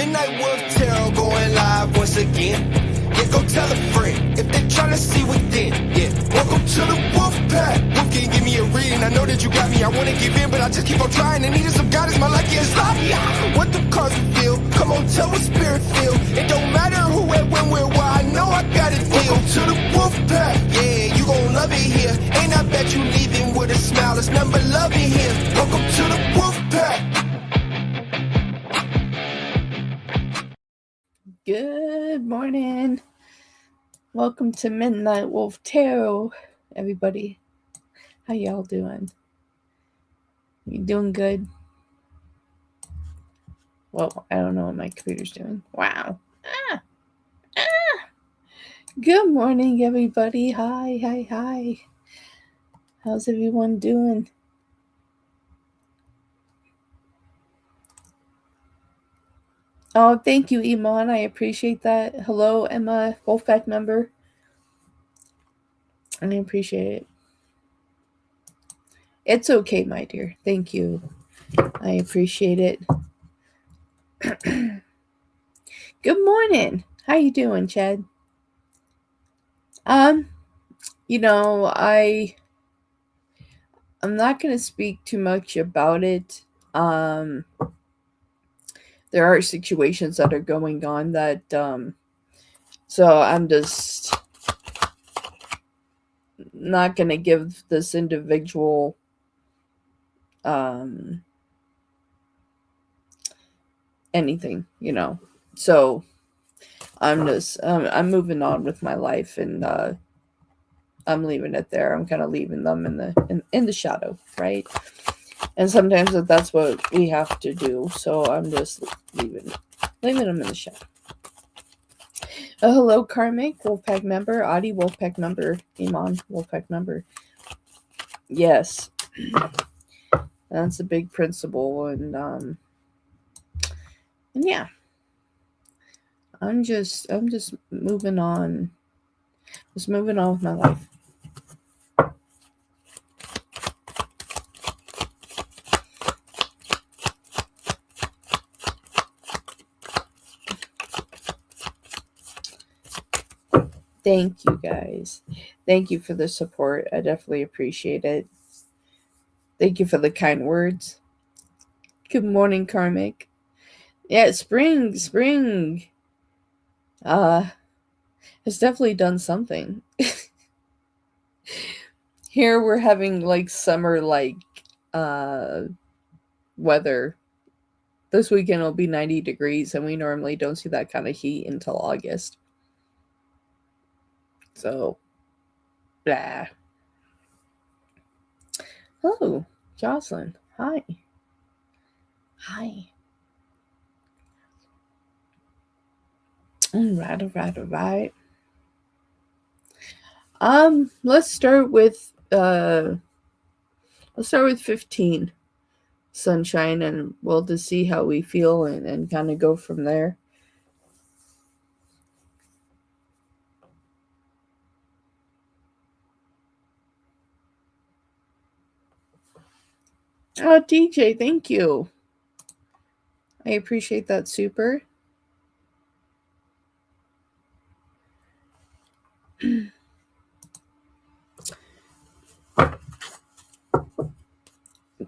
Midnight Wolf Tarot going live once again. Yeah, go tell a friend if they're trying to see within. Yeah, welcome to the Wolf Pack. You can give me a reading. I know that you got me. I want to give in, but I just keep on trying. And needing some guidance. My lucky is sloppy. What the cards reveal? Come on, tell what spirit feel. It don't matter who, where, when, where, why. I know I got it. Welcome to the Wolf Pack. Yeah, you gon' love it here. And I bet you leaving with a smile. It's nothing but love in here. Welcome to the Wolf Pack. Good morning. Welcome to Midnight Wolf Tarot, everybody. How y'all doing? You doing good? Well, I don't know what my computer's doing. Wow. Good morning, everybody. Hi. How's everyone doing? Oh, thank you, Iman. I appreciate that. Hello, Emma, Wolfpack member. I appreciate it. It's okay, my dear. Thank you. I appreciate it. Good morning. How you doing, Chad? I'm not going to speak too much about it. There are situations that are going on that so I'm just not going to give this individual anything, So I'm just I'm moving on with my life, and I'm leaving it there. I'm kind of leaving them in the shadow, right? And sometimes that's what we have to do. So I'm just leaving them in the shadow. Hello, Karmic, Wolfpack member. Adi, Wolfpack member. Iman, Wolfpack member. Yes. That's a big principle. And yeah. I'm just moving on. Just moving on with my life. Thank you, guys. Thank you for the support. I definitely appreciate it. Thank you for the kind words. Good morning, Karmic. Yeah, spring. Has definitely done something. Here we're having like summer weather. This weekend will be 90 degrees, and we normally don't see that kind of heat until August. So, blah. Hello, Jocelyn. Hi. All right. Let's start with 15, Sunshine, and we'll just see how we feel and kind of go from there. Oh, DJ, thank you. I appreciate that super.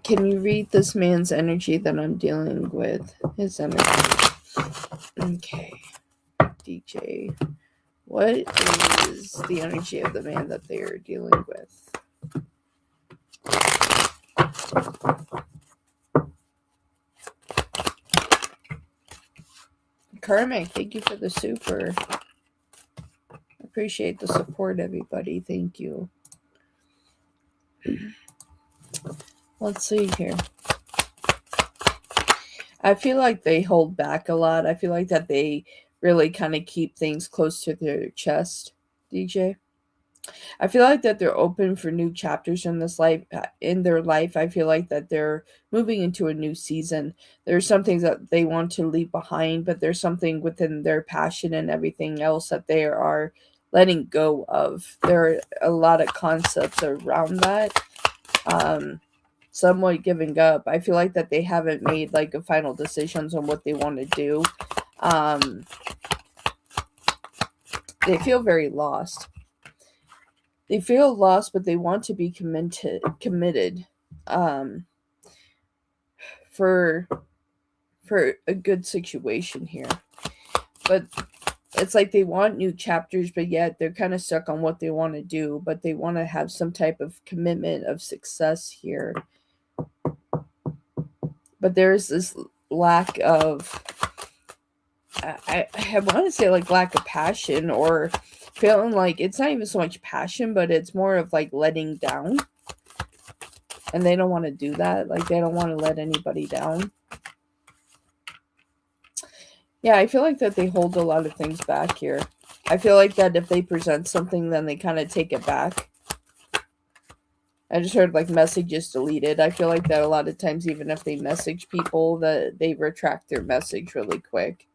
Can you read this man's energy that I'm dealing with? His energy. Okay. DJ. What is the energy of the man that they are dealing with? Karmic, thank you for the super. Appreciate the support, everybody. Thank you. Let's see here. I feel like they hold back a lot. I feel like that they really kind of keep things close to their chest, DJ. I feel like that they're open for new chapters in their life. I feel like that they're moving into a new season. There's some things that they want to leave behind, but there's something within their passion and everything else that they are letting go of. There are a lot of concepts around that. Somewhat giving up. I feel like that they haven't made like a final decisions on what they want to do. They feel very lost. They feel lost, but they want to be committed for a good situation here. But it's like they want new chapters, but yet they're kind of stuck on what they want to do, but they want to have some type of commitment of success here. But there's this lack of, I want to say like lack of passion, or feeling like it's not even so much passion, but it's more of like letting down. And they don't want to do that. Like they don't want to let anybody down. Yeah, I feel like that they hold a lot of things back here. I feel like that if they present something, then they kind of take it back. I just heard like messages deleted. I feel like that a lot of times, even if they message people, that they retract their message really quick.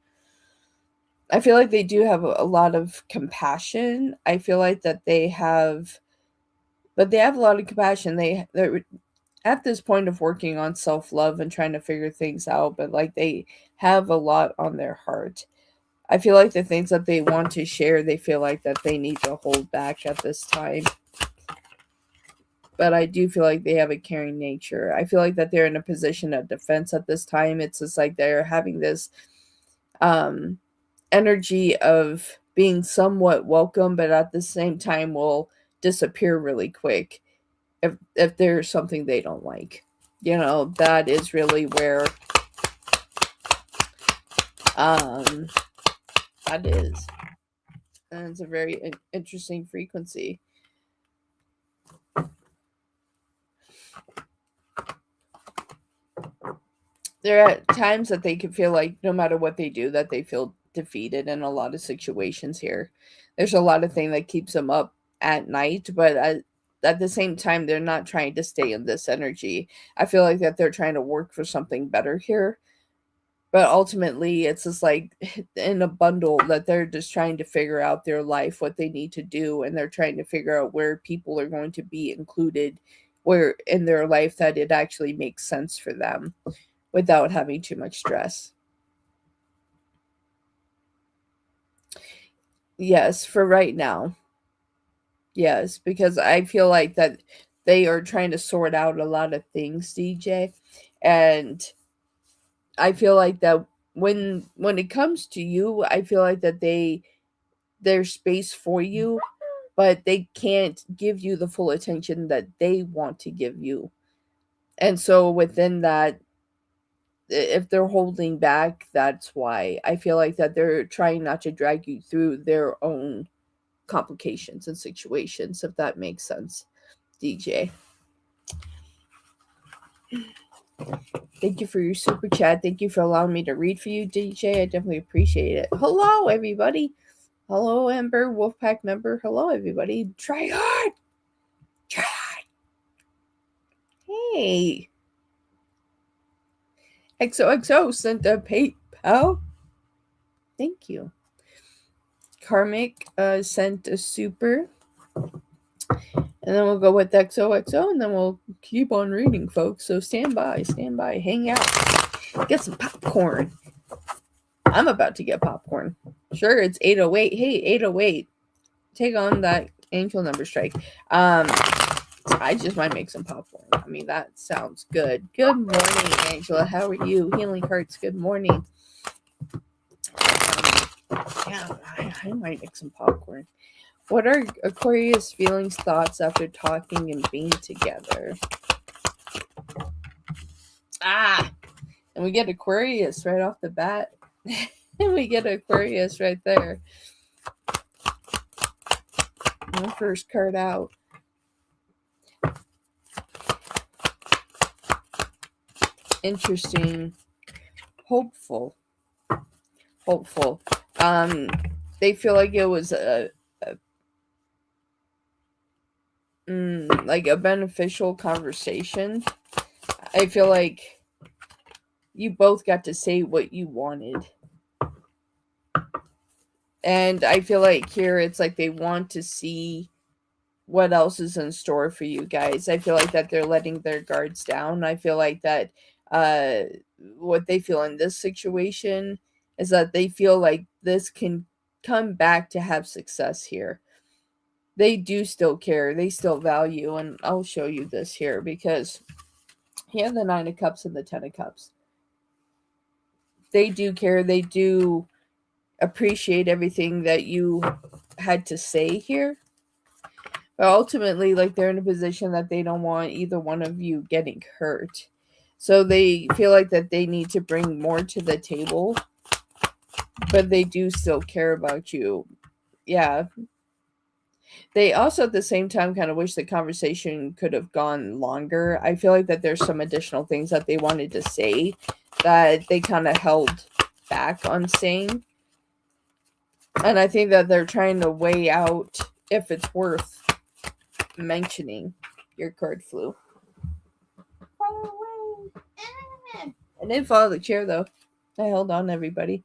I feel like they do have a lot of compassion. I feel like that they have, but they have a lot of compassion. They're at this point of working on self-love and trying to figure things out, but like they have a lot on their heart. I feel like the things that they want to share, they feel like that they need to hold back at this time. But I do feel like they have a caring nature. I feel like that they're in a position of defense at this time. It's just like they're having this energy of being somewhat welcome, but at the same time will disappear really quick if there's something they don't like. That is really where that is. And it's a very interesting frequency. There are times that they can feel like no matter what they do, that they feel defeated in a lot of situations here. There's a lot of thing that keeps them up at night, but at the same time, they're not trying to stay in this energy. I feel like that they're trying to work for something better here. But ultimately, it's just like in a bundle that they're just trying to figure out their life, what they need to do, and they're trying to figure out where people are going to be included, where in their life that it actually makes sense for them without having too much stress. Yes, for right now. Yes, because I feel like that they are trying to sort out a lot of things, DJ. And I feel like that when it comes to you, I feel like that there's space for you, but they can't give you the full attention that they want to give you. And so within that, if they're holding back, that's why I feel like that they're trying not to drag you through their own complications and situations, if that makes sense, DJ. Thank you for your super chat. Thank you for allowing me to read for you, DJ. I definitely appreciate it. Hello, everybody. Hello, Amber, Wolfpack member. Hello, everybody. Try hard. Try hard. Hey. XOXO sent a PayPal. Thank you. Karmic sent a super. And then we'll go with XOXO, and then we'll keep on reading, folks. So stand by, hang out, get some popcorn. I'm about to get popcorn. Sure, it's 808. Hey, 808. Take on that angel number strike. I just might make some popcorn. I mean, that sounds good. Good morning, Angela. How are you? Healing Hearts, good morning. Yeah, I might make some popcorn. What are Aquarius feelings, thoughts after talking and being together? And we get Aquarius right off the bat. And we get Aquarius right there. My first card out. Interesting. Hopeful. They feel like it was like a beneficial conversation. I feel like you both got to say what you wanted. And I feel like here it's like they want to see what else is in store for you guys. I feel like that they're letting their guards down. I feel like that what they feel in this situation is that they feel like this can come back to have success here. They do still care. They still value. And I'll show you this here because here the 9 of Cups and the 10 of Cups. They do care. They do appreciate everything that you had to say here. But ultimately, like, they're in a position that they don't want either one of you getting hurt. So they feel like that they need to bring more to the table. But they do still care about you. Yeah. They also at the same time kind of wish the conversation could have gone longer. I feel like that there's some additional things that they wanted to say that they kind of held back on saying. And I think that they're trying to weigh out if it's worth mentioning. Your card flew. I didn't follow the chair though. I held on, everybody.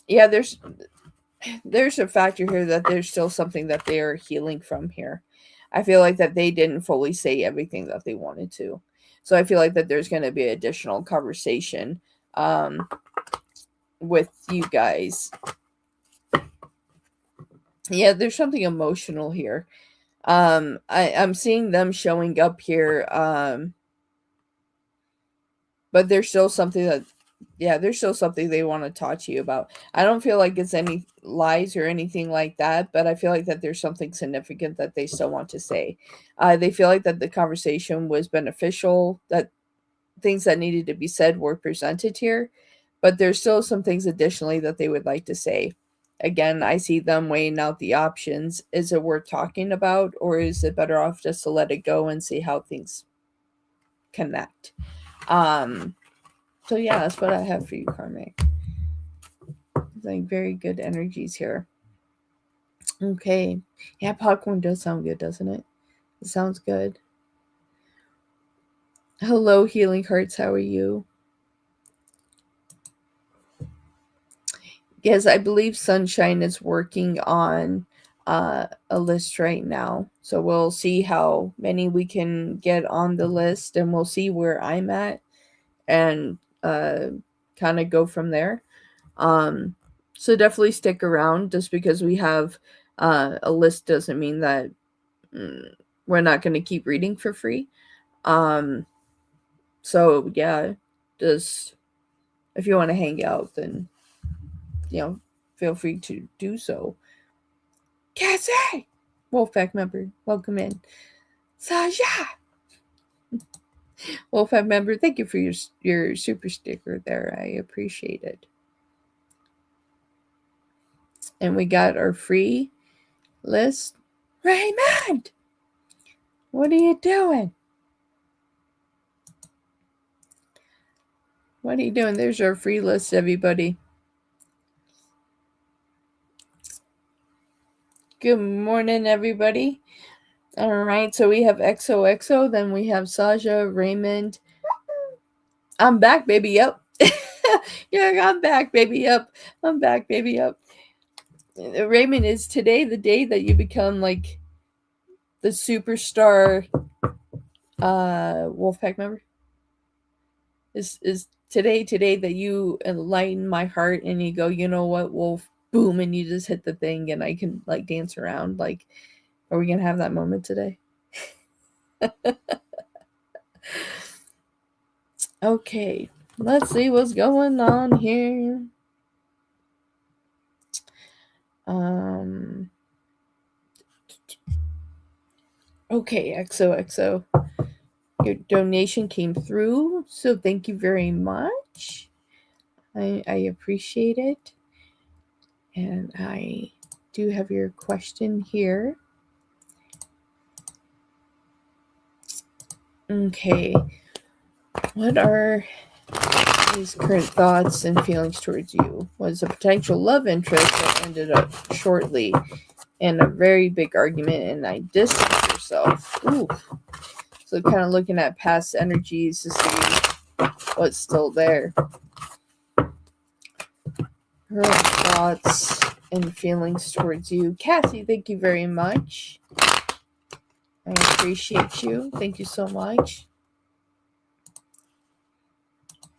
Yeah, there's a factor here that there's still something that they are healing from here. I feel like that they didn't fully say everything that they wanted to. So I feel like that there's going to be additional conversation with you guys. Yeah, there's something emotional here. I'm seeing them showing up here. But there's still something that, there's still something they want to talk to you about. I don't feel like it's any lies or anything like that, but I feel like that there's something significant that they still want to say. They feel like that the conversation was beneficial, that things that needed to be said were presented here, but there's still some things additionally that they would like to say. Again, I see them weighing out the options. Is it worth talking about, or is it better off just to let it go and see how things connect? So yeah, that's what I have for you, Karmic. Like, very good energies here. Okay. Yeah, popcorn does sound good, doesn't it? It sounds good. Hello, Healing Hearts. How are you? Yes, I believe Sunshine is working on a list right now. So we'll see how many we can get on the list, and we'll see where I'm at and kind of go from there. So definitely stick around. Just because we have a list doesn't mean that we're not going to keep reading for free. So yeah, just if you want to hang out, then feel free to do so. Cassie, Wolfpack member, welcome in. Sasha, Wolfpack member, thank you for your super sticker there. I appreciate it. And we got our free list. Raymond, what are you doing? What are you doing? There's our free list, everybody. Good morning, everybody. All right, so we have XOXO, then we have Sasha, Raymond. I'm back, baby. Yep. Yeah, I'm back, baby. Yep. I'm back, baby. Yep. Raymond, is today the day that you become like the superstar Wolfpack member? Is today that you enlighten my heart and you go, you know what, Wolf, boom, and you just hit the thing and I can like dance around? Like, are we gonna have that moment today? Okay, let's see what's going on here. Okay, XOXO. Your donation came through, so thank you very much. I appreciate it. And I do have your question here. Okay. What are his current thoughts and feelings towards you? Was a potential love interest that ended up shortly in a very big argument, and I distanced yourself. Ooh. So kind of looking at past energies to see what's still there. Her thoughts and feelings towards you. Cassie, thank you very much. I appreciate you. Thank you so much.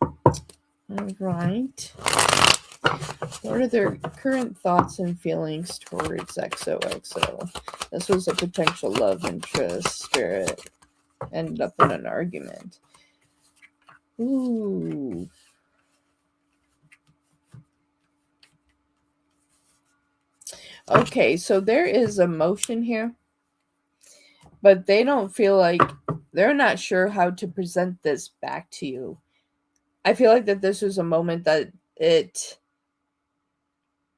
All right. What are their current thoughts and feelings towards XOXO? This was a potential love interest. Spirit ended up in an argument. Ooh. Okay, so there is emotion here, but they don't feel like they're not sure how to present this back to you. I feel like that this was a moment that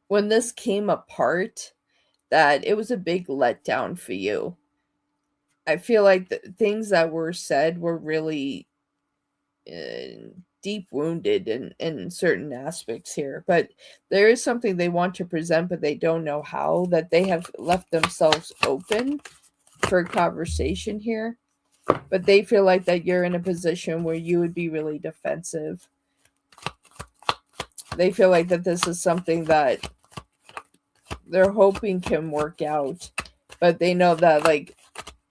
when this came apart, that it was a big letdown for you. I feel like the things that were said were really deep wounded in certain aspects here, but there is something they want to present, but they don't know how, that they have left themselves open for conversation here, but they feel like that you're in a position where you would be really defensive. They feel like that this is something that they're hoping can work out, but they know that like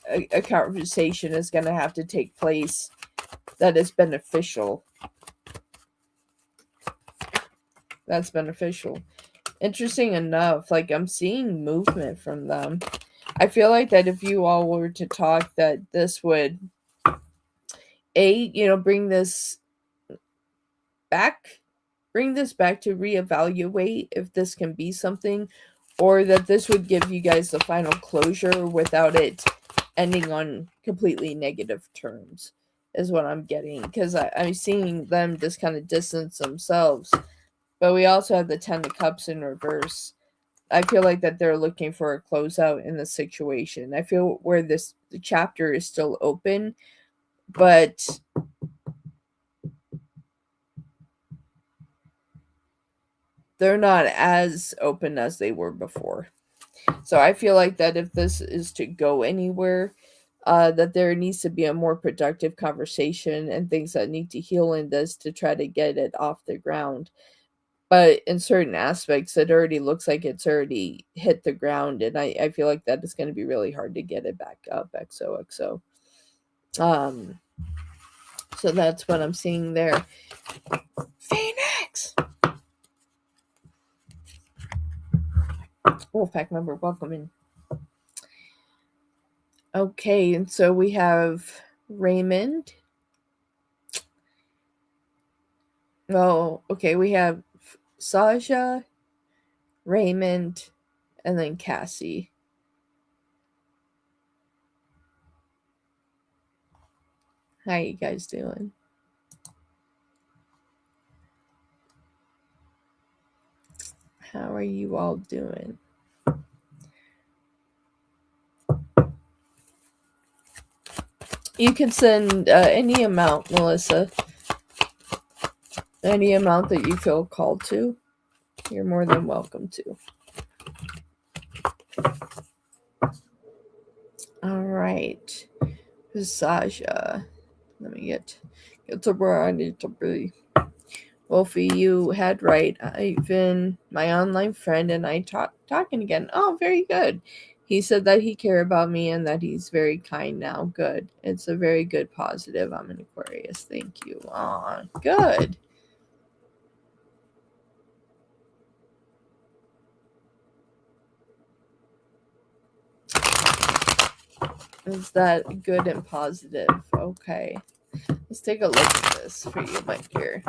a conversation is going to have to take place that is beneficial. That's beneficial. Interesting enough, like I'm seeing movement from them. I feel like that if you all were to talk, that this would bring this back to reevaluate if this can be something, or that this would give you guys the final closure without it ending on completely negative terms, is what I'm getting, because I'm seeing them just kind of distance themselves. But we also have the 10 of Cups in reverse. I feel like that they're looking for a closeout in the situation. I feel where the chapter is still open, but they're not as open as they were before. So I feel like that if this is to go anywhere, that there needs to be a more productive conversation and things that need to heal in this to try to get it off the ground. But in certain aspects, it already looks like it's already hit the ground, and I feel like that is going to be really hard to get it back up. XOXO. So that's what I'm seeing there. Phoenix! Wolfpack member, welcome in. Okay, and so we have Raymond. Oh, okay, we have Saja, Raymond, and then Cassie. How you guys doing? How are you all doing? You can send any amount, Melissa. Any amount that you feel called to. You're more than welcome to. All right. Saja. Let me get to where I need to be. Wolfie, you had right. Ivan, my online friend, and I talking again. Oh, very good. He said that he cared about me and that he's very kind now. Good. It's a very good positive. I'm an Aquarius. Thank you. Aw, good. Is that good and positive? Okay. Let's take a look at this for you, my dear.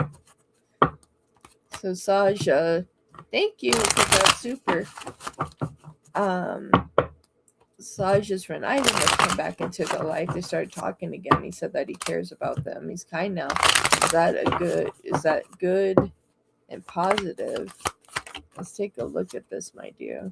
So Saja, thank you for that super. Saja's friend Ivan has come back into the life. They started talking again. He said that he cares about them. He's kind now. Is that good and positive? Let's take a look at this, my dear.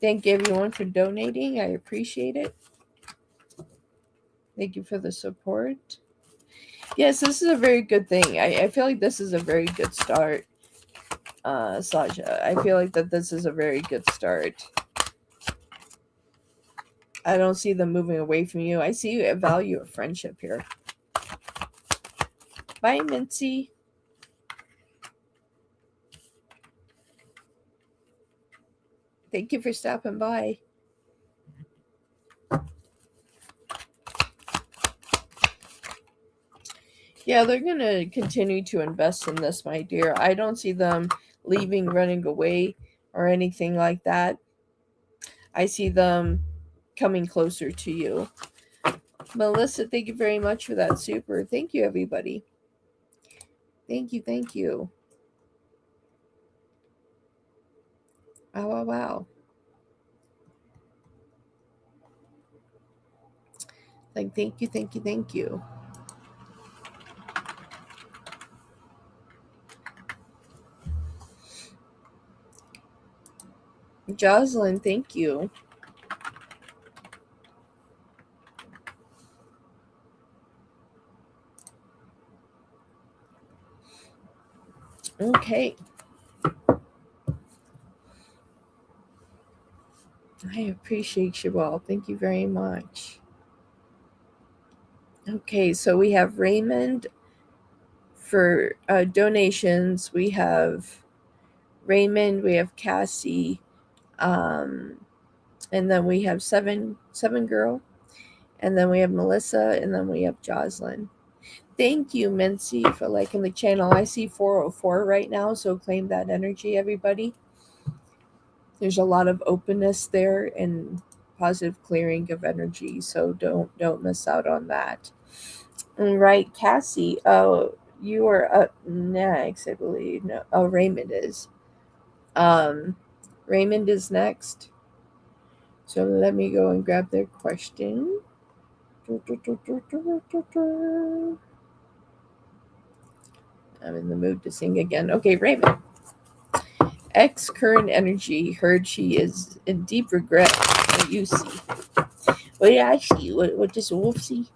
Thank everyone for donating. I appreciate it. Thank you for the support. Yes, this is a very good thing. I feel like this is a very good start, Saja. I feel like that this is a very good start. I don't see them moving away from you. I see a value of friendship here. Bye, Mincy. Thank you for stopping by. Yeah, they're going to continue to invest in this, my dear. I don't see them leaving, running away, or anything like that. I see them coming closer to you. Melissa, thank you very much for that super. Thank you, everybody. Thank you, thank you. Wow, wow, wow. Like, thank you, thank you, thank you. Jocelyn, thank you. Okay. I appreciate you all. Thank you very much. Okay, so we have Raymond for donations. We have Raymond, we have Cassie, and then we have seven girl, and then we have Melissa, and then we have Jocelyn. Thank you, Mincy, for liking the channel. I see 404 right now, so claim that energy, everybody. There's a lot of openness there and positive clearing of energy, so don't miss out on that. Right, Cassie. Oh, you are up next, I believe. No, oh, Raymond is. Raymond is next. So let me go and grab their question. I'm in the mood to sing again. Okay, Raymond. Ex current energy heard she is in deep regret. What you see? What did I see? What does Wolf see?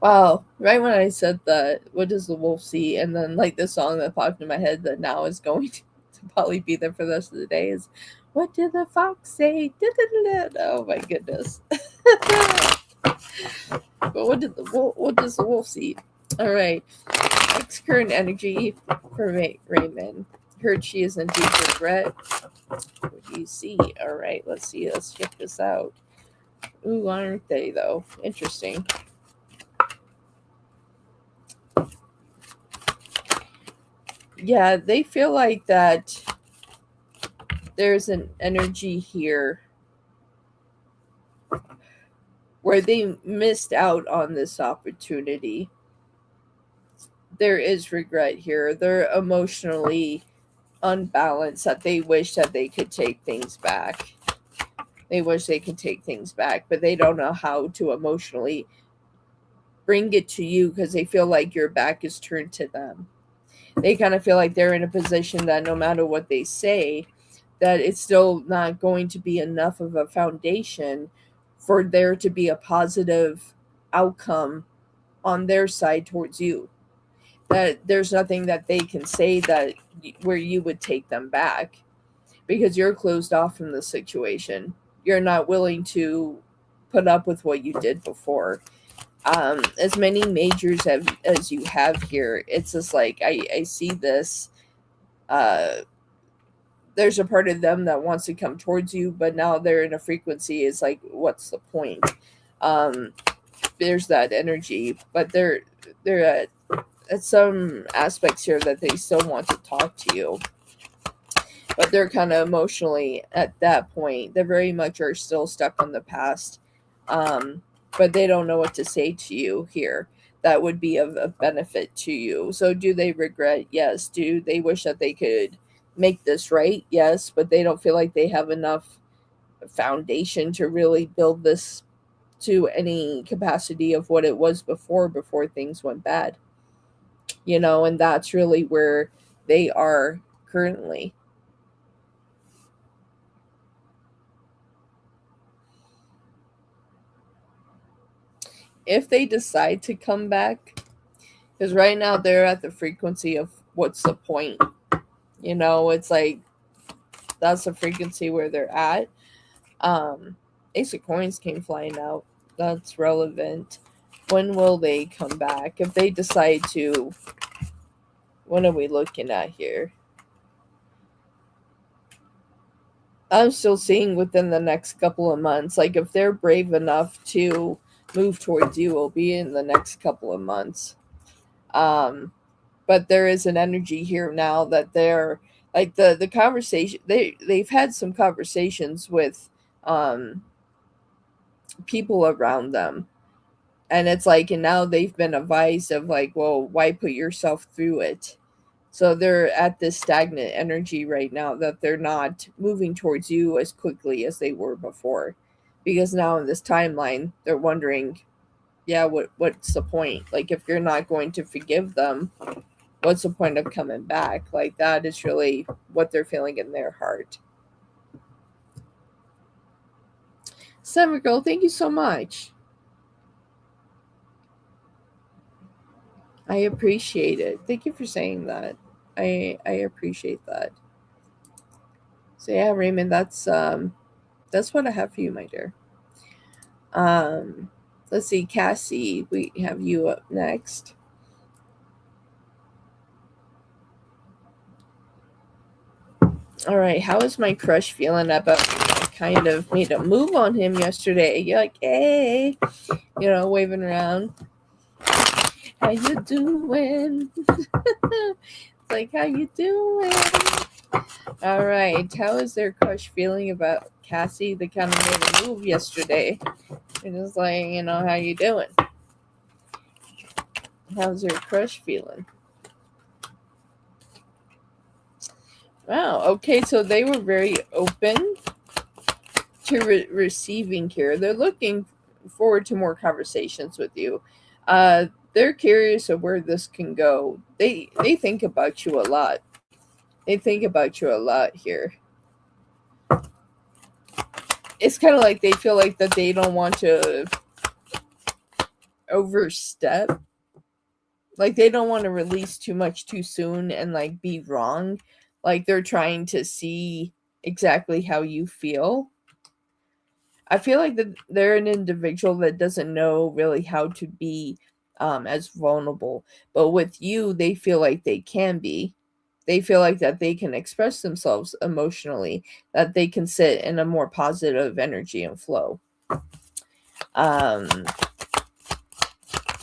Wow, right when I said that, what does the wolf see? And then, like, the song that popped in my head that now is going to probably be there for the rest of the day is, what did the fox say? Oh my goodness. But what does the wolf see? All right. Ex current energy for Raymond. Heard she is in deep regret. What do you see? All right, let's see. Let's check this out. Ooh, aren't they, though? Interesting. Yeah, they feel like that there's an energy here where they missed out on this opportunity. There is regret here. They're emotionally unbalanced, that they wish that they could take things back. They wish they could take things back, but they don't know how to emotionally bring it to you because they feel like your back is turned to them. They kind of feel like they're in a position that no matter what they say, that it's still not going to be enough of a foundation for there to be a positive outcome on their side towards you. That there's nothing that they can say that where you would take them back because you're closed off from the situation. You're not willing to put up with what you did before. As many majors as you have here, it's just like I see this. There's a part of them that wants to come towards you, but now they're in a frequency. Is like, what's the point? There's that energy, but they're at some aspects here that they still want to talk to you, but they're kind of emotionally at that point. They very much are still stuck on the past. But they don't know what to say to you here that would be of benefit to you. So do they regret? Yes. Do they wish that they could make this right? Yes, but they don't feel like they have enough foundation to really build this to any capacity of what it was before things went bad. And that's really where they are currently. If they decide to come back, because right now they're at the frequency of what's the point? It's like that's the frequency where they're at. Ace of Coins came flying out. That's relevant. When will they come back? If they decide to, what are we looking at here? I'm still seeing within the next couple of months. Like if they're brave enough to move towards you, it'll be in the next couple of months. Um, but there is an energy here now that they're like the conversation they've had some conversations with um people around them, and it's like, and now they've been advised of like, well, why put yourself through it? So they're at this stagnant energy right now that they're not moving towards you as quickly as they were before, because now in this timeline they're wondering, yeah, what's the point? Like if you're not going to forgive them, what's the point of coming back? Like that is really what they're feeling in their heart. Summer Girl, thank you so much. I appreciate it. Thank you for saying that. I appreciate that. So yeah, Raymond, that's what I have for you, my dear. Um let's see, Cassie, we have you up next. All right, how is my crush feeling about I kind of made a move on him yesterday? You're like, hey, waving around. How you doing? Like, how you doing? All right, how is their crush feeling about Cassie? They kind of made a move yesterday. They're just like, how you doing? How's your crush feeling? Wow, okay, so they were very open to receiving here. They're looking forward to more conversations with you. They're curious of where this can go. They think about you a lot. They think about you a lot here. It's kind of like they feel like that they don't want to overstep. Like they don't want to release too much too soon and like be wrong. Like they're trying to see exactly how you feel. I feel like that they're an individual that doesn't know really how to be as vulnerable. But with you, they feel like they can be. They feel like that they can express themselves emotionally, that they can sit in a more positive energy and flow. Um,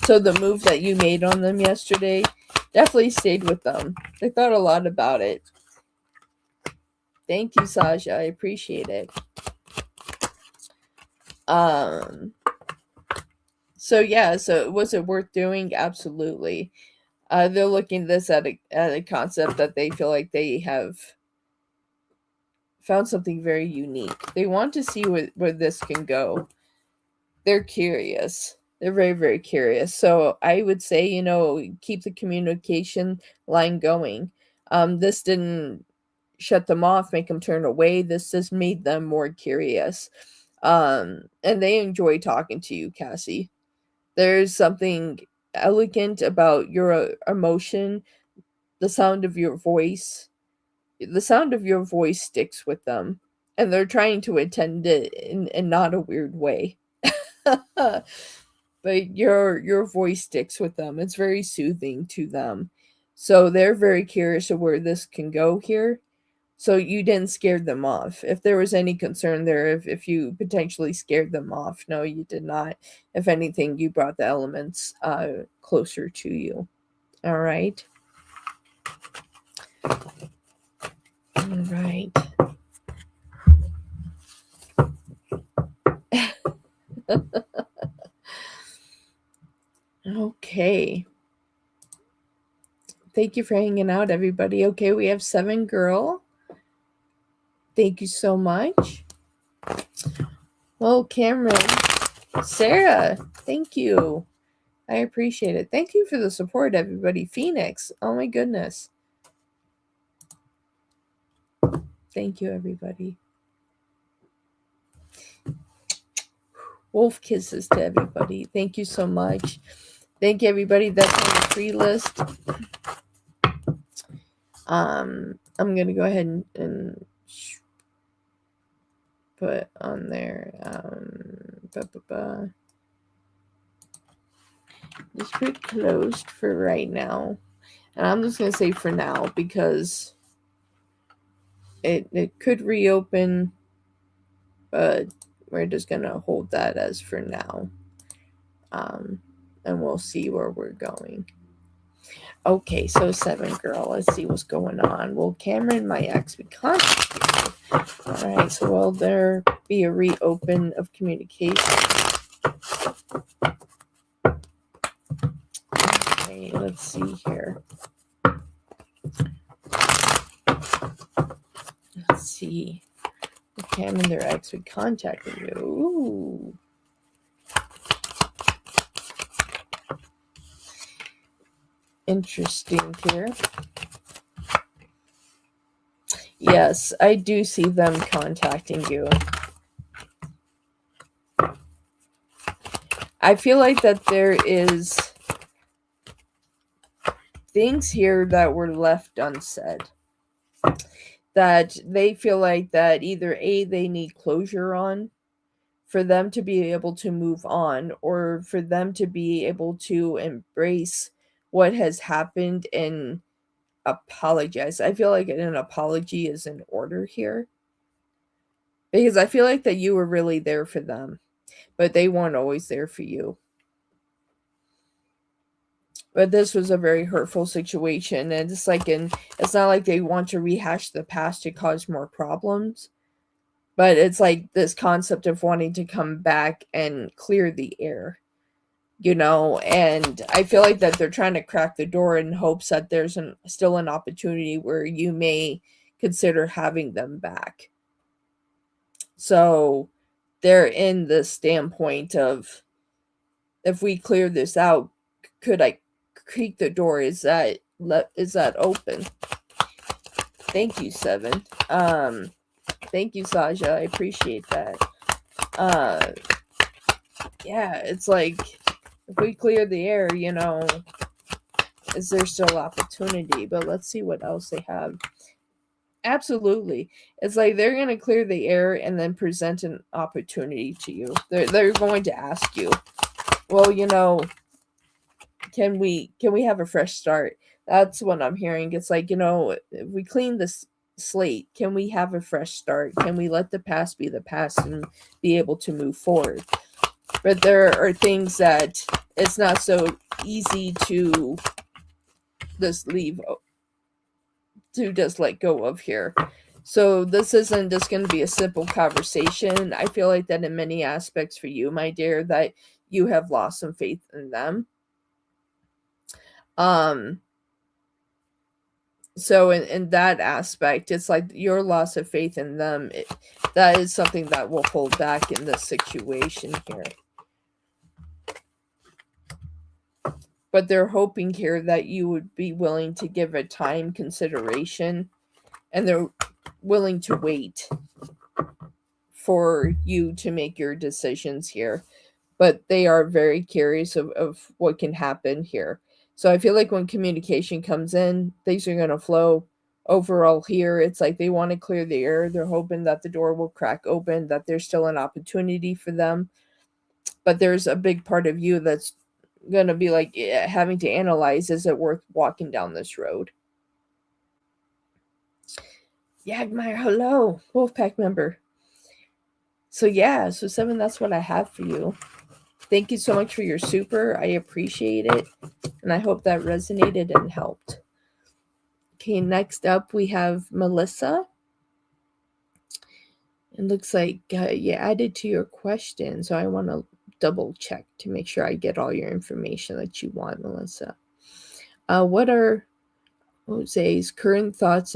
so the move that you made on them yesterday definitely stayed with them. They thought a lot about it. Thank you, Sasha. I appreciate it. So yeah, so was it worth doing? Absolutely. They're looking this at a concept that they feel like they have found something very unique. They want to see where this can go. They're curious. They're very, very curious. So I would say, keep the communication line going. This didn't shut them off, make them turn away. This just made them more curious. And they enjoy talking to you, Cassie. There's something elegant about your emotion, the sound of your voice. The sound of your voice sticks with them, and they're trying to attend it in not a weird way. But your voice sticks with them. It's very soothing to them. So they're very curious of where this can go here. So you didn't scare them off. If there was any concern there, if you potentially scared them off, no, you did not. If anything, you brought the elements closer to you. All right. All right. Okay. Thank you for hanging out, everybody. Okay, we have 7 Girl. Thank you so much. Well, Cameron, Sarah, thank you. I appreciate it. Thank you for the support, everybody. Phoenix, oh my goodness. Thank you, everybody. Wolf kisses to everybody. Thank you so much. Thank you, everybody that's on the free list. I'm going to go ahead and put on there. Just put closed for right now. And I'm just going to say for now because it could reopen but we're just going to hold that as for now. And we'll see where we're going. Okay, so 7 girl, let's see what's going on. Will Cameron, my ex, be contacted? Alright, so will there be a reopen of communication? Okay, let's see here. Let's see. Will Cameron, their ex, be contacting you? Ooh. Interesting here. Yes, I do see them contacting you. I feel like that there is things here that were left unsaid. That they feel like that either A, they need closure on for them to be able to move on, or for them to be able to embrace what has happened and apologize. I feel like an apology is in order here. Because I feel like that you were really there for them, but they weren't always there for you. But this was a very hurtful situation, and it's not like they want to rehash the past to cause more problems. But it's like this concept of wanting to come back and clear the air, and I feel like that they're trying to crack the door in hopes that there's still an opportunity where you may consider having them back. So they're in the standpoint of, if we clear this out, could I creak the door? Is that open? Thank you, 7. Thank you, Saja. I appreciate that. Yeah, it's like, if we clear the air, is there still opportunity? But let's see what else they have. Absolutely. It's like they're going to clear the air and then present an opportunity to you. They're going to ask you, well, can we have a fresh start? That's what I'm hearing. It's like, if we clean this slate, can we have a fresh start? Can we let the past be the past and be able to move forward? But there are things that it's not so easy to just leave, to just let go of here. So this isn't just going to be a simple conversation. I feel like that in many aspects for you, my dear, that you have lost some faith in them. So in that aspect, it's like your loss of faith in them, that is something that will hold back in this situation here. But they're hoping here that you would be willing to give it time, consideration, and they're willing to wait for you to make your decisions here. But they are very curious of what can happen here. So I feel like when communication comes in, things are going to flow. Overall here, it's like they want to clear the air. They're hoping that the door will crack open, that there's still an opportunity for them. But there's a big part of you that's going to be like having to analyze, is it worth walking down this road? Yagmire, hello, Wolfpack member. So 7, that's what I have for you. Thank you so much for your super. I appreciate it. And I hope that resonated and helped. Okay, next up we have Melissa. It looks like you added to your question, so I want to double check to make sure I get all your information that you want, Melissa. What are Jose's current thoughts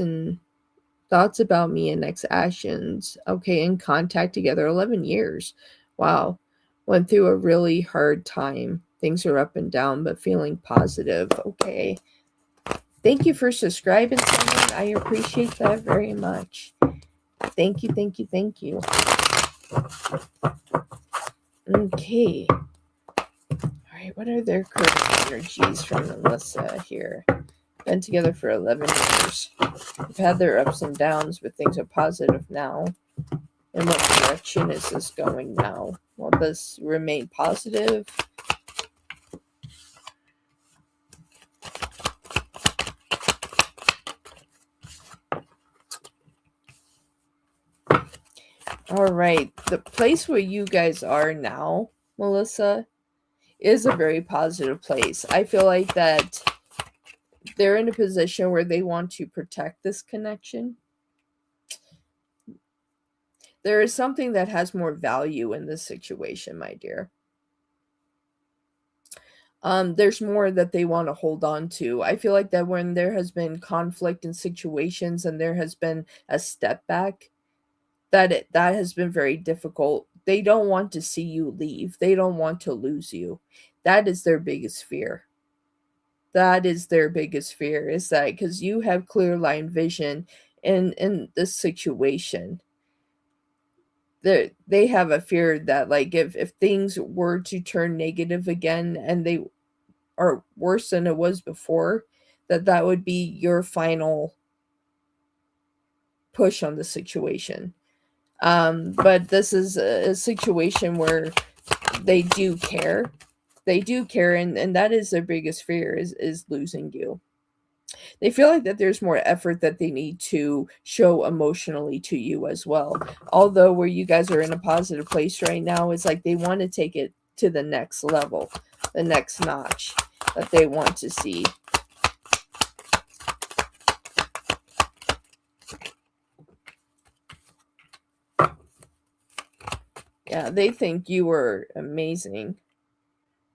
about me and next actions? Okay, in contact together 11 years. Wow. Went through a really hard time. Things are up and down, but feeling positive. Okay. Thank you for subscribing, someone. I appreciate that very much. Thank you, thank you, thank you. Okay. All right, what are their current energies from Melissa here? Been together for 11 years. They've had their ups and downs, but things are positive now. In what direction is this going now? Will this remain positive? All right, the place where you guys are now, Melissa, is a very positive place. I feel like that they're in a position where they want to protect this connection. There is something that has more value in this situation, my dear. There's more that they want to hold on to. I feel like that when there has been conflict in situations and there has been a step back, that has been very difficult. They don't want to see you leave. They don't want to lose you. That is their biggest fear. That is their biggest fear, is that because you have clear line vision in this situation, they have a fear that, like, if things were to turn negative again and they are worse than it was before, that would be your final push on the situation. But this is a situation where they do care. They do care, and that is their biggest fear, is losing you. They feel like that there's more effort that they need to show emotionally to you as well. Although where you guys are in a positive place right now, it's like they want to take it to the next level, the next notch that they want to see. Yeah, they think you were amazing,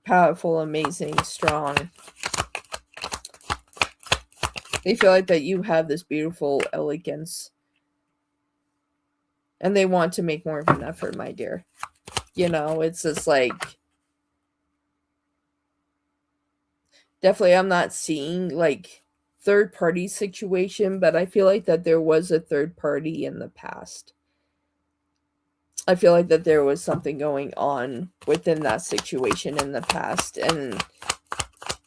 powerful, amazing, strong. They feel like that you have this beautiful elegance. And they want to make more of an effort, my dear. You know, it's just like, definitely I'm not seeing like third party situation, but I feel like that there was a third party in the past. I feel like that there was something going on within that situation in the past, and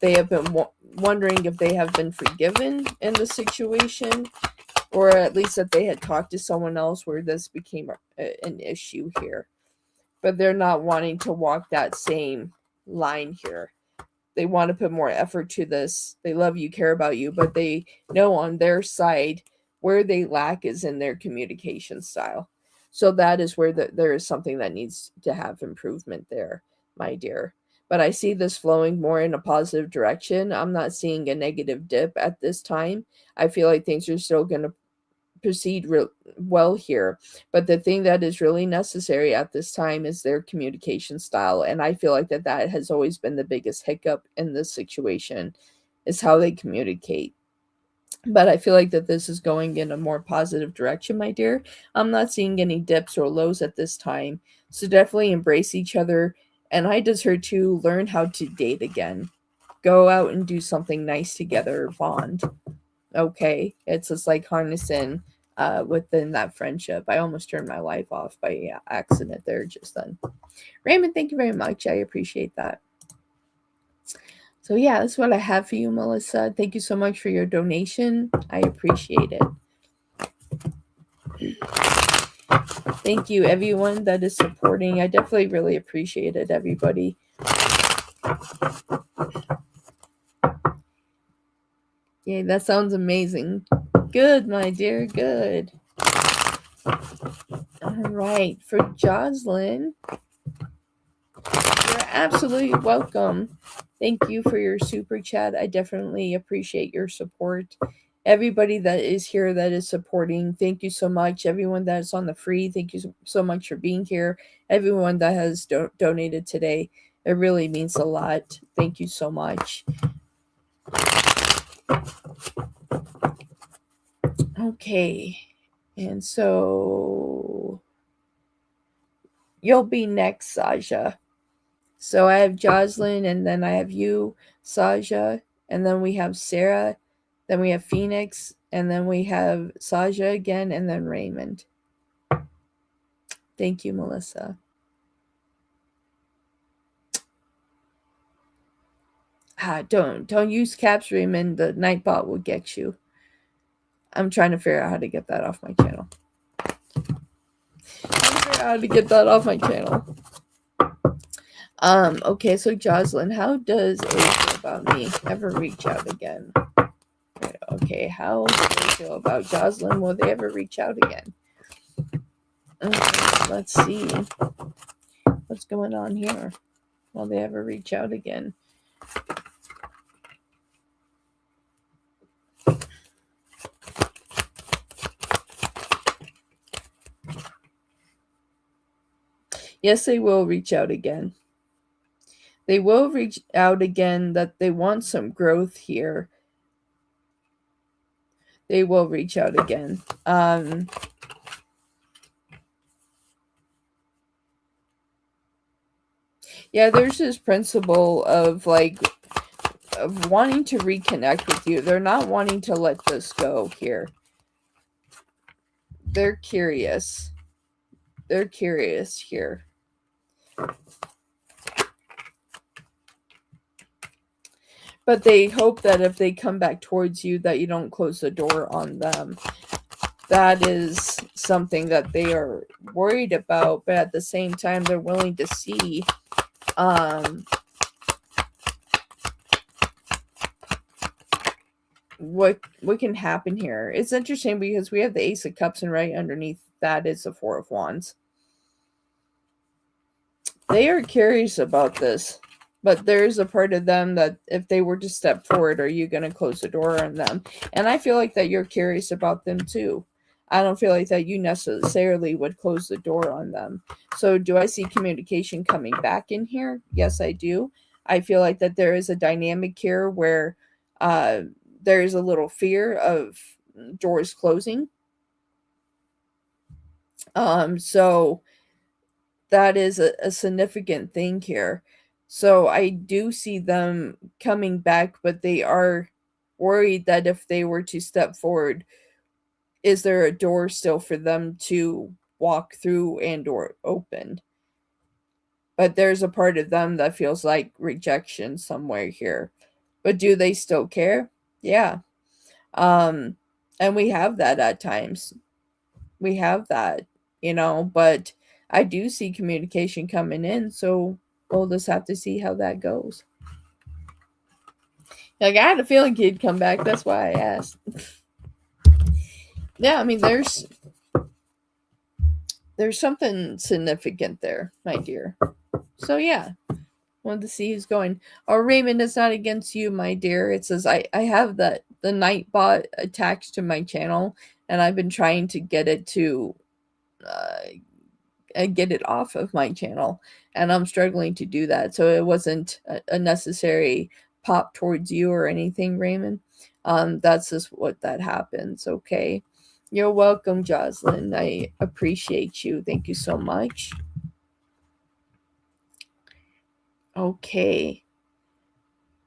they have been wondering if they have been forgiven in the situation, or at least that they had talked to someone else where this became an issue here. But they're not wanting to walk that same line here. They want to put more effort to this. They love you, care about you, but they know on their side where they lack is in their communication style. So that is where there is something that needs to have improvement there, my dear. But I see this flowing more in a positive direction. I'm not seeing a negative dip at this time. I feel like things are still going to proceed well here. But the thing that is really necessary at this time is their communication style. And I feel like that has always been the biggest hiccup in this situation, is how they communicate. But I feel like that this is going in a more positive direction, my dear. I'm not seeing any dips or lows at this time. So definitely embrace each other. And I deserve to learn how to date again. Go out and do something nice together, bond. Okay? It's just like harnessing within that friendship. I almost turned my life off by accident there just then. Raymond, thank you very much. I appreciate that. So yeah, that's what I have for you, Melissa. Thank you so much for your donation. I appreciate it. Thank you, everyone that is supporting. I definitely really appreciate it, everybody. Yeah, that sounds amazing. Good, my dear, good. All right, for Jocelyn, you're absolutely welcome. Thank you for your super chat. I definitely appreciate your support. Everybody that is here that is supporting, thank you so much. Everyone that is on the free, thank you so much for being here. Everyone that has donated today, it really means a lot. Thank you so much. Okay, and so you'll be next, Saja. So I have Jocelyn, and then I have you, Saja, and then we have Sarah, then we have Phoenix, and then we have Saja again, and then Raymond. Thank you, Melissa. Don't use caps, Raymond. The Nightbot will get you. I'm trying to figure out how to get that off my channel. Okay, so Jocelyn, how does A feel about me? Ever reach out again? Okay, how do they feel about Jocelyn? Will they ever reach out again? Okay, let's see what's going on here. Will they ever reach out again? Yes, they will reach out again. They will reach out again, that they want some growth here. They will reach out again. Yeah, there's this principle of of wanting to reconnect with you. They're not wanting to let this go here. They're curious. They're curious here. But they hope that if they come back towards you, that you don't close the door on them. That is something that they are worried about, but at the same time, they're willing to see what can happen here. It's interesting because we have the Ace of Cups, and right underneath that is the Four of Wands. They are curious about this, but there's a part of them that if they were to step forward, are you going to close the door on them? And I feel like that you're curious about them too. I don't feel like that you necessarily would close the door on them. So do I see communication coming back in here? Yes, I do. I feel like that there is a dynamic here where there is a little fear of doors closing. So that is a significant thing here. So I do see them coming back, but they are worried that if they were to step forward, is there a door still for them to walk through and or open? But there's a part of them that feels like rejection somewhere here. But do they still care? Yeah. And we have that at times. We have that, but I do see communication coming in, so we'll just have to see how that goes. Like, I had a feeling he'd come back. That's why I asked. Yeah, I mean, there's something significant there, my dear. So yeah, wanted to see who's going. Oh, Raymond, it's not against you, my dear. It says I have the Nightbot attached to my channel, and I've been trying to get it to get it off of my channel, and I'm struggling to do that. So it wasn't a necessary pop towards you or anything, Raymond. That's just what that happens. Okay. You're welcome, Jocelyn. I appreciate you. Thank you so much. Okay.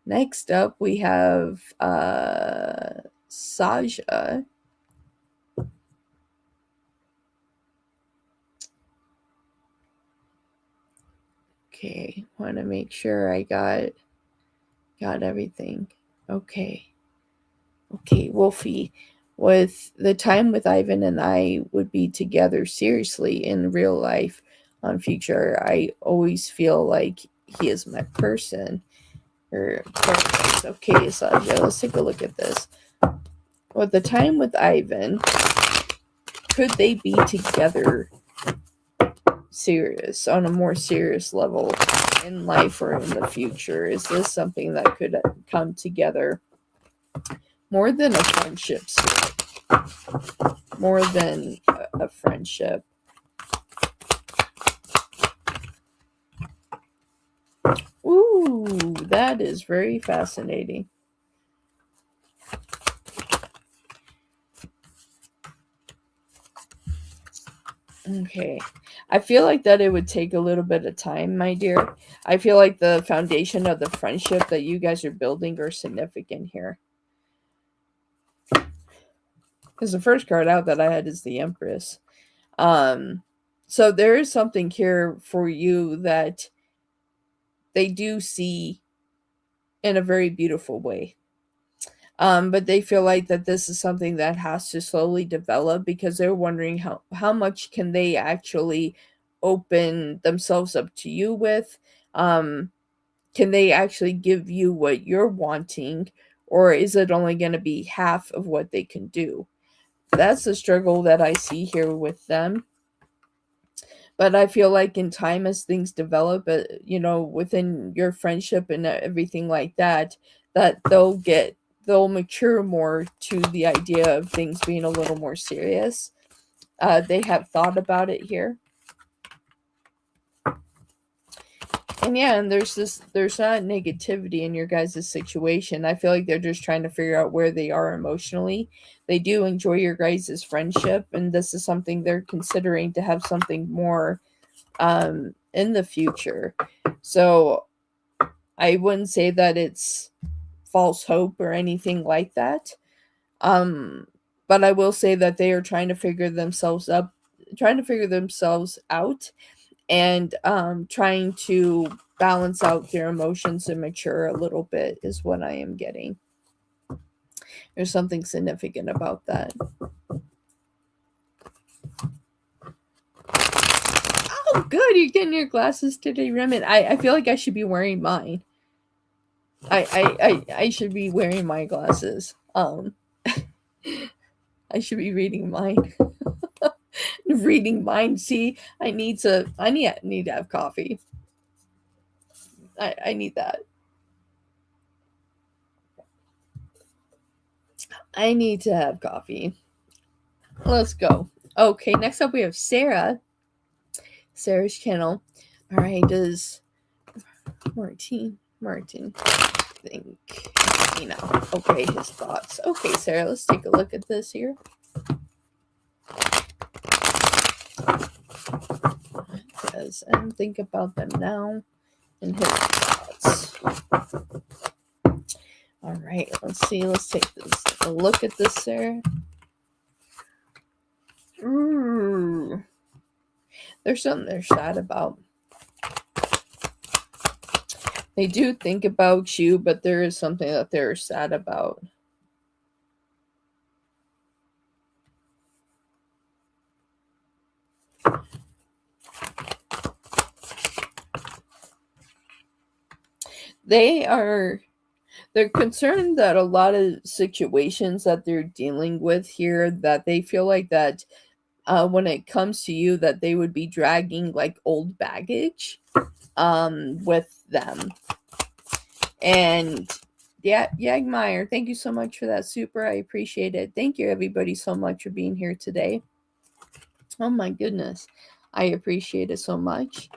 Next up, we have Saja. Okay, want to make sure I got everything. Okay, Wolfie. With the time with Ivan and I would be together seriously in real life on future, I always feel like he is my person. Okay, Saja, let's take a look at this. With the time with Ivan, could they be together serious, on a more serious level in life or in the future? Is this something that could come together more than a friendship? More than a friendship. Ooh, that is very fascinating. Okay. I feel like that it would take a little bit of time, my dear. I feel like the foundation of the friendship that you guys are building are significant here. Because the first card out that I had is the Empress. So there is something here for you that they do see in a very beautiful way. But they feel like that this is something that has to slowly develop, because they're wondering how much can they actually open themselves up to you with. Can they actually give you what you're wanting, or is it only going to be half of what they can do? That's the struggle that I see here with them. But I feel like in time, as things develop, within your friendship and everything like that, that they'll mature more to the idea of things being a little more serious. They have thought about it here. And yeah, and there's not negativity in your guys' situation. I feel like they're just trying to figure out where they are emotionally. They do enjoy your guys' friendship, and this is something they're considering to have something more in the future. So I wouldn't say that it's false hope or anything like that. But I will say that they are trying to figure themselves out, and trying to balance out their emotions and mature a little bit is what I am getting. There's something significant about that. Oh, good. You're getting your glasses today, Remit. I feel like I should be wearing mine. I should be wearing my glasses. I should be reading mine. Reading mine. See, I need to have coffee. I need that. I need to have coffee. Let's go. Okay, next up we have Sarah. Sarah's channel. All right, does Martin think, okay, his thoughts. Okay, Sarah, let's take a look at this here. Yes, and think about them now and his thoughts. All right, let's see. Let's take a look at this, Sarah. There's something they're sad about. They do think about you, but there is something that they're sad about. They're concerned that a lot of situations that they're dealing with here, that they feel like that when it comes to you, that they would be dragging like old baggage with them. And yeah, Yagmeyer, thank you so much for that super. I appreciate it. Thank you everybody so much for being here today. Oh my goodness. I appreciate it so much.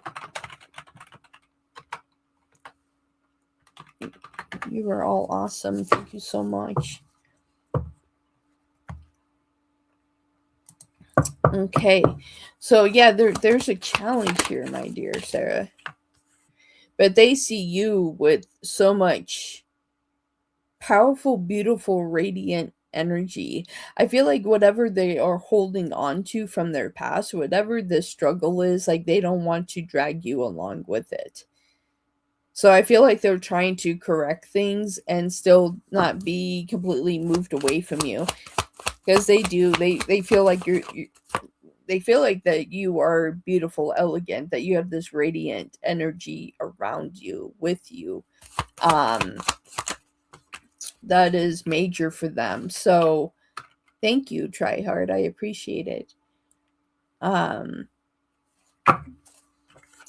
You are all awesome. Thank you so much. Okay. So yeah, there's a challenge here, my dear Sarah. But they see you with so much powerful, beautiful, radiant energy. I feel like whatever they are holding on to from their past, whatever the struggle is, like they don't want to drag you along with it. So I feel like they're trying to correct things and still not be completely moved away from you. Because they feel like they feel like that you are beautiful, elegant, that you have this radiant energy around you, with you. That is major for them. So thank you, Try Hard. I appreciate it.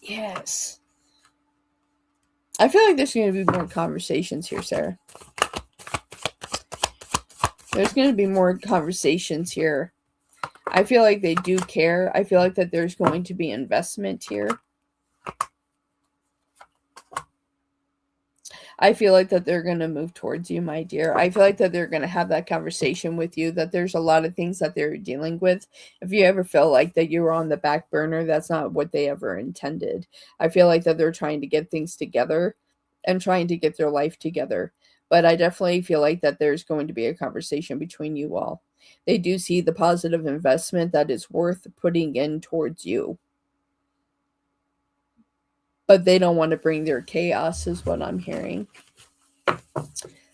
Yes. I feel like there's going to be more conversations here, Sarah. There's going to be more conversations here. I feel like they do care. I feel like that there's going to be investment here. I feel like that they're going to move towards you, my dear. I feel like that they're going to have that conversation with you, that there's a lot of things that they're dealing with. If you ever felt like that you were on the back burner, that's not what they ever intended. I feel like that they're trying to get things together and trying to get their life together. But I definitely feel like that there's going to be a conversation between you all. They do see the positive investment that is worth putting in towards you. But they don't want to bring their chaos, is what I'm hearing.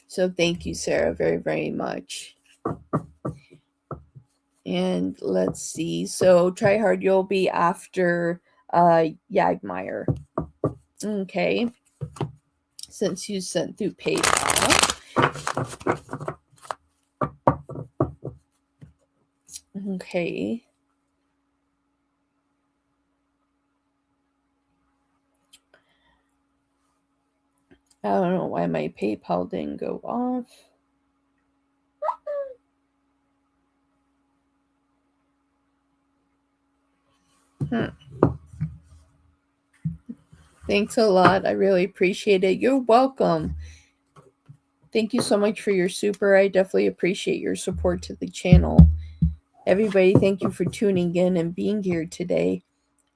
So thank you, Sarah, very, very much. And let's see. So Try Hard, you'll be after Yagmeyer. Okay. Since you sent through PayPal. Okay. why my PayPal didn't go off. Thanks a lot. I really appreciate it. You're welcome. Thank you so much for your super. I definitely appreciate your support to the channel. Everybody, thank you for tuning in and being here today.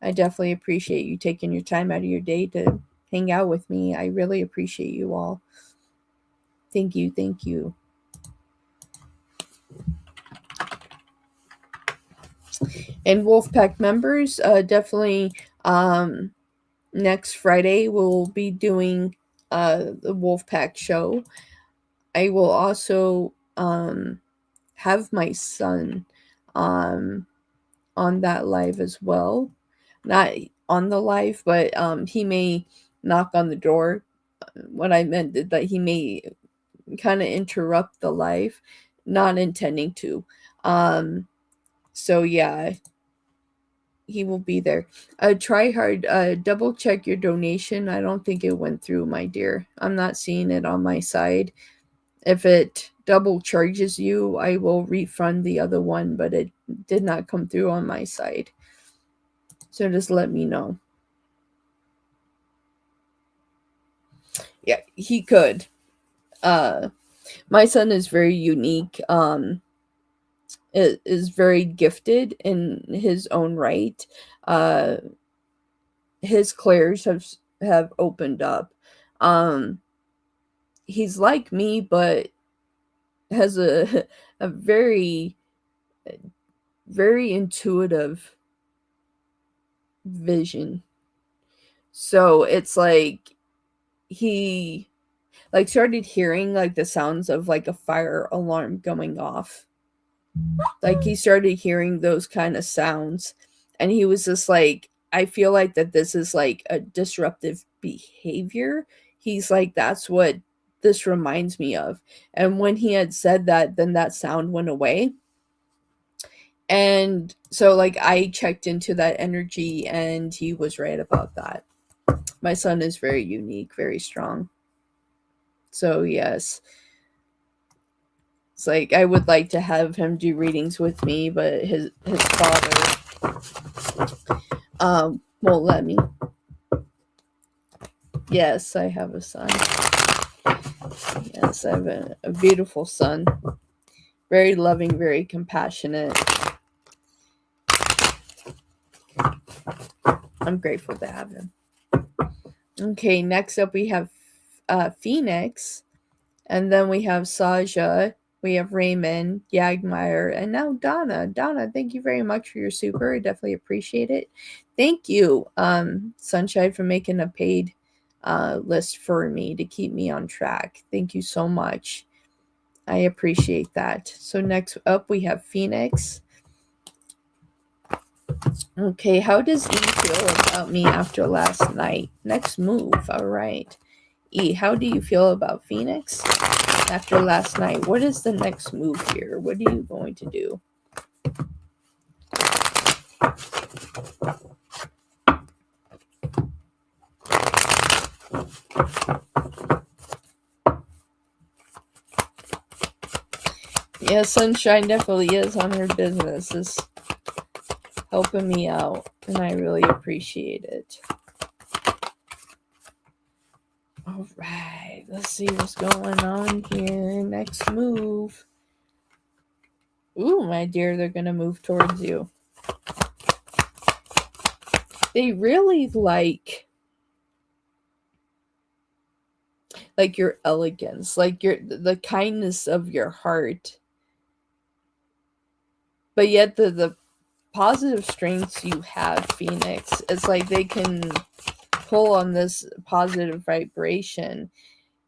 I definitely appreciate you taking your time out of your day to hang out with me. I really appreciate you all. Thank you. Thank you. And Wolfpack members, definitely next Friday we'll be doing the Wolfpack show. I will also have my son on that live as well. Not on the live, but he may knock on the door. What I meant is that he may kind of interrupt the live, not intending to. So yeah, he will be there. Try hard. Double check your donation. I don't think it went through, my dear. I'm not seeing it on my side. If it double charges you, I will refund the other one, but it did not come through on my side. So just let me know. Yeah, he could. My son is very unique. Is very gifted in his own right. His clairs have opened up. He's like me, but has a very intuitive vision. So it's like he started hearing the sounds of a fire alarm going off. He started hearing those kind of sounds, and he was just like, I feel like that this is a disruptive behavior. He's like, that's what this reminds me of. And when he had said that, then that sound went away. And so I checked into that energy, and he was right about that. My son is very unique, very strong. So yes, it's I would like to have him do readings with me, but his father won't let me. Yes, I have a son. Yes, I have a beautiful son. Very loving, very compassionate. I'm grateful to have him. Okay, next up we have Phoenix, and then we have Saja, we have Raymond, Yagmeyer, and now Donna. Donna, thank you very much for your super. I definitely appreciate it. Thank you, Sunshine, for making a paid list for me to keep me on track. Thank you so much. I appreciate that. So next up we have Phoenix. Okay, how does E feel about me after last night? Next move. All right. E, how do you feel about Phoenix after last night? What is the next move here? What are you going to do? Yeah, Sunshine definitely is on her business. Is helping me out, and I really appreciate it. All right, let's see what's going on here. Next move. Ooh, my dear, they're going to move towards you. They really like your elegance, the kindness of your heart. But yet the positive strengths you have, Phoenix, it's they can pull on this positive vibration.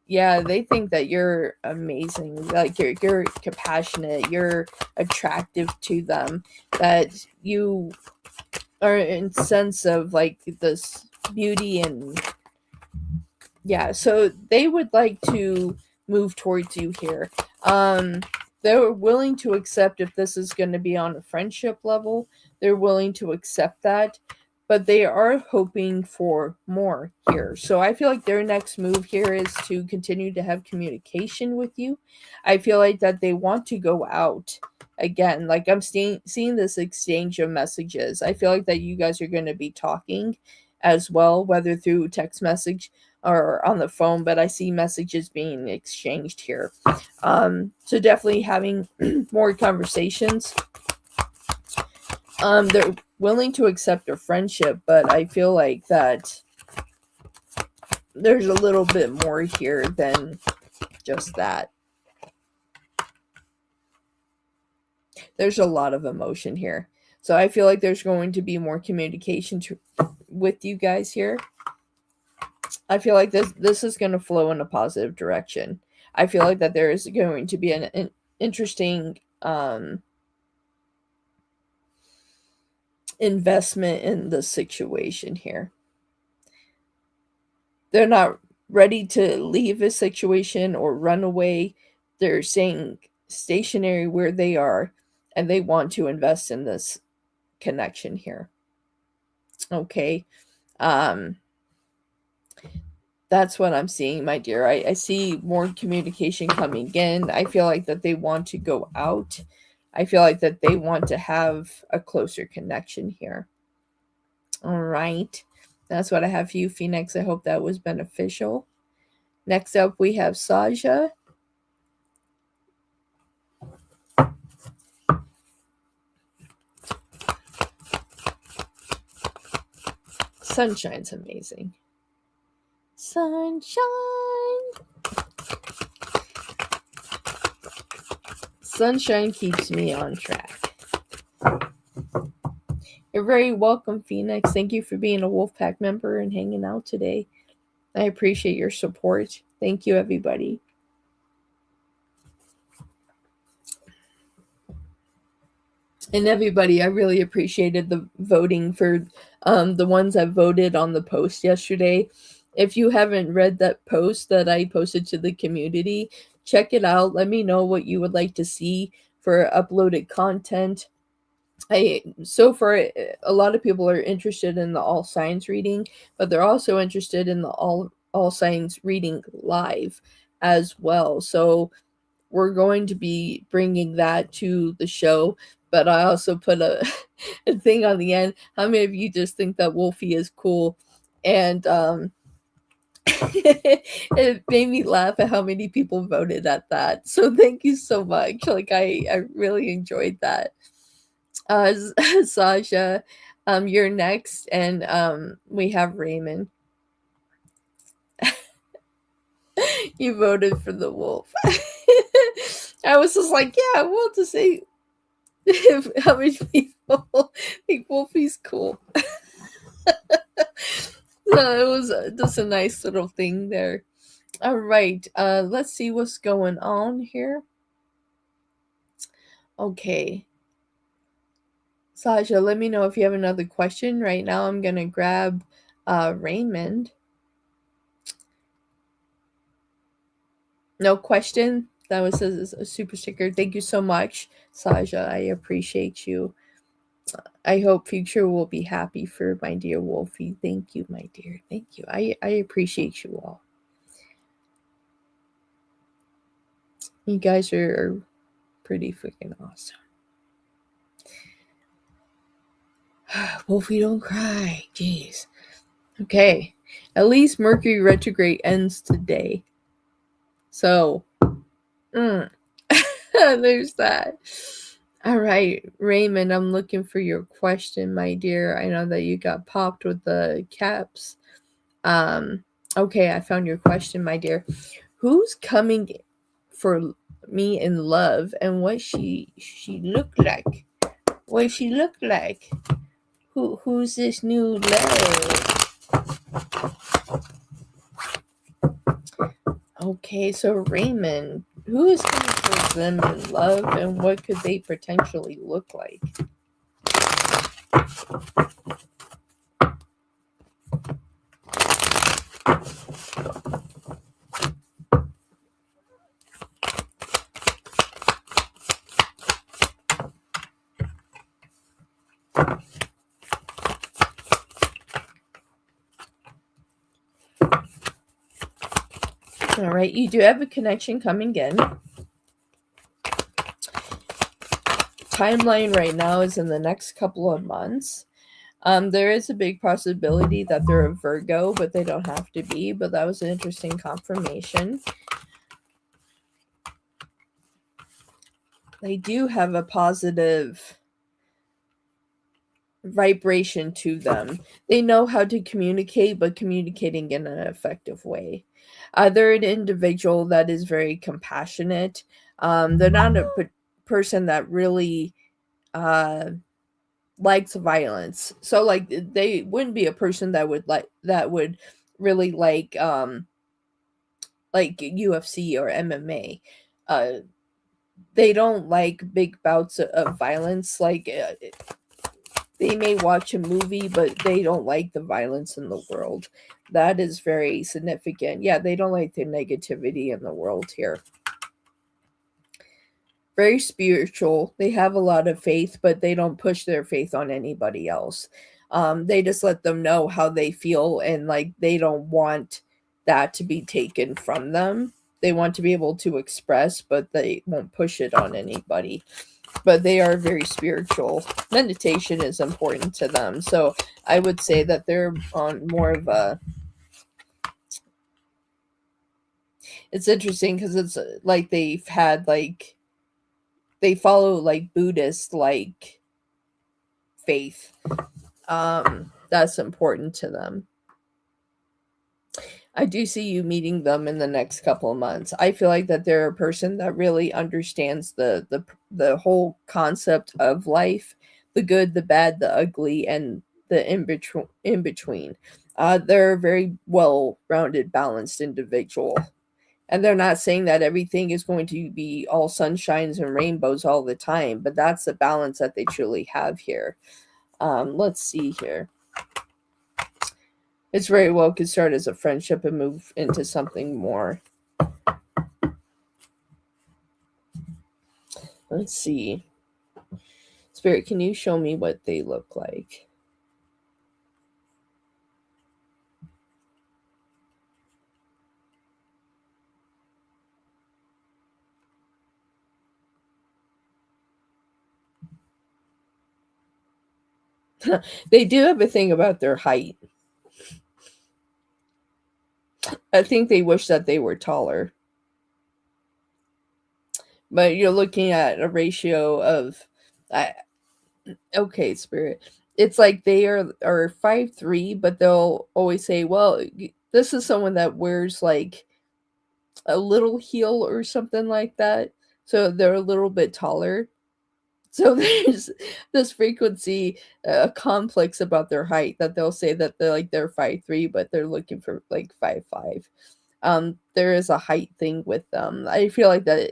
Yeah, they think that you're amazing. You're compassionate, you're attractive to them, that you are in sense of this beauty. And yeah, so they would like to move towards you here. They're willing to accept if this is going to be on a friendship level. They're willing to accept that. but they are hoping for more here. So I feel like their next move here is to continue to have communication with you. I feel like that they want to go out again. Like I'm seeing this exchange of messages. I feel like that you guys are going to be talking as well, whether through text message or on the phone, but I see messages being exchanged here. So definitely having more conversations. They're willing to accept a friendship, but I feel like that there's a little bit more here than just that. There's a lot of emotion here. So I feel like there's going to be more communication with you guys here. I feel like this is going to flow in a positive direction. I feel like that there is going to be an interesting investment in the situation here. They're not ready to leave a situation or run away. They're staying stationary where they are, and they want to invest in this connection here. Okay. That's what I'm seeing, my dear. I see more communication coming in. I feel like that they want to go out. I feel like that they want to have a closer connection here. All right. That's what I have for you, Phoenix. I hope that was beneficial. Next up, we have Saja. Sunshine's amazing. Sunshine. Sunshine keeps me on track. You're very welcome, Phoenix. Thank you for being a Wolfpack member and hanging out today. I appreciate your support. Thank you, everybody. And everybody, I really appreciated the voting for the ones that voted on the post yesterday. If you haven't read that post that I posted to the community, check it out. Let me know what you would like to see for uploaded content. So far, a lot of people are interested in the all signs reading, but they're also interested in the all signs reading live as well. So we're going to be bringing that to the show. But I also put a thing on the end. How many of you just think that Wolfie is cool? And it made me laugh at how many people voted at that. So thank you so much. Like I really enjoyed that. Saja, you're next, and we have Raymond. You voted for the wolf. I was just like, yeah, we'll just say how many people think Wolfie's cool. So it was just a nice little thing there. All right, let's see what's going on here. Okay. Saja, let me know if you have another question. Right now, I'm going to grab Raymond. No question? That was a super sticker. Thank you so much, Saja. I appreciate you. I hope Future will be happy for my dear Wolfie. Thank you, my dear. Thank you. I appreciate you all. You guys are pretty freaking awesome. Wolfie, don't cry. Jeez. Okay. At least Mercury retrograde ends today. So, there's that. All right, Raymond, I'm looking for your question, my dear. I know that you got popped with the caps. Okay, I found your question, my dear. Who's coming for me in love, and what she look like? What she look like? Who's this new love? Okay, so Raymond, who is coming towards them in love, and what could they potentially look like? right, you do have a connection coming in. Timeline right now is in the next couple of months. There is a big possibility that they're a Virgo, but they don't have to be. But that was an interesting confirmation. They do have a positive vibration to them. They know how to communicate, but communicating in an effective way. They're an individual that is very compassionate. They're not a person that really likes violence. So like they wouldn't be a person that would really like UFC or MMA. They don't like big bouts of violence. Like they may watch a movie, but they don't like the violence in the world. That is very significant. Yeah, they don't like the negativity in the world here. Very spiritual. They have a lot of faith, but they don't push their faith on anybody else. They just let them know how they feel, and like they don't want that to be taken from them. They want to be able to express, but they won't push it on anybody. But they are very spiritual. Meditation is important to them. So I would say that they're on more of a... It's interesting because it's like they've had like... They follow like Buddhist like faith. That's important to them. I do see you meeting them in the next couple of months. I feel like that they're a person that really understands the whole concept of life, the good, the bad, the ugly, and the in between. They're a very well-rounded, balanced individual. And they're not saying that everything is going to be all sunshines and rainbows all the time, but that's the balance that they truly have here. Let's see here. It's very well could start as a friendship and move into something more. Let's see. Spirit, can you show me what they look like? They do have a thing about their height. I think they wish that they were taller. But you're looking at a ratio of... okay, Spirit. It's like they are 5'3", but they'll always say, well, this is someone that wears like a little heel or something like that. So they're a little bit taller. So there's this frequency, complex about their height, that they'll say that they're 5'3", but they're looking for like 5'5". There is a height thing with them. I feel like that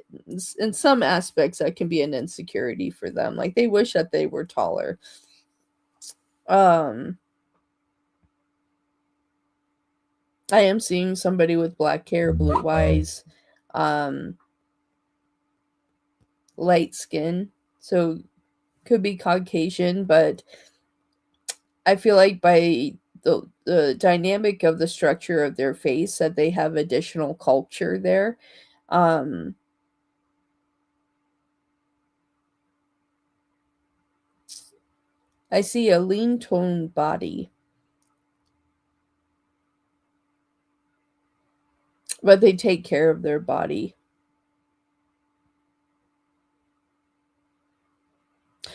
in some aspects that can be an insecurity for them. Like they wish that they were taller. I am seeing somebody with black hair, blue eyes, light skin. So could be Caucasian, but I feel like by the dynamic of the structure of their face that they have additional culture there. I see a lean toned body. But they take care of their body.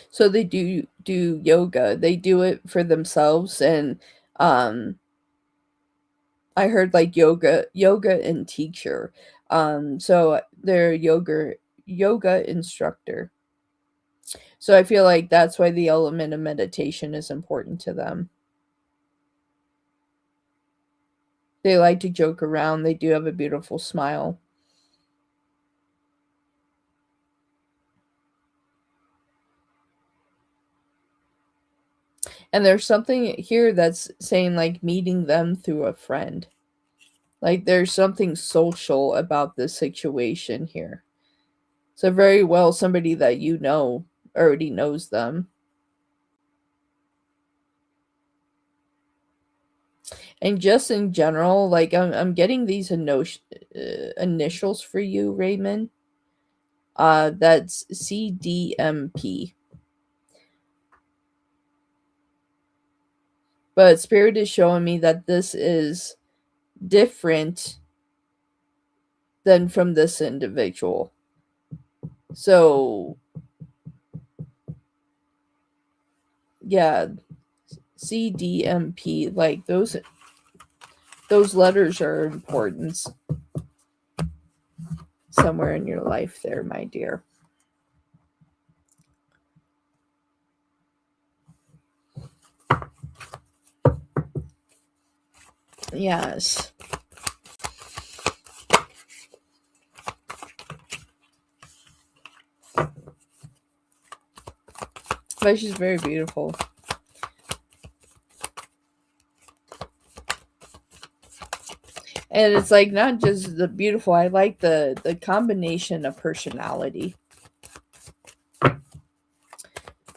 So they do yoga. They do it for themselves, and I heard like yoga and teacher. So they're yoga instructor. So I feel like that's why the element of meditation is important to them. They like to joke around. They do have a beautiful smile. And there's something here that's saying like meeting them through a friend. Like there's something social about this situation here. So very well somebody that you know already knows them. And just in general, like I'm getting these initials for you, Raymond. That's CDMP. But Spirit is showing me that this is different than from this individual. So, yeah, CDMP, like those letters are important somewhere in your life there, my dear. Yes. But she's very beautiful. And it's like not just the beautiful, I like the combination of personality.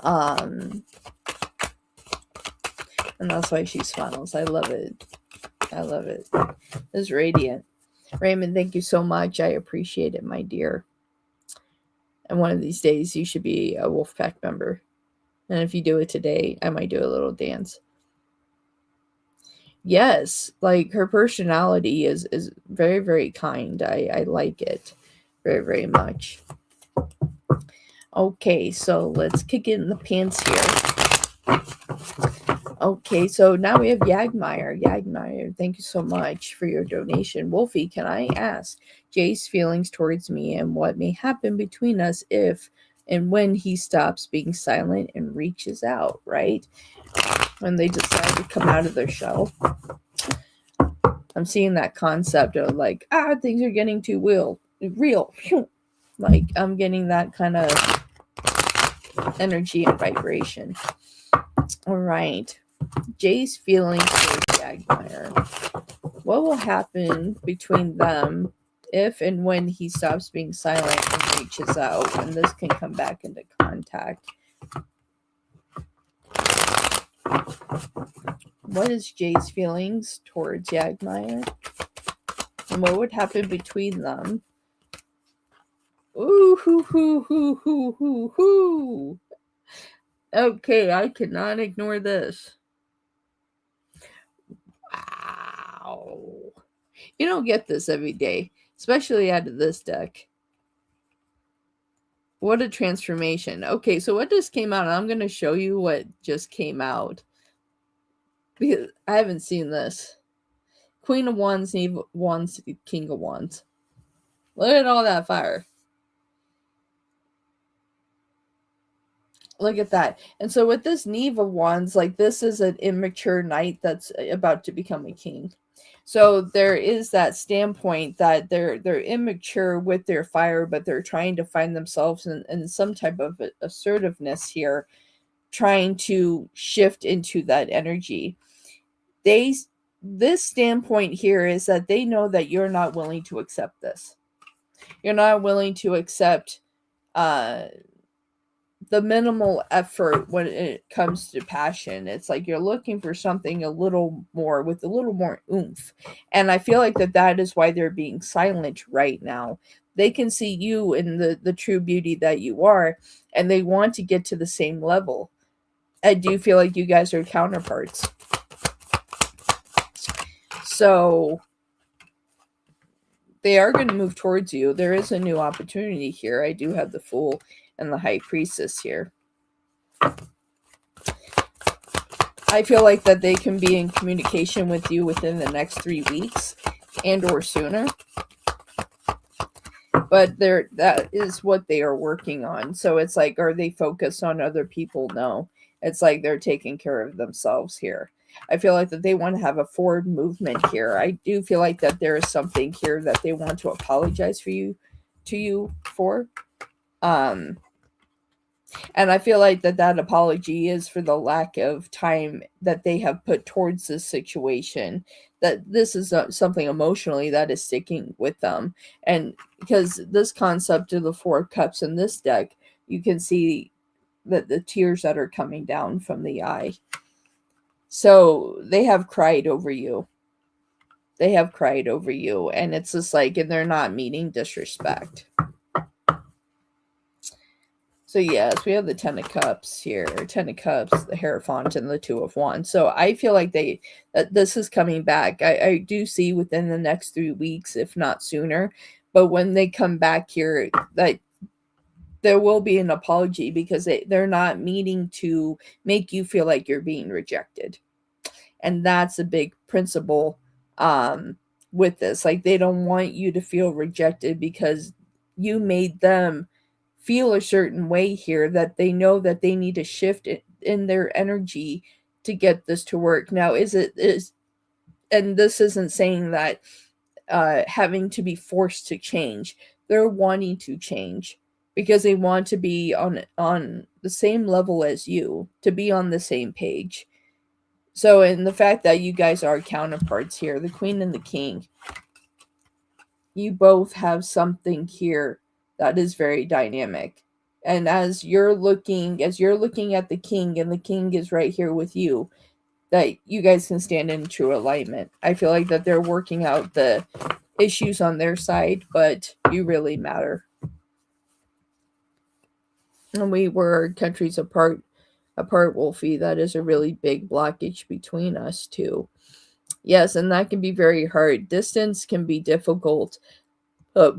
And that's why she smiles. I love it. I love it. It's radiant. Raymond, thank you so much. I appreciate it, my dear. And one of these days, you should be a Wolfpack member. And if you do it today, I might do a little dance. Yes, like her personality is very, very kind. I like it very, very much. Okay, so let's kick it in the pants here. Okay, so now we have Yagmeyer. Yagmeyer, thank you so much for your donation. Wolfie, can I ask Jay's feelings towards me and what may happen between us if and when he stops being silent and reaches out, right? When they decide to come out of their shell. I'm seeing that concept of like, things are getting too real. Like, I'm getting that kind of energy and vibration. All right. Jay's feelings towards Yagmeyer. What will happen between them if and when he stops being silent and reaches out? And this can come back into contact. What is Jay's feelings towards Yagmeyer? And what would happen between them? Ooh, hoo, hoo, hoo, hoo, hoo, hoo. Okay, I cannot ignore this. Wow. You don't get this every day, especially out of this deck. What a transformation. Okay, so what just came out? I'm going to show you what just came out. Because I haven't seen this. Queen of Wands, Knave of Wands, King of Wands. Look at all that fire. Look at that. And so with this Knave of Wands, like this is an immature knight that's about to become a king. So there is that standpoint that they're immature with their fire, but they're trying to find themselves in some type of assertiveness here, trying to shift into that energy. This standpoint here is that they know that you're not willing to accept this. You're not willing to accept the minimal effort when it comes to passion. It's like you're looking for something a little more with a little more oomph. And I feel like that is why they're being silent right now. They can see you in the true beauty that you are, and they want to get to the same level. I do feel like you guys are counterparts. So they are going to move towards you. There is a new opportunity here. I do have the Fool and the High Priestess here. I feel like that they can be in communication with you within the next 3 weeks and or sooner. But that is what they are working on. So it's like, are they focused on other people? No. It's like they're taking care of themselves here. I feel like that they want to have a forward movement here. I do feel like that there is something here that they want to apologize to you for. And I feel like that apology is for the lack of time that they have put towards this situation, that this is something emotionally that is sticking with them. And because this concept of the Four of Cups in this deck, you can see that the tears that are coming down from the eye. So they have cried over you. They have cried over you, and it's just like, and they're not meeting disrespect. So yes, we have the Ten of Cups here, Ten of Cups, the Hierophant, and the Two of Wands. So I feel like that this is coming back. I do see within the next 3 weeks, if not sooner. But when they come back here, that there will be an apology, because they're not meaning to make you feel like you're being rejected. And that's a big principle with this. Like, they don't want you to feel rejected because you made them feel a certain way here, that they know that they need to shift in their energy to get this to work. Now, and this isn't saying that having to be forced to change. They're wanting to change because they want to be on the same level as you, to be on the same page. So, in the fact that you guys are counterparts here, the Queen and the King, you both have something here that is very dynamic. And as you're looking at the King, and the King is right here with you, that you guys can stand in true alignment. I feel like that they're working out the issues on their side, but you really matter. And we were countries apart, Wolfie. That is a really big blockage between us too. Yes, and that can be very hard. Distance can be difficult, but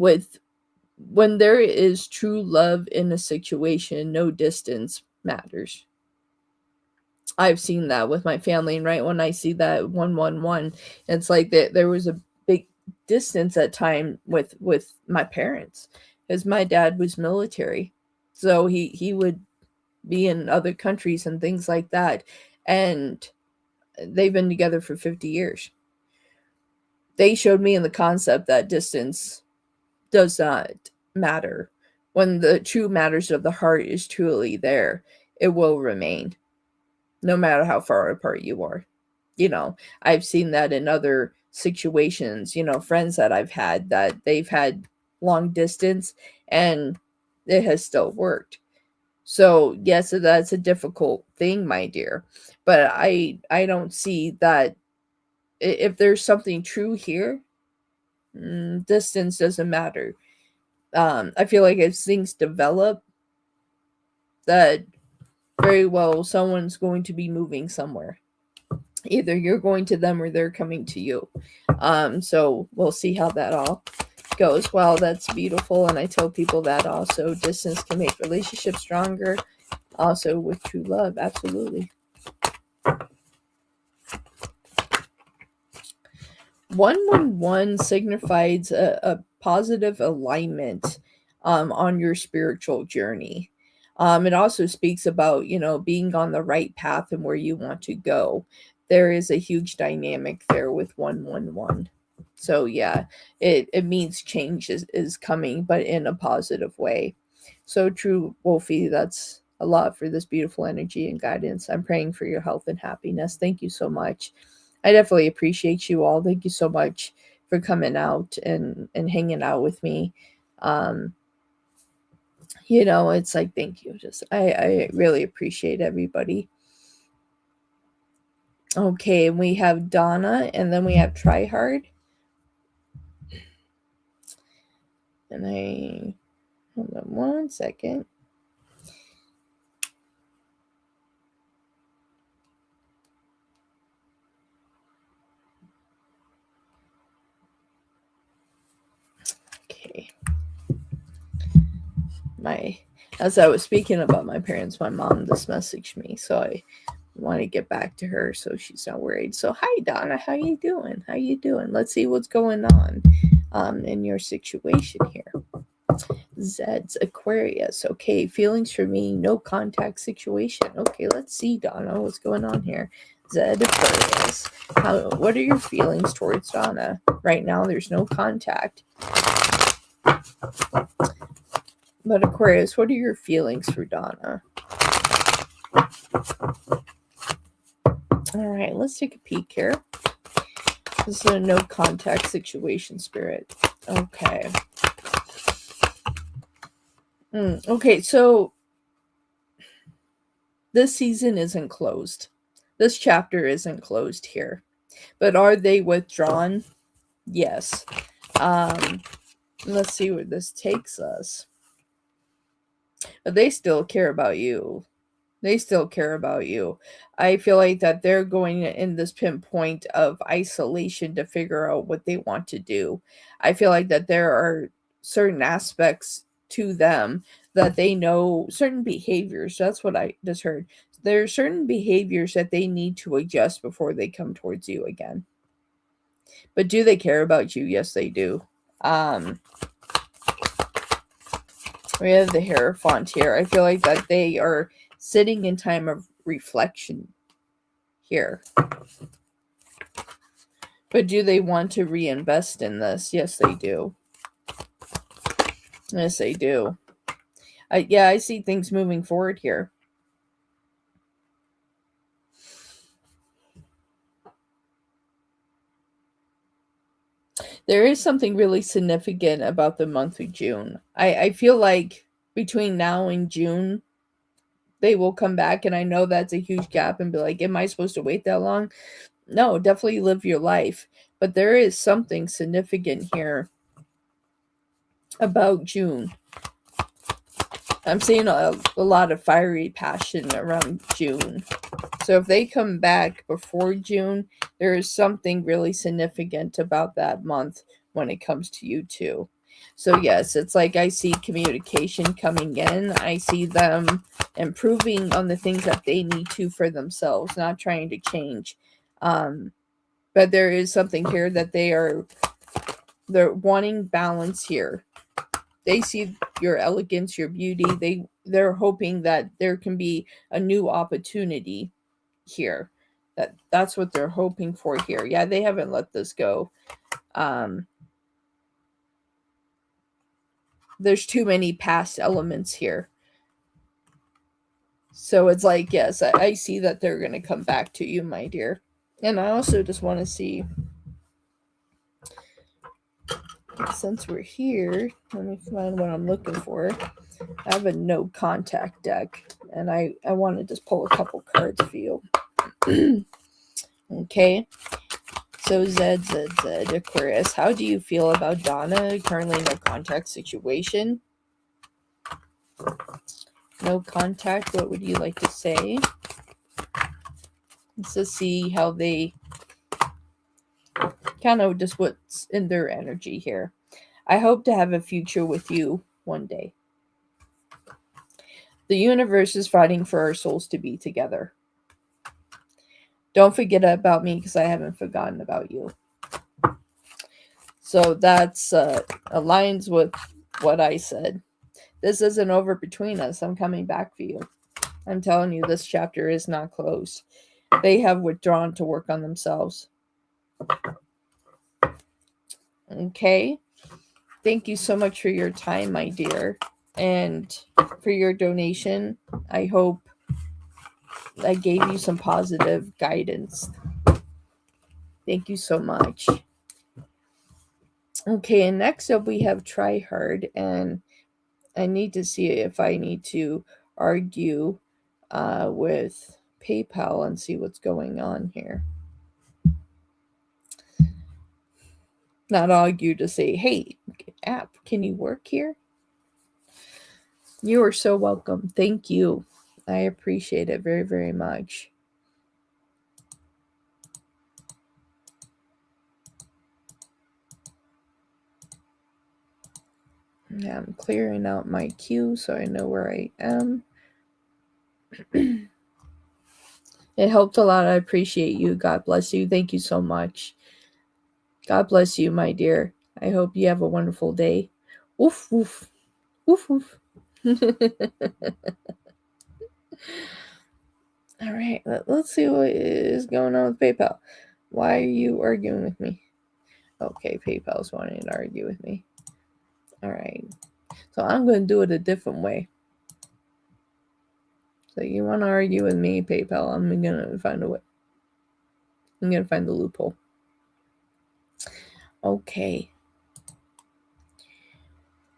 when there is true love in a situation, no distance matters. I've seen that with my family, and right when I see that 111, it's like that there was a big distance at time with my parents, because my dad was military, so he would be in other countries and things like that, and they've been together for 50 years. They showed me in the concept that distance does not matter. When the true matters of the heart is truly there, it will remain, no matter how far apart you are. I've seen that in other situations, friends that I've had, that they've had long distance and it has still worked. So yes, that's a difficult thing, my dear, but I don't see that if there's something true here, distance doesn't matter. I feel like as things develop, that very well someone's going to be moving somewhere. Either you're going to them or they're coming to you. So we'll see how that all goes. Wow, that's beautiful. And I tell people that also distance can make relationships stronger. Also with true love, absolutely. 111 signifies a positive alignment on your spiritual journey. It also speaks about, being on the right path and where you want to go. There is a huge dynamic there with 111. So yeah, it means change is coming, but in a positive way. So true, Wolfie. That's a lot for this beautiful energy and guidance. I'm praying for your health and happiness. Thank you so much. I definitely appreciate you all. Thank you so much for coming out and hanging out with me. It's like, thank you. I really appreciate everybody. Okay, we have Donna, and then we have Try Hard. And hold on one second. Okay. As I was speaking about my parents, my mom just messaged me, so I want to get back to her so she's not worried. So hi Donna, how you doing? Let's see what's going on in your situation here. Zed's Aquarius. Okay, feelings for me, no contact situation. Okay, let's see, Donna, what's going on here. Zed Aquarius. What are your feelings towards Donna? Right now, there's no contact. But Aquarius, what are your feelings for Donna? All right, let's take a peek here. This is a no contact situation, Spirit. Okay. Okay, so this season isn't closed. This chapter isn't closed here. But are they withdrawn? Yes. Let's see where this takes us. But they still care about you. They still care about you. I feel like that they're going in this pinpoint of isolation to figure out what they want to do. I feel like that there are certain aspects to them that they know, certain behaviors. That's what I just heard. There are certain behaviors that they need to adjust before they come towards you again. But do they care about you? Yes, they do. Um, we have the Hierophant here. I feel like that they are sitting in time of reflection here. But do they want to reinvest in this? Yes, they do. Yes, they do. I see things moving forward here. There is something really significant about the month of June. I feel like between now and June, they will come back, and I know that's a huge gap and be like, am I supposed to wait that long? No, definitely live your life. But there is something significant here about June. I'm seeing a lot of fiery passion around June. So if they come back before June, there is something really significant about that month when it comes to you too. So yes, it's like I see communication coming in. I see them improving on the things that they need to for themselves, not trying to change. But there is something here that they're wanting balance here. They see your elegance, your beauty. They're hoping that there can be a new opportunity here. That's what they're hoping for here. Yeah, they haven't let this go. There's too many past elements here. So it's like, yes, I see that they're going to come back to you, my dear. And I also just want to see, since we're here, let me find what I'm looking for. I have a no contact deck, and I want to just pull a couple cards for you. Okay. So Z Aquarius, how do you feel about Donna? Currently no contact situation. No contact, what would you like to say? Let's just see how they kind of just what's in their energy here. I hope to have a future with you one day. The universe is fighting for our souls to be together. Don't forget about me because I haven't forgotten about you. So that's aligns with what I said. This isn't over between us. I'm coming back for you. I'm telling you, this chapter is not closed. They have withdrawn to work on themselves. Okay. Thank you so much for your time, my dear, and for your donation. I hope I gave you some positive guidance. Thank you so much. Okay, and next up we have Try Hard, and I need to see if I need to argue with PayPal and see what's going on here. Not argue to say, hey, app, can you work here? You are so welcome. Thank you. I appreciate it very, very much. Now I'm clearing out my queue so I know where I am. It helped a lot. I appreciate you. God bless you. Thank you so much. God bless you, my dear. I hope you have a wonderful day. Woof, woof. Woof, woof. All right, let's see what is going on with PayPal. Why are you arguing with me? Okay, PayPal's wanting to argue with me. All right, so I'm going to do it a different way. So you want to argue with me, PayPal? I'm going to find a way. I'm going to find the loophole. Okay.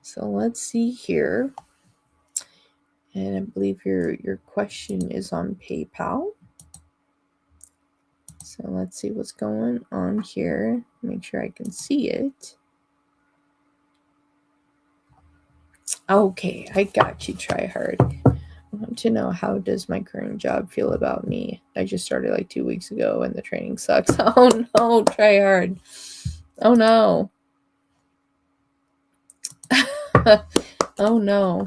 So let's see here. And I believe your question is on PayPal. So let's see what's going on here. Make sure I can see it. Okay, I got you, try hard. I want to know, how does my current job feel about me? I just started like 2 weeks ago and the training sucks. Oh no, try hard. Oh no. Oh no.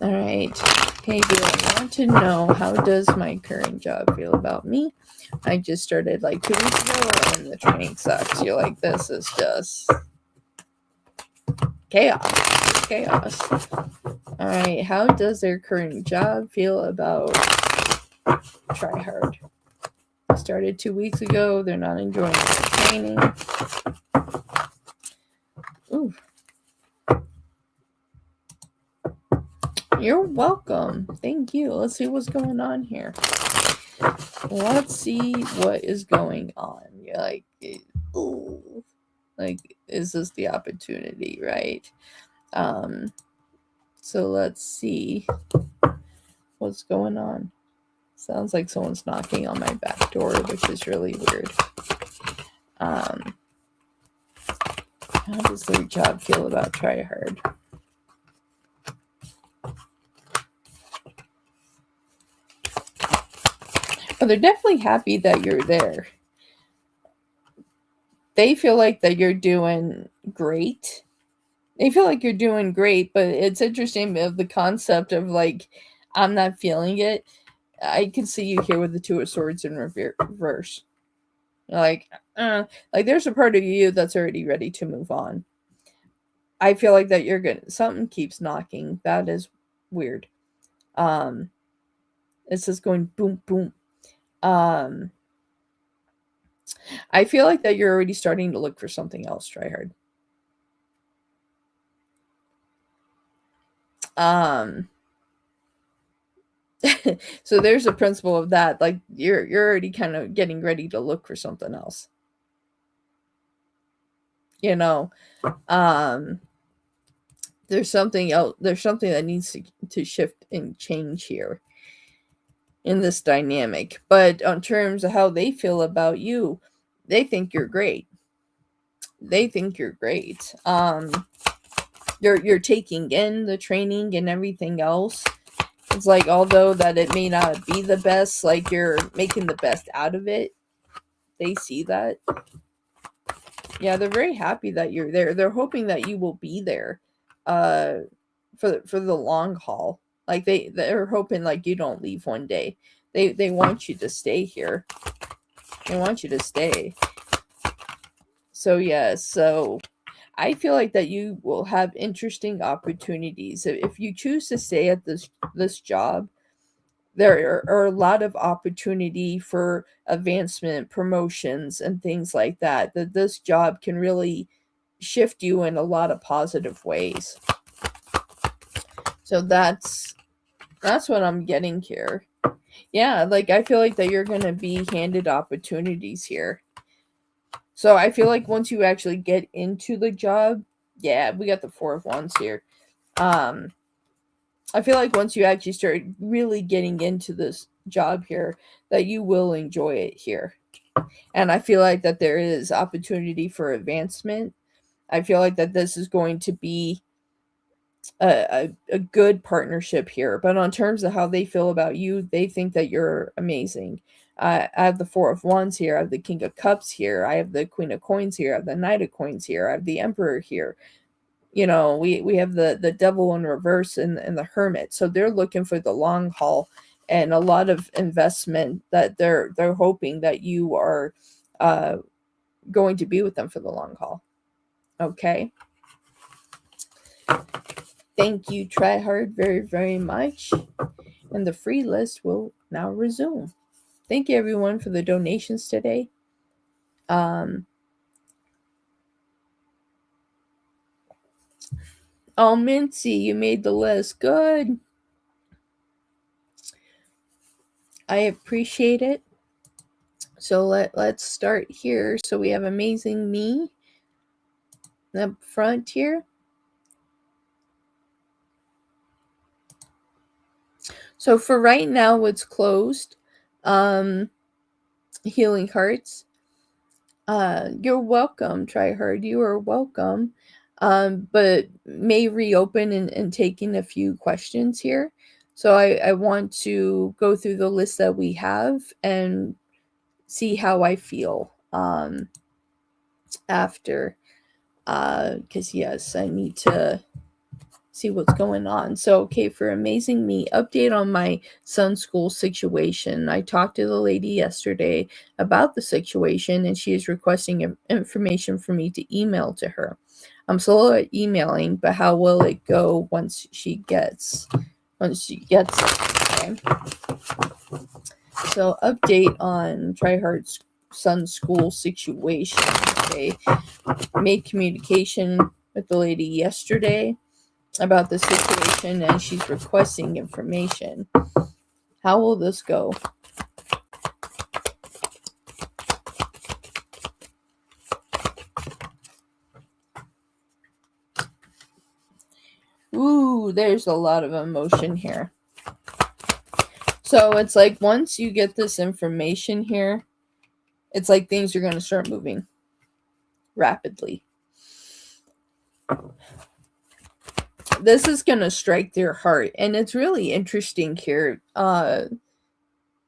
All right. Hey, do I want to know, how does my current job feel about me? I just started like 2 weeks ago and the training sucks. You're like, this is just chaos. Chaos. All right. How does their current job feel about try hard? Started 2 weeks ago. They're not enjoying the training. Ooh. You're welcome. Thank you. Let's see what's going on here. Let's see what is going on. You're like, ooh. Like, is this the opportunity, right? So let's see what's going on. Sounds like someone's knocking on my back door, which is really weird. How does their job feel about try hard? But they're definitely happy that you're there. They feel like that you're doing great. They feel like you're doing great, but it's interesting of the concept of like, I'm not feeling it. I can see you here with the Two of Swords in reverse. Like there's a part of you that's already ready to move on. I feel like that you're gonna, something keeps knocking. That is weird. It's just going boom, boom. I feel like that you're already starting to look for something else. Try hard. So there's a principle of that. Like you're already kind of getting ready to look for something else. You know, there's something else. There's something that needs to shift and change here in this dynamic. But on terms of how they feel about you, they think you're great. They think you're great. You're taking in the training and everything else. It's like, although that it may not be the best, like you're making the best out of it. They see that. Yeah, they're very happy that you're there. They're hoping that you will be there for the long haul. Like they're hoping like you don't leave one day. They want you to stay here. They want you to stay. So yeah, so I feel like that you will have interesting opportunities. If you choose to stay at this job, there are a lot of opportunity for advancement, promotions, and things like that. That this job can really shift you in a lot of positive ways. So that's what I'm getting here. Yeah, like I feel like that you're gonna be handed opportunities here. So I feel like once you actually get into the job, yeah, we got the Four of Wands here. I feel like once you actually start really getting into this job here, that you will enjoy it here. And I feel like that there is opportunity for advancement. I feel like that this is going to be a good partnership here. But on terms of how they feel about you, they think that you're amazing. I have the Four of Wands here. I have the King of Cups here. I have the Queen of Coins here. I have the Knight of Coins here. I have the Emperor here. You know, we have the Devil in reverse and the Hermit. So they're looking for the long haul and a lot of investment that they're hoping that you are going to be with them for the long haul. Okay. Thank you, Try Hard, very, very much. And the free list will now resume. Thank you, everyone, for the donations today. Oh, Mincy, you made the list. Good. I appreciate it. So let's start here. So we have Amazing Me up front here. So for right now, it's closed. Healing Hearts. You're welcome, Tryhard. You are welcome. But may reopen and taking a few questions here. So I want to go through the list that we have and see how I feel after. Because yes, I need to see what's going on. So, okay, for Amazing Me, update on my son's school situation. I talked to the lady yesterday about the situation, and she is requesting information for me to email to her. I'm slow at emailing, but how will it go once she gets it? Okay. So, update on Tryhard's son's school situation. Okay, made communication with the lady yesterday about the situation, and she's requesting information. How will this go? Ooh, there's a lot of emotion here. So it's like once you get this information here, it's like things are going to start moving rapidly. This is going to strike their heart, and it's really interesting here.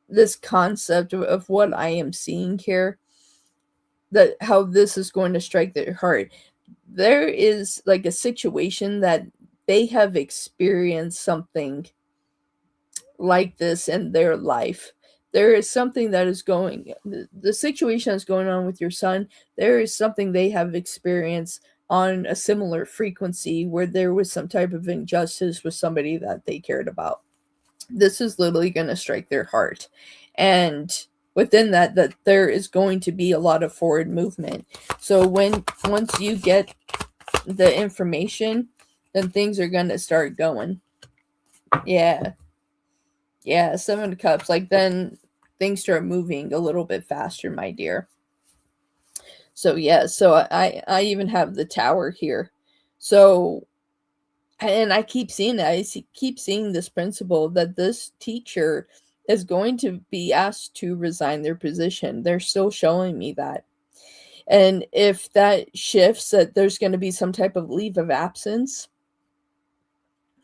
This concept of what I am seeing here, that how this is going to strike their heart. There is like a situation that they have experienced something like this in their life. There is something that is going, the situation that's going on with your son. There is something they have experienced on a similar frequency where there was some type of injustice with somebody that they cared about. This is literally going to strike their heart. And within that there is going to be a lot of forward movement. So once you get the information, then things are going to start going. Yeah, 7 of Cups. Like then things start moving a little bit faster, my dear. So yeah, so I even have the Tower here. So, and I keep seeing that. Keep seeing this principle that this teacher is going to be asked to resign their position. They're still showing me that. And if that shifts, that there's going to be some type of leave of absence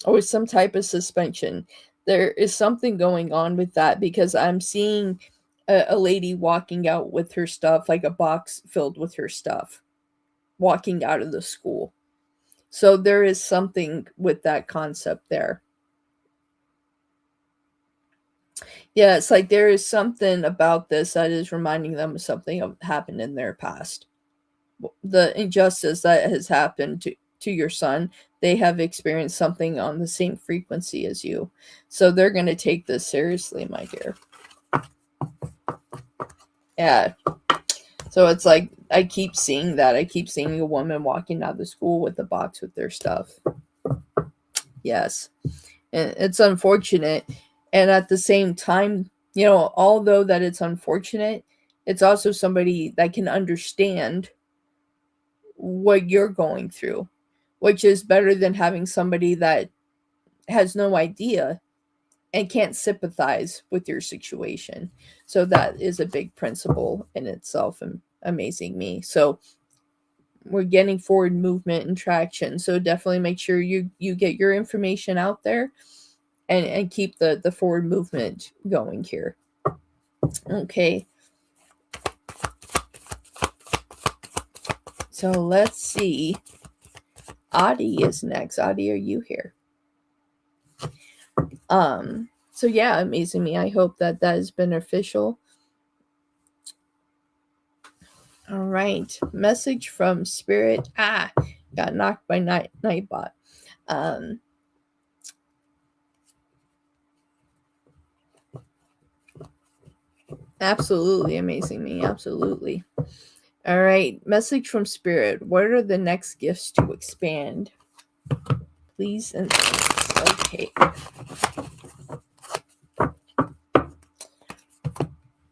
or some type of suspension. There is something going on with that, because I'm seeing a lady walking out with her stuff, like a box filled with her stuff, walking out of the school. So there is something with that concept there. Yeah, it's like there is something about this that is reminding them of something that happened in their past. The injustice that has happened to your son, they have experienced something on the same frequency as you. So they're going to take this seriously, my dear. Yeah. So it's like I keep seeing that. I keep seeing a woman walking out of the school with a box with their stuff. Yes. And it's unfortunate. And at the same time, you know, although that it's unfortunate, it's also somebody that can understand what you're going through, which is better than having somebody that has no idea and can't sympathize with your situation. So that is a big principle in itself, and Amazing Me. So we're getting forward movement and traction. So definitely make sure you get your information out there and keep the forward movement going here. Okay. So let's see. Adi is next. Adi, are you here? So yeah, Amazing Me. I hope that is beneficial. All right. Message from Spirit. Got knocked by Nightbot. Absolutely, Amazing Me. Absolutely. All right. Message from Spirit. What are the next gifts to expand? Please and okay.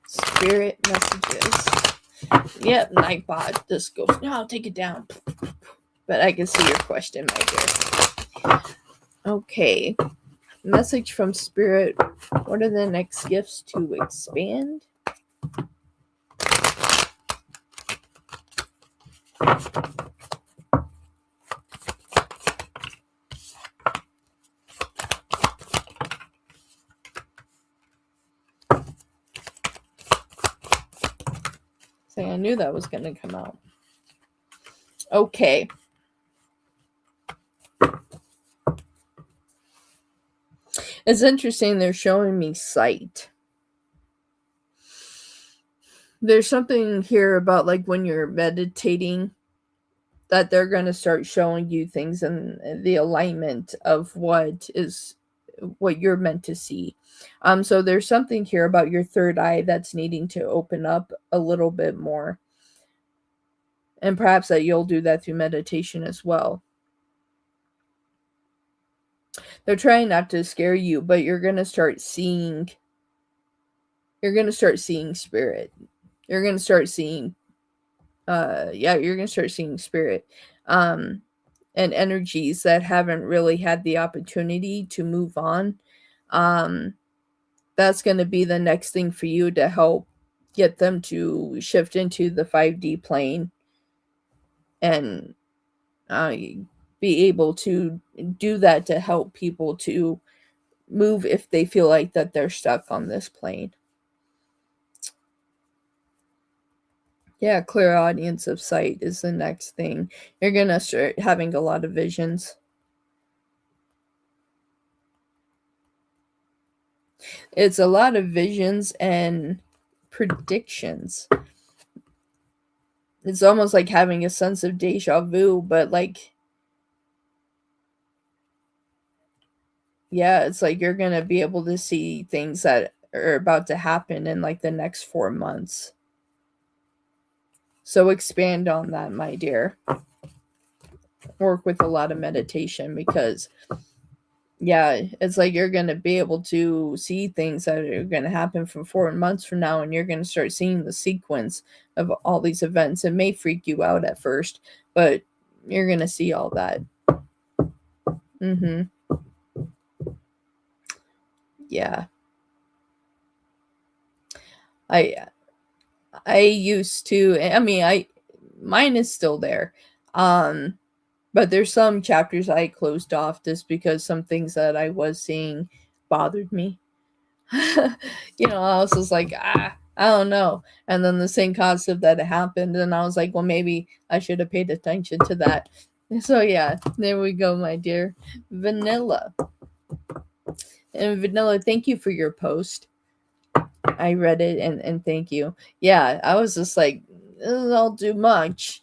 Spirit messages. Yep, Nightbot. This goes. No, I'll take it down. But I can see your question, my dear. Okay. Message from Spirit. What are the next gifts to expand? See, I knew that was going to come out. Okay. It's interesting. They're showing me sight. There's something here about like when you're meditating that they're going to start showing you things in the alignment of what you're meant to see. So there's something here about your third eye that's needing to open up a little bit more. And perhaps that you'll do that through meditation as well. They're trying not to scare you, but you're going to start seeing spirit. You're going to start seeing you're going to start seeing spirit and energies that haven't really had the opportunity to move on. That's going to be the next thing for you to help get them to shift into the 5D plane and be able to do that to help people to move if they feel like that they're stuck on this plane. Yeah, clear audience of sight is the next thing. You're going to start having a lot of visions. It's a lot of visions and predictions. It's almost like having a sense of deja vu, but like, yeah, it's like you're going to be able to see things that are about to happen in like the next 4 months. So expand on that, my dear. Work with a lot of meditation because, yeah, it's like you're going to be able to see things that are going to happen from 4 months from now, and you're going to start seeing the sequence of all these events. It may freak you out at first, but you're going to see all that. Yeah. I used to, mine is still there. But there's some chapters I closed off just because some things that I was seeing bothered me. I was just like, I don't know. And then the same concept that it happened, and I was like, well, maybe I should have paid attention to that. So yeah, there we go, my dear. Vanilla. And Vanilla, thank you for your post. I read it and thank you. Yeah, I was just like, this is all too much.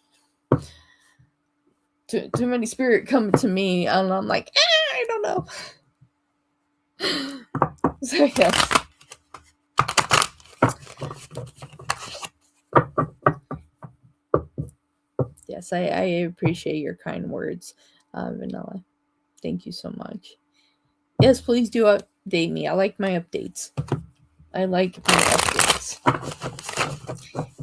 Too many spirit come to me, and I'm like, I don't know. So yes. Yes, I appreciate your kind words, Vanilla. Thank you so much. Yes, please do update me. I like my updates.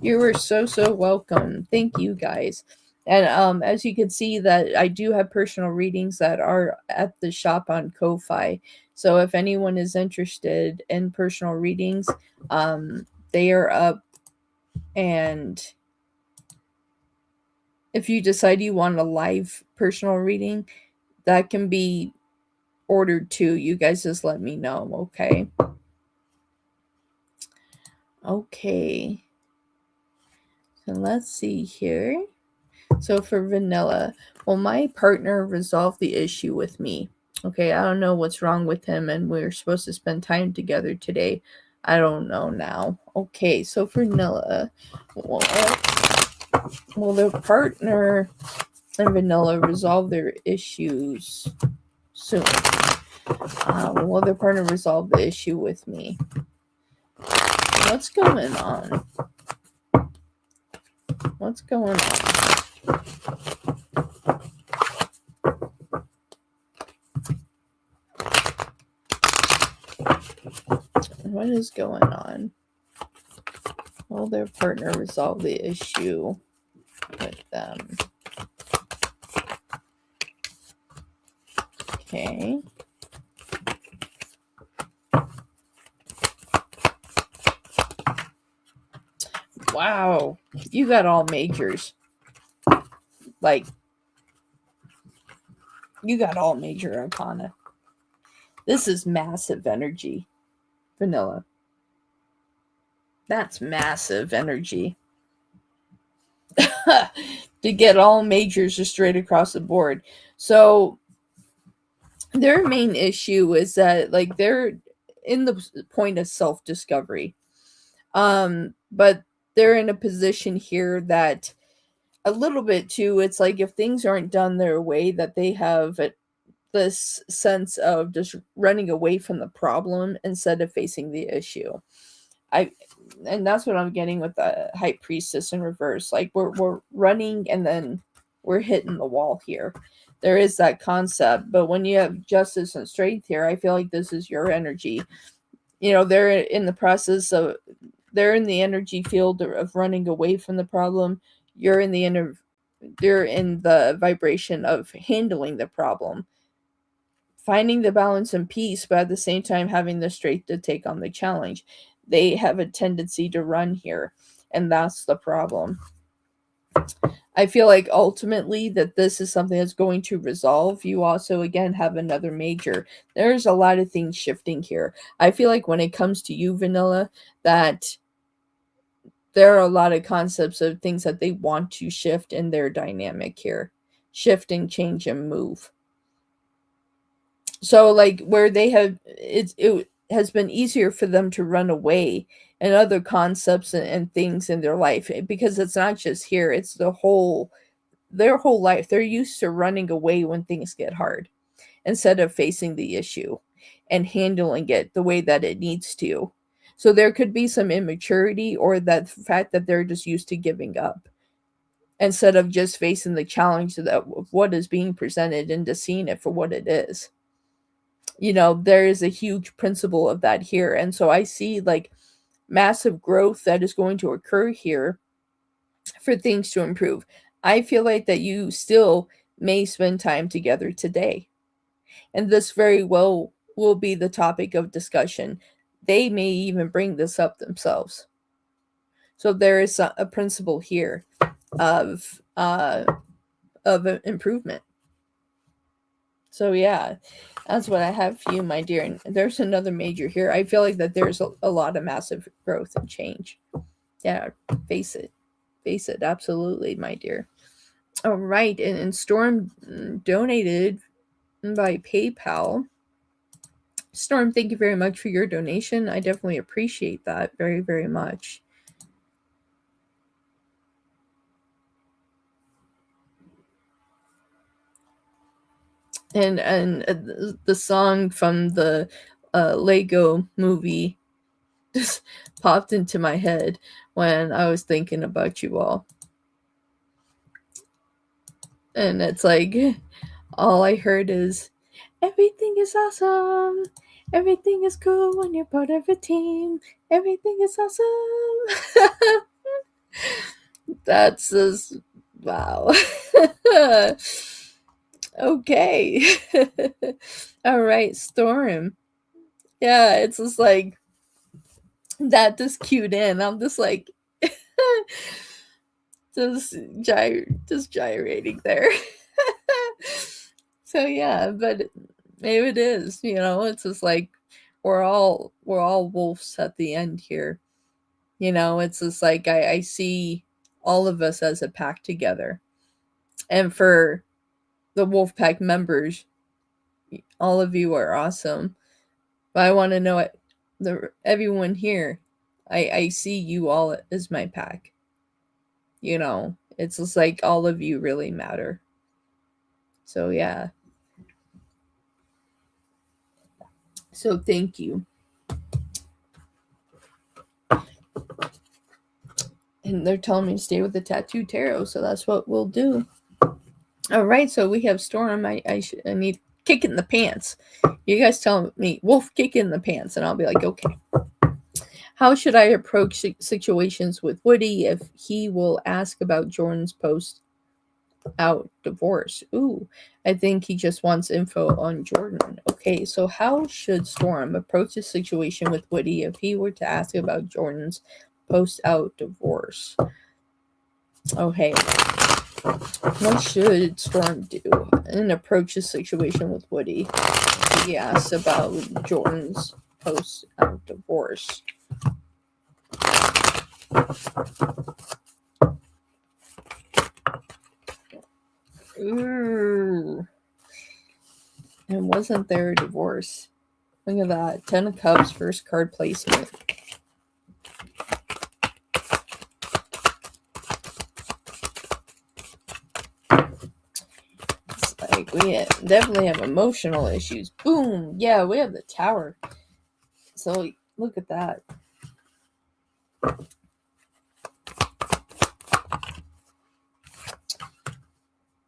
You were so welcome. Thank you, guys. And as you can see, that I do have personal readings that are at the shop on Ko-Fi. So if anyone is interested in personal readings, they are up. And if you decide you want a live personal reading, that can be ordered too. You guys just let me know, okay? Okay. So let's see here. So for Vanilla, well, my partner resolved the issue with me. Okay, I don't know what's wrong with him, and we're supposed to spend time together today. I don't know now. Okay, so for Vanilla, well, their partner and Vanilla resolve their issues soon. Well, their partner resolved the issue with me. What's going on? What's going on? What is going on? Will their partner resolve the issue with them? Okay. Wow, you got all majors. Like, you got all major arcana. This is massive energy, Vanilla. That's massive energy. To get all majors just straight across the board. So their main issue is that, like, they're in the point of self-discovery. But they're in a position here that a little bit too, it's like if things aren't done their way, that they have this sense of just running away from the problem instead of facing the issue. And that's what I'm getting with the High Priestess in reverse. Like, we're running and then we're hitting the wall here. There is that concept, but when you have justice and strength here, I feel like this is your energy. You know, they're in the process of, they're in the energy field of running away from the problem. You're in they're in the vibration of handling the problem, finding the balance and peace, but at the same time having the strength to take on the challenge. They have a tendency to run here, and that's the problem. I feel like ultimately that this is something that's going to resolve. You also, again, have another major. There's a lot of things shifting here. I feel like when it comes to you, Vanilla, that there are a lot of concepts of things that they want to shift in their dynamic here. Shift and change and move. So, like, where they have, it has been easier for them to run away and other concepts and things in their life, because it's not just here, it's their whole life. They're used to running away when things get hard instead of facing the issue and handling it the way that it needs to. So there could be some immaturity, or that fact that they're just used to giving up instead of just facing the challenge of what is being presented and just seeing it for what it is. You know, there is a huge principle of that here. And so I see, like, massive growth that is going to occur here for things to improve. I feel like that you still may spend time together today, and this very well will be the topic of discussion. They may even bring this up themselves. So there is a principle here of improvement. So yeah, that's what I have for you, my dear. And there's another major here. I feel like that there's a lot of massive growth and change. Yeah, face it. Face it. Absolutely, my dear. All right. And Storm donated by PayPal. Storm, thank you very much for your donation. I definitely appreciate that very, very much. And the song from the Lego movie just popped into my head when I was thinking about you all. And it's like, all I heard is, everything is awesome. Everything is cool when you're part of a team. Everything is awesome. That's just, wow. Okay. All right, Storm. Yeah, it's just like, that just cued in. I'm just like, just gyrating there. So yeah, but maybe it is, you know, it's just like we're all wolves at the end here. You know, it's just like I see all of us as a pack together. And for the Wolfpack members, all of you are awesome. But I want to know everyone here, I see you all as my pack. You know, it's just like all of you really matter. So yeah. So thank you. And they're telling me to stay with the Tattoo Tarot, so that's what we'll do. All right, so we have Storm. I need kick in the pants. You guys tell me, Wolf, kick in the pants, and I'll be like, okay. How should I approach situations with Woody if he will ask about Jordan's post-out divorce? Ooh, I think he just wants info on Jordan. Okay, so how should Storm approach a situation with Woody if he were to ask about Jordan's post-out divorce? Okay. What should Storm do and approach the situation with Woody? He asks about Jordan's post divorce. Ooh. And wasn't there a divorce? Look at that. 10 of Cups, first card placement. It's like we definitely have emotional issues. Boom! Yeah, we have the Tower. So look at that.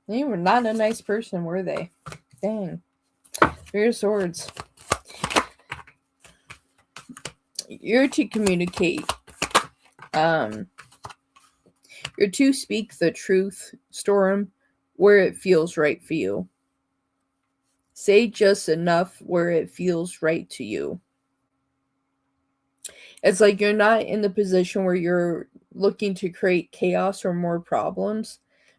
They were not a nice person, were they? Dang. Three of Swords. You're to communicate. You're to speak the truth, Storm, where it feels right for you. Say just enough where it feels right to you. It's like you're not in the position where you're looking to create chaos or more problems,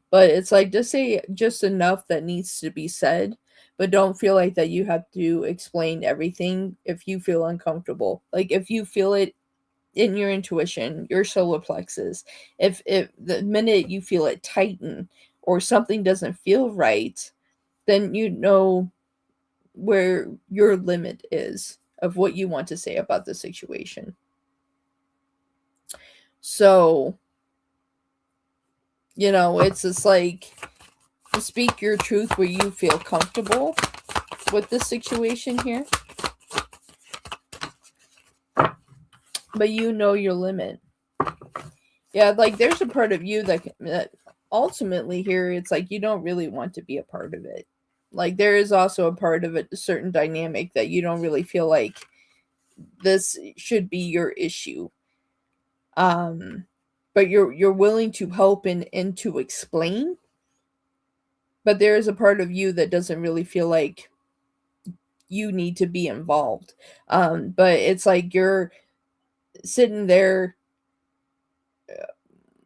but it's like just say just enough that needs to be said, but don't feel like that you have to explain everything if you feel uncomfortable. Like if you feel it in your intuition, your solar plexus, if the minute you feel it tighten or something doesn't feel right, then you know where your limit is of what you want to say about the situation. So, it's just like speak your truth where you feel comfortable with the situation here. But you know your limit. Yeah, like there's a part of you that ultimately here, it's like you don't really want to be a part of it. Like there is also a part of it, a certain dynamic that you don't really feel like this should be your issue. But you're willing to help and to explain. But there is a part of you that doesn't really feel like you need to be involved. But it's like you're sitting there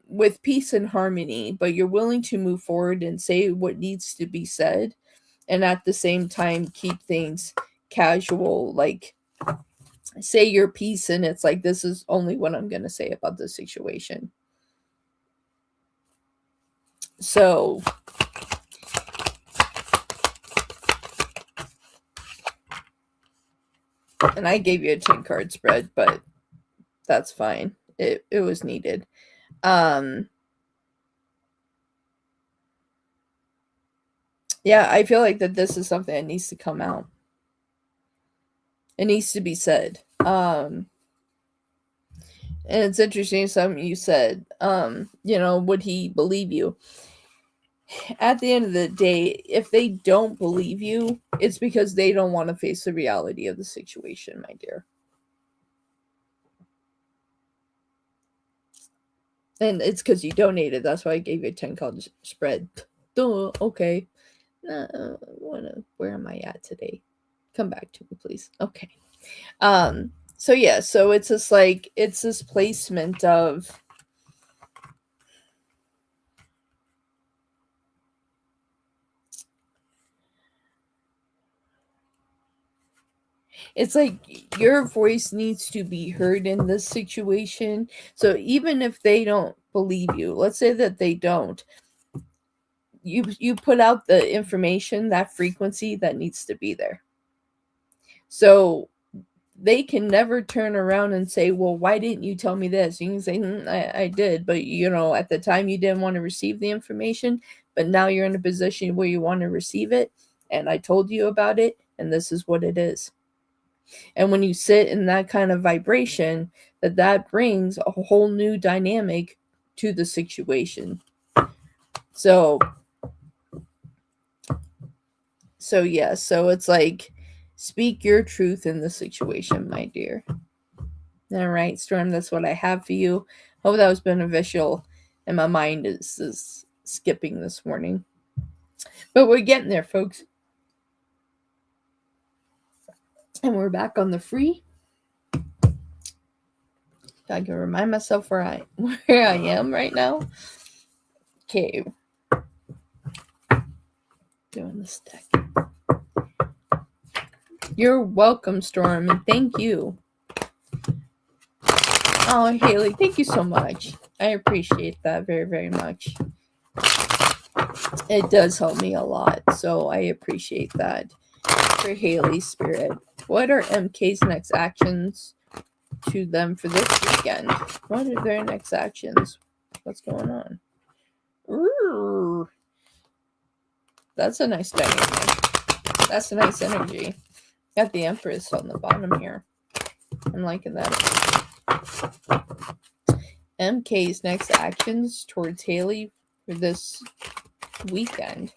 with peace and harmony, but you're willing to move forward and say what needs to be said, and at the same time keep things casual, like say your piece, and it's like this is only what I'm going to say about the situation. So and I gave you a 10 card spread, but that's fine. It was needed. Yeah, I feel like that this is something that needs to come out. It needs to be said. And it's interesting something you said, would he believe you? At the end of the day, if they don't believe you, it's because they don't want to face the reality of the situation, my dear. And it's because you donated. That's why I gave you a 10 card spread. Duh, okay. Where am I at today? Come back to me, please. Okay. So yeah, so it's just like it's this placement of it's like your voice needs to be heard in this situation. So even if they don't believe you, let's say that they don't, you put out the information, that frequency that needs to be there. So they can never turn around and say, well, why didn't you tell me this? You can say, I did, but at the time you didn't want to receive the information, but now you're in a position where you want to receive it, and I told you about it, and this is what it is. And when you sit in that kind of vibration, that brings a whole new dynamic to the situation. So yeah, so it's like speak your truth in the situation, my dear. All right, Storm, that's what I have for you. Hope that was beneficial. And my mind is skipping this morning. But we're getting there, folks. And we're back on the free. I can remind myself where I am right now. Okay. doing this deck. You're welcome, Storm, and thank you. Oh, Haley, thank you so much. I appreciate that very, very much. It does help me a lot, so I appreciate that. For Haley's spirit, what are MK's next actions to them for this weekend? What are their next actions? What's going on? Ooh. That's a nice dynamic. That's a nice energy. Got the Empress on the bottom here. I'm liking that. MK's next actions towards Haley for this weekend.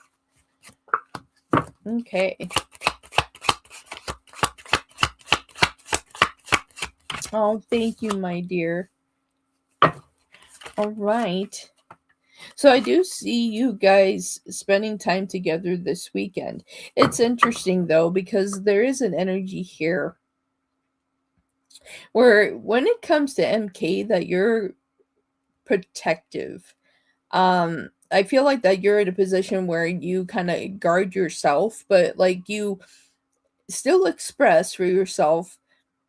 Okay. Oh, thank you, my dear. All right. So I do see you guys spending time together this weekend. It's interesting, though, because there is an energy here where when it comes to MK that you're protective. I feel like that you're in a position where you kind of guard yourself, but like you still express for yourself,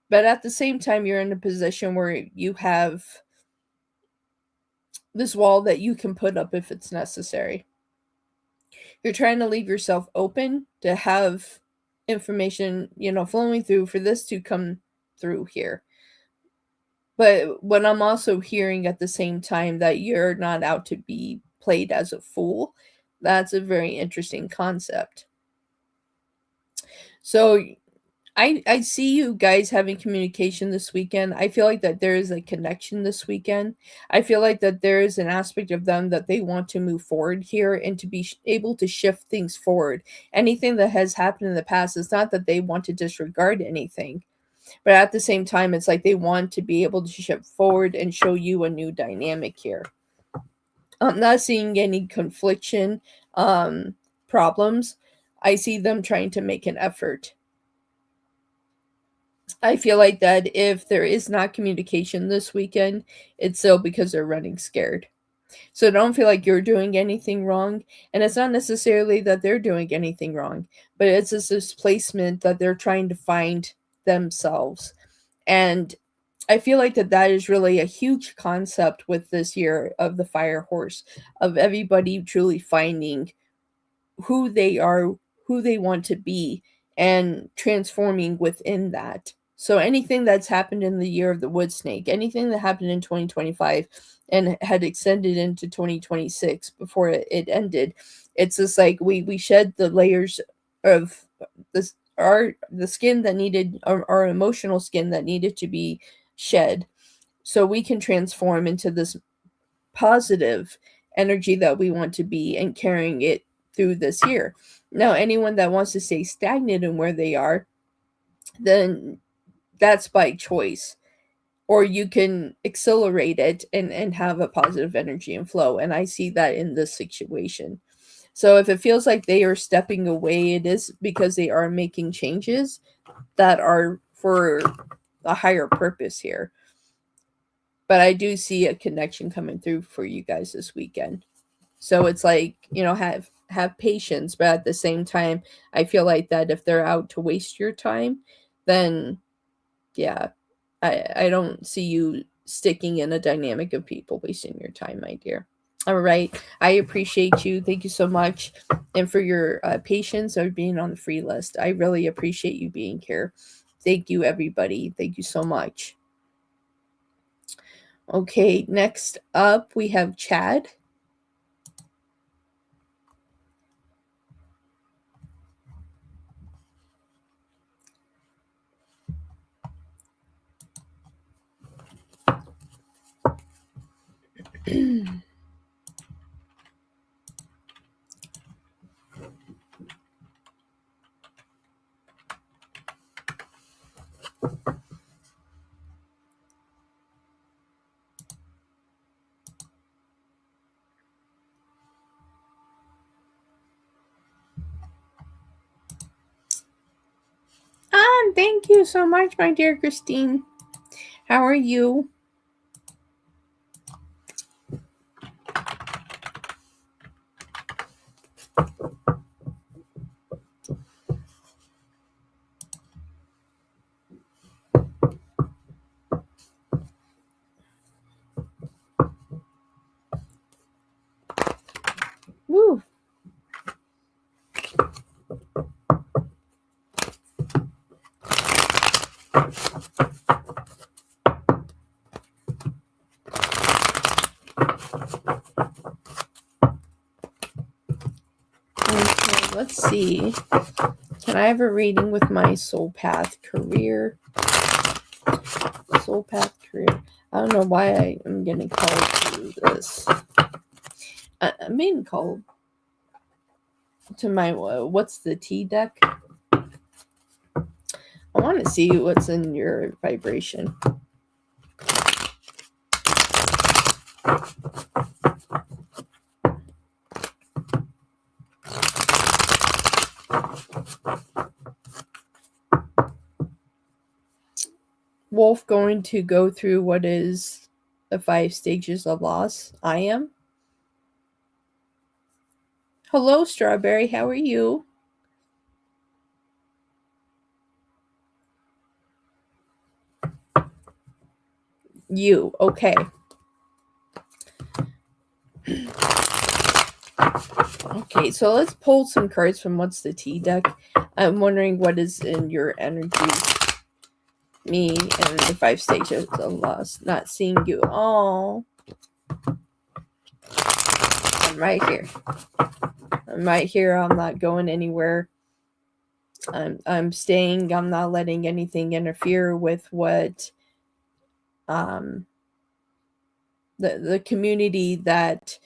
but at the same time you're in a position where you have this wall that you can put up if it's necessary. You're trying to leave yourself open to have information, flowing through for this to come through here. But what I'm also hearing at the same time that you're not out to be played as a fool, that's a very interesting concept. So I see you guys having communication this weekend. I feel like that there is a connection this weekend. I feel like that there is an aspect of them that they want to move forward here and to be able to shift things forward. Anything that has happened in the past, it's not that they want to disregard anything, but at the same time, it's like they want to be able to shift forward and show you a new dynamic here. I'm not seeing any confliction, problems. I see them trying to make an effort. I feel like that if there is not communication this weekend, it's still because they're running scared. So don't feel like you're doing anything wrong. And it's not necessarily that they're doing anything wrong, but it's this displacement that they're trying to find themselves. And I feel like that is really a huge concept with this year of the Fire Horse, of everybody truly finding who they are, who they want to be, and transforming within that. So anything that's happened in the year of the wood snake, anything that happened in 2025 and had extended into 2026 before it ended, it's just like we shed the layers of the skin that needed, our emotional skin that needed to be shed, so we can transform into this positive energy that we want to be and carrying it through this year. Now, anyone that wants to stay stagnant in where they are, then that's by choice. Or you can accelerate it and have a positive energy and flow. And I see that in this situation. So if it feels like they are stepping away, it is because they are making changes that are for a higher purpose here. But I do see a connection coming through for you guys this weekend. So it's like, have patience, but at the same time, I feel like that if they're out to waste your time, then yeah, I don't see you sticking in a dynamic of people wasting your time, my dear. All right. I appreciate you. Thank you so much. And for your patience of being on the free list. I really appreciate you being here. Thank you, everybody. Thank you so much. Okay, next up we have Chad. Thank you so much, my dear Christine. How are you? let's see. Can I have a reading with my soul path career? Soul path career. I don't know why I am getting called to this. I'm being called to my what's the T deck? I want to see what's in your vibration. Wolf going to go through what is the 5 stages of loss. I am. Hello, Strawberry. How are you? You. Okay. Okay, so let's pull some cards from What's the T deck. I'm wondering what is in your energy. Me and the 5 stages of loss. Not seeing you. Oh. I'm right here. I'm right here. I'm not going anywhere. I'm staying. I'm not letting anything interfere with what the community that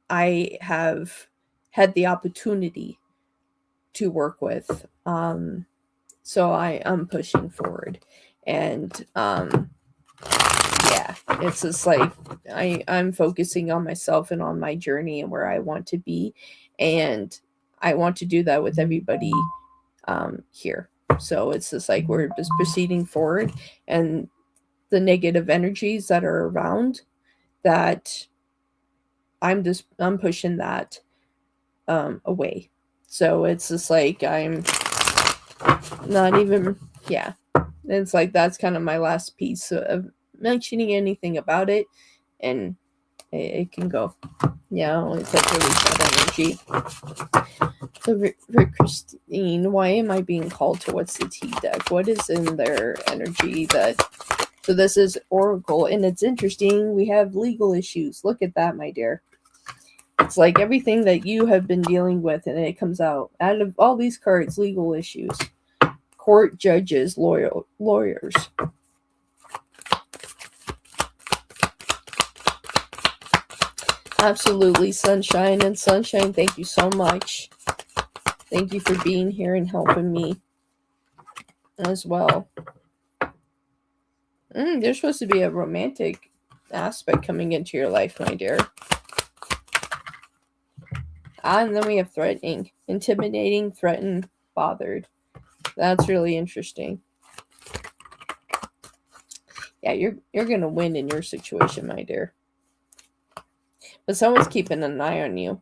I have had the opportunity to work with. So I'm pushing forward, and yeah, it's just like I'm focusing on myself and on my journey and where I want to be, and I want to do that with everybody here. So it's just like we're just proceeding forward, and the negative energies that are around that I'm pushing that away. So it's just like I'm not even, yeah. It's like that's kind of my last piece of mentioning anything about it, and it can go. Yeah, it's like release that energy. So for Christine, why am I being called to What's the T deck? What is in their energy that... So this is Oracle, and it's interesting. We have legal issues. Look at that, my dear. It's like everything that you have been dealing with, and it comes out of all these cards. Legal issues, court, judges, lawyers. Absolutely, Sunshine. And Sunshine, thank you so much. Thank you for being here and helping me as well. There's supposed to be a romantic aspect coming into your life, my dear. And then we have threatening, intimidating, threatened, bothered. That's really interesting. Yeah, you're gonna win in your situation, my dear. But someone's keeping an eye on you.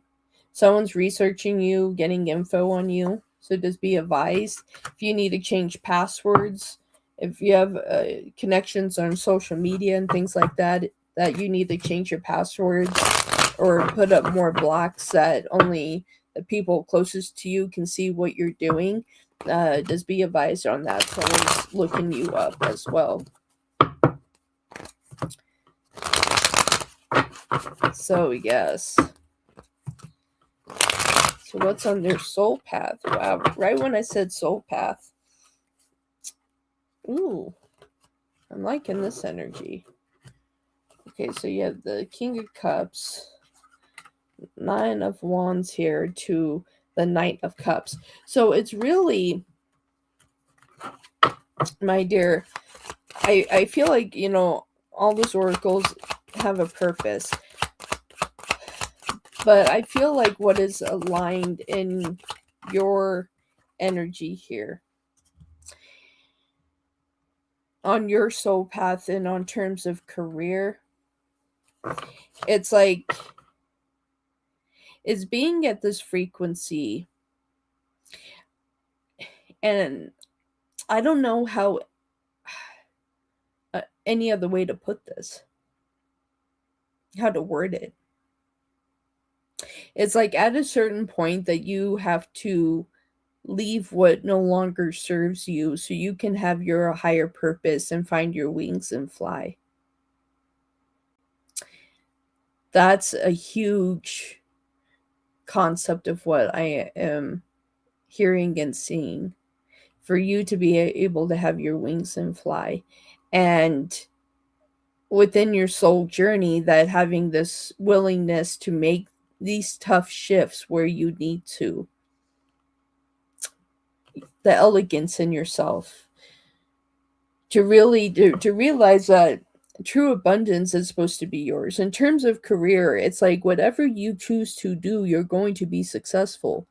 Someone's researching you, getting info on you. So just be advised. If you need to change passwords, if you have connections on social media and things like that, that you need to change your passwords or put up more blocks that only the people closest to you can see what you're doing, just be advised on that. Someone's looking you up as well. So, yes. So what's on their soul path? Wow, right when I said soul path. Ooh, I'm liking this energy. Okay, so you have the King of Cups, 9 of Wands here to the Knight of Cups. So it's really, my dear, I feel like, all those oracles have a purpose. But I feel like what is aligned in your energy here on your soul path and on terms of career, it's like it's being at this frequency, and I don't know how any other way to put this, how to word it. It's like at a certain point that you have to leave what no longer serves you so you can have your higher purpose and find your wings and fly. That's a huge concept of what I am hearing and seeing. For you to be able to have your wings and fly. And within your soul journey, that having this willingness to make these tough shifts where you need to, the elegance in yourself, to really to realize that true abundance is supposed to be yours. In terms of career, it's like whatever you choose to do, you're going to be successful.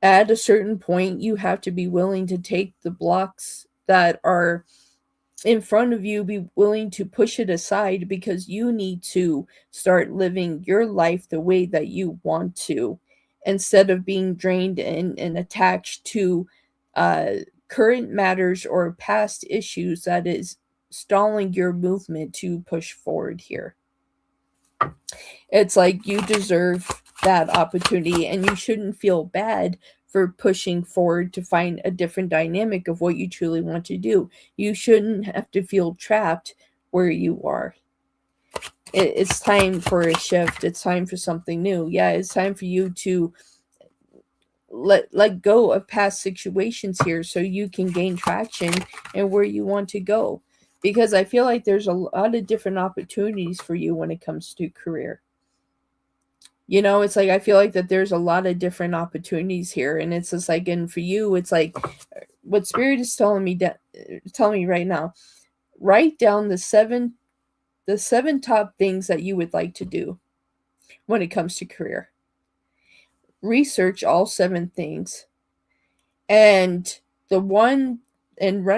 At a certain point, you have to be willing to take the blocks that are in front of you, be willing to push it aside, because you need to start living your life the way that you want to, instead of being drained and attached to current matters or past issues that is stalling your movement to push forward here. It's like you deserve that opportunity, and you shouldn't feel bad for pushing forward to find a different dynamic of what you truly want to do. You shouldn't have to feel trapped where you are. It's time for a shift. It's time for something new. Yeah, it's time for you to let go of past situations here so you can gain traction and where you want to go. Because I feel like there's a lot of different opportunities for you when it comes to career. You know, it's like I feel like that there's a lot of different opportunities here, and it's just like, and for you, it's like what Spirit is telling me right now. Write down the seven top things that you would like to do when it comes to career. Research all 7 things, and run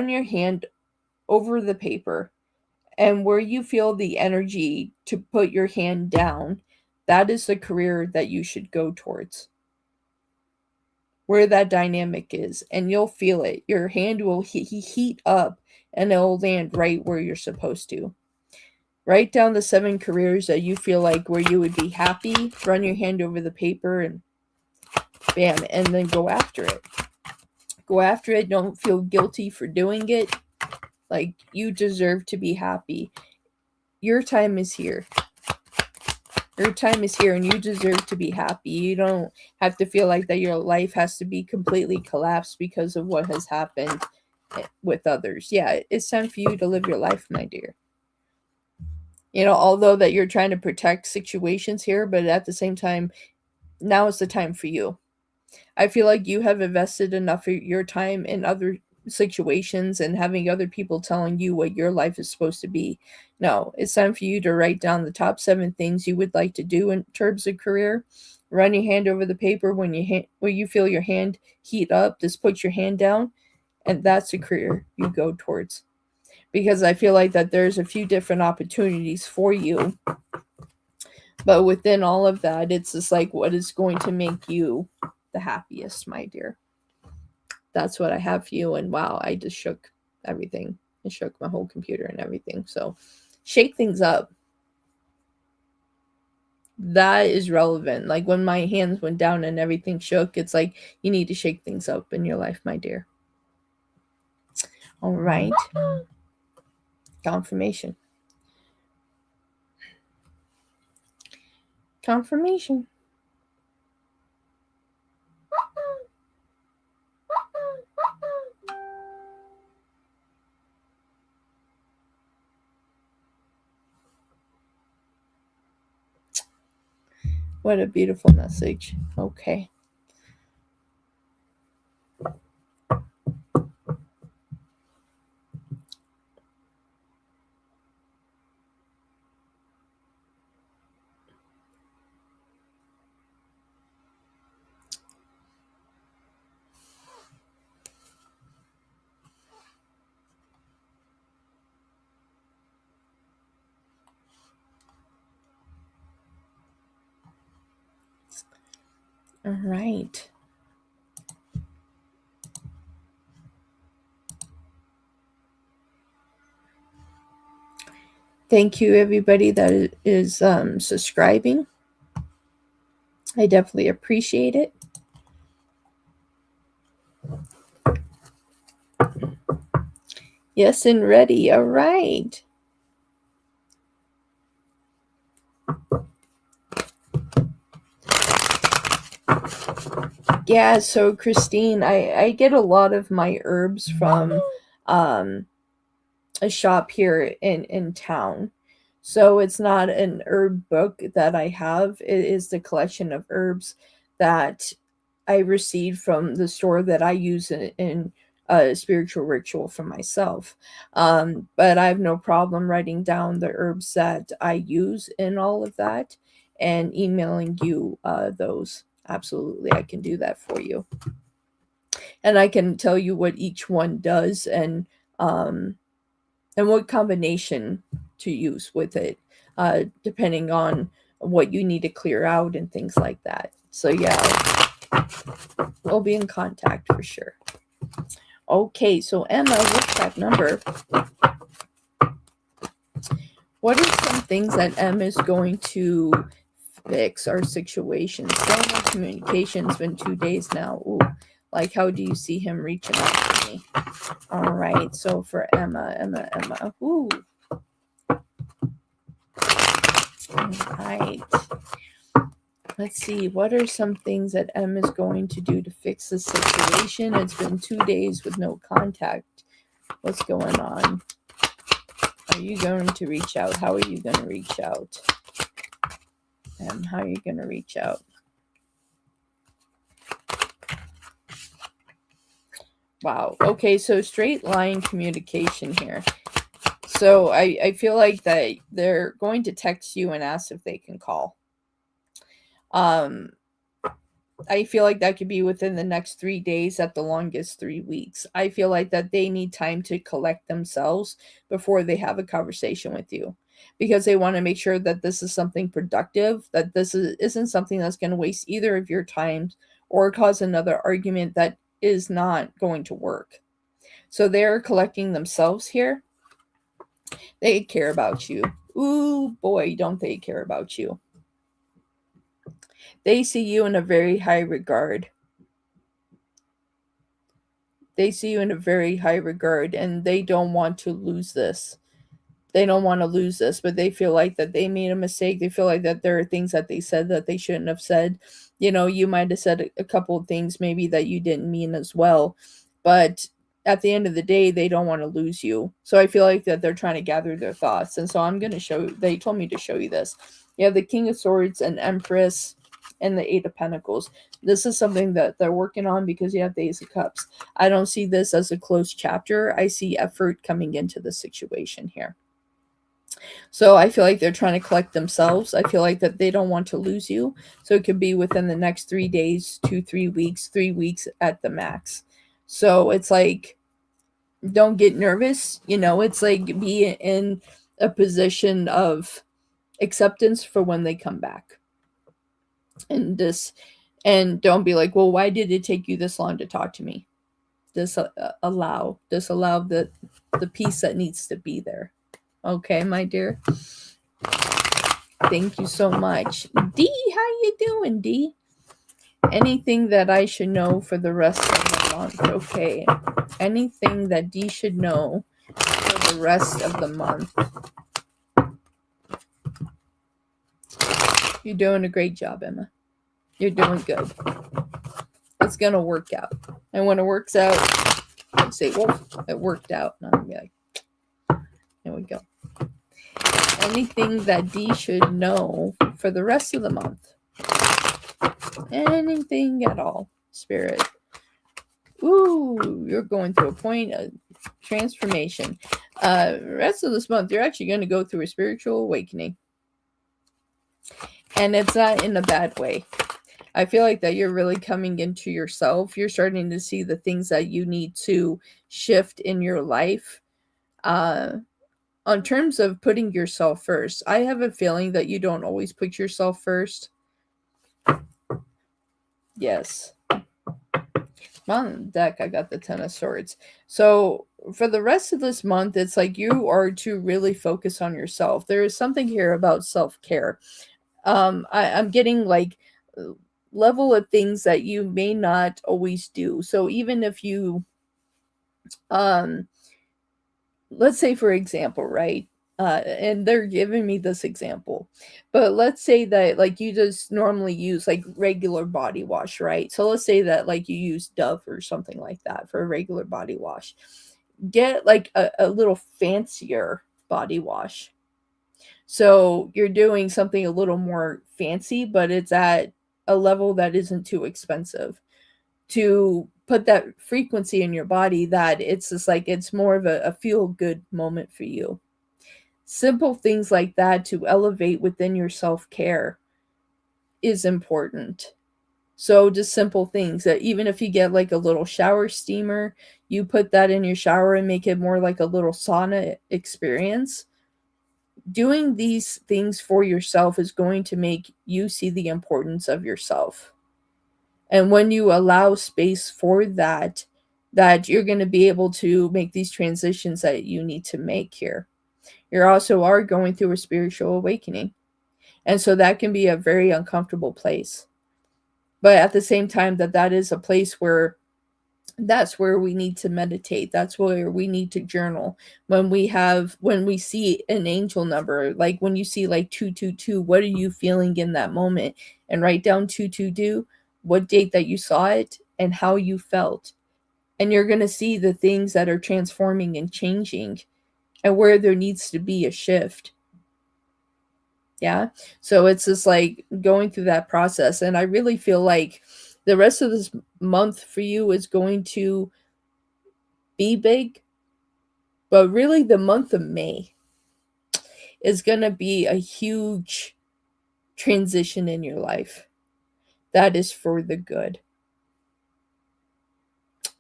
your hand over the paper, and where you feel the energy to put your hand down, that is the career that you should go towards. Where that dynamic is, and you'll feel it. Your hand will heat up, and it'll land right where you're supposed to. Write down the 7 careers that you feel like where you would be happy. Run your hand over the paper, and bam, and then go after it. Go after it. Don't feel guilty for doing it. Like, you deserve to be happy. Your time is here. Your time is here, and you deserve to be happy. You don't have to feel like that your life has to be completely collapsed because of what has happened with others. Yeah, it's time for you to live your life, my dear. You know, although that you're trying to protect situations here, but at the same time, now is the time for you. I feel like you have invested enough of your time in other situations and having other people telling you what your life is supposed to be. No, it's time for you to write down the top 7 things you would like to do in terms of career. Run your hand over the paper. When you feel your hand heat up, just put your hand down, and that's the career you go towards. Because I feel like that there's a few different opportunities for you, but within all of that, it's just like, what is going to make you the happiest, my dear? That's what I have for you. And wow, I just shook everything. I shook my whole computer and everything. So shake things up. That is relevant. Like when my hands went down and everything shook, it's like you need to shake things up in your life, my dear. All right. Confirmation. Confirmation. What a beautiful message. Okay. All right. Thank you, everybody that is subscribing. I definitely appreciate it. Yes, and ready. All right. Yeah, so Christine, I get a lot of my herbs from um, a shop here in town. So it's not an herb book that I have. It is the collection of herbs that I received from the store that I use in a spiritual ritual for myself. But I have no problem writing down the herbs that I use in all of that and emailing you those. Absolutely, I can do that for you. And I can tell you what each one does um, and what combination to use with it, depending on what you need to clear out and things like that. So, yeah, we'll be in contact for sure. Okay, so Emma, what's that number? What are some things that Emma is going to fix our situation? Still no communication. It's been 2 days now. Ooh, like, how do you see him reaching out to me? All right, so for Emma. Ooh. All right. Let's see. What are some things that Emma's going to do to fix the situation? It's been 2 days with no contact. What's going on? Are you going to reach out? How are you going to reach out? How are you going to reach out? Wow. Okay, so straight line communication here. So I feel like that they're going to text you and ask if they can call. I feel like that could be within the next 3 days, at the longest 3 weeks. I feel like that they need time to collect themselves before they have a conversation with you, because they want to make sure that this is something productive, that isn't something that's going to waste either of your time or cause another argument that is not going to work. So they're collecting themselves here. They care about you. Ooh, boy, don't they care about you. They see you in a very high regard. They see you in a very high regard, and they don't want to lose this. They don't want to lose this, but they feel like that they made a mistake. They feel like that there are things that they said that they shouldn't have said. You know, you might have said a couple of things maybe that you didn't mean as well, but at the end of the day, they don't want to lose you. So I feel like that they're trying to gather their thoughts. And so I'm going to show, they told me to show you this. You have the King of Swords and Empress and the Eight of Pentacles. This is something that they're working on because you have the Ace of Cups. I don't see this as a closed chapter. I see effort coming into the situation here. So I feel like they're trying to collect themselves. I feel like that they don't want to lose you. So it could be within the next 3 days, 3 weeks, 3 weeks at the max. So it's like, don't get nervous. You know, it's like be in a position of acceptance for when they come back. And don't be like, well, why did it take you this long to talk to me? Allow the peace that needs to be there. Okay, my dear. Thank you so much. D, how you doing, D? Anything that I should know for the rest of the month? Okay. Anything that D should know for the rest of the month? You're doing a great job, Emma. You're doing good. It's going to work out. And when it works out, I say, well, it worked out. And I'm like, there we go. Anything that D should know for the rest of the month. Anything at all, Spirit. Ooh, you're going through a point of transformation. Rest of this month, you're actually going to go through a spiritual awakening. And it's not in a bad way. I feel like that you're really coming into yourself. You're starting to see the things that you need to shift in your life. On terms of putting yourself first, I have a feeling that you don't always put yourself first. Yes. On deck, I got the Ten of Swords. So for the rest of this month, it's like you are to really focus on yourself. There is something here about self-care. I'm getting like level of things that you may not always do. So even if you let's say, for example, right, And they're giving me this example. But let's say that like you just normally use like regular body wash, right? So let's say that like you use Dove or something like that for a regular body wash. Get like a little fancier body wash. So you're doing something a little more fancy, but it's at a level that isn't too expensive to put that frequency in your body that it's just like it's more of a feel good moment for you. Simple things like that to elevate within your self care is important. So just simple things that even if you get like a little shower steamer, you put that in your shower and make it more like a little sauna experience. Doing these things for yourself is going to make you see the importance of yourself. And when you allow space for that, that you're going to be able to make these transitions that you need to make here. You also are going through a spiritual awakening. And so that can be a very uncomfortable place. But at the same time, that is a place where that's where we need to meditate. That's where we need to journal. When we see an angel number, like when you see like 222, what are you feeling in that moment? And write down 222, what date that you saw it and how you felt. And you're going to see the things that are transforming and changing and where there needs to be a shift. Yeah. So it's just like going through that process. And I really feel like the rest of this month for you is going to be big. But really, the month of May is going to be a huge transition in your life. That is for the good.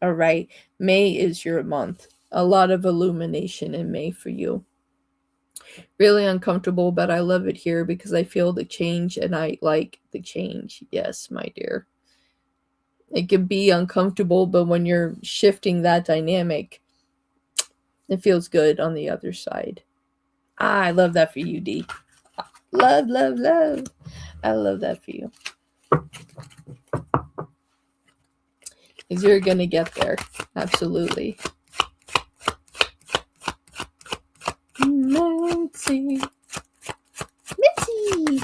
All right. May is your month. A lot of illumination in May for you. Really uncomfortable, but I love it here because I feel the change and I like the change. Yes, my dear. It can be uncomfortable, but when you're shifting that dynamic, it feels good on the other side. I love that for you, D. Love, love, love. I love that for you. Because you're going to get there. Absolutely. Mitzi. Mitzi.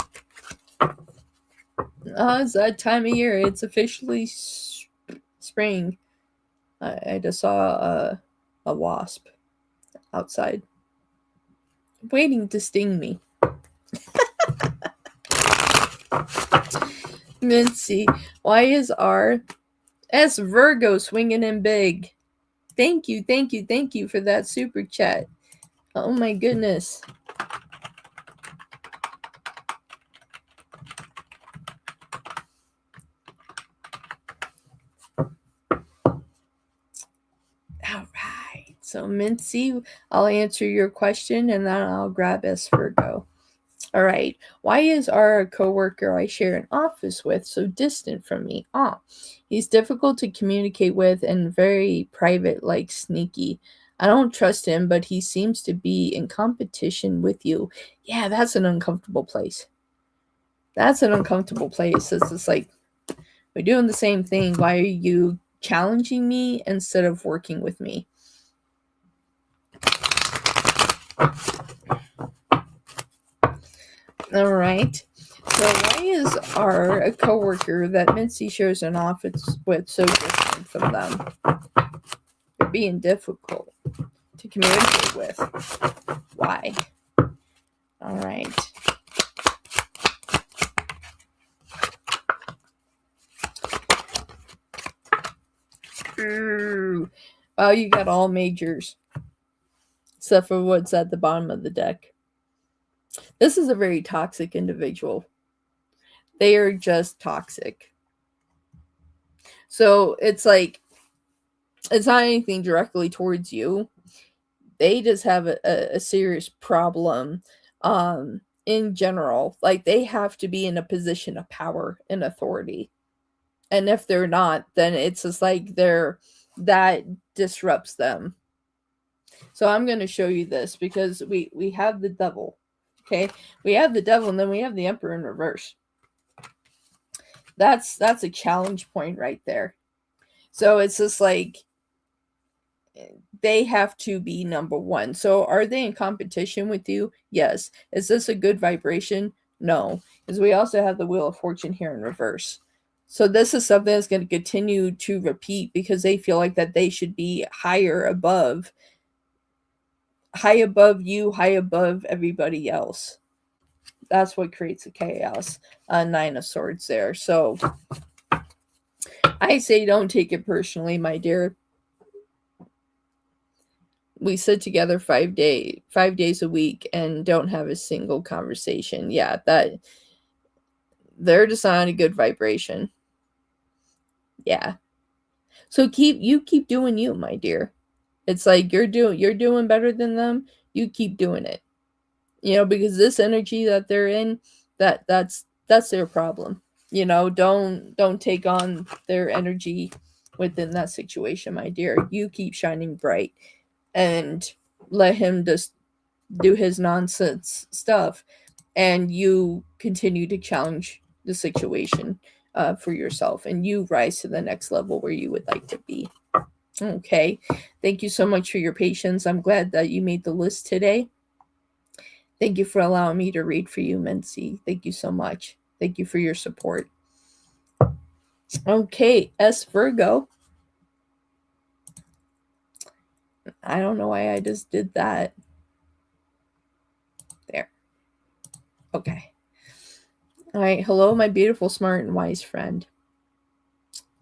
Oh, it's that time of year. It's officially spring. I just saw a wasp outside waiting to sting me. Mitzi, why is our S Virgo swinging in big? Thank you for that super chat. Oh my goodness. All right. So Mincy, I'll answer your question and then I'll grab S Virgo. All right. Why is our coworker I share an office with so distant from me? He's difficult to communicate with and very private, like sneaky. I don't trust him, but he seems to be in competition with you. Yeah, that's an uncomfortable place. That's an uncomfortable place. It's just like, we're doing the same thing. Why are you challenging me instead of working with me? All right. So why is our coworker that Mincy shares an office with so different from them? They're being difficult to communicate with. Why? All right. Oh, you got all majors. Except for what's at the bottom of the deck. This is a very toxic individual. They are just toxic. So it's like, it's not anything directly towards you. They just have a serious problem in general. Like, they have to be in a position of power and authority. And if they're not, then it's just like that disrupts them. So I'm going to show you this because we have the devil. Okay, we have the devil and then we have the emperor in reverse. That's a challenge point right there. So it's just like they have to be number one. So are they in competition with you? Yes. Is this a good vibration? No. Because we also have the Wheel of Fortune here in reverse. So this is something that's going to continue to repeat because they feel like that they should be high above you, high above everybody else. That's what creates the chaos. Nine of Swords there. So I say don't take it personally, my dear. We sit together 5 days a week and don't have a single conversation. Yeah, that they're just not a good vibration. Yeah. So keep doing you, my dear. It's like you're doing better than them. You keep doing it. Because this energy that they're in, that's their problem. Don't take on their energy within that situation, my dear. You keep shining bright and let him just do his nonsense stuff, and you continue to challenge the situation for yourself, and you rise to the next level where you would like to be. Okay. Thank you so much for your patience. I'm glad that you made the list today. Thank you for allowing me to read for you, Mincy. Thank you so much. Thank you for your support. Okay, S Virgo. I don't know why I just did that. There. Okay. All right. Hello, my beautiful, smart, and wise friend.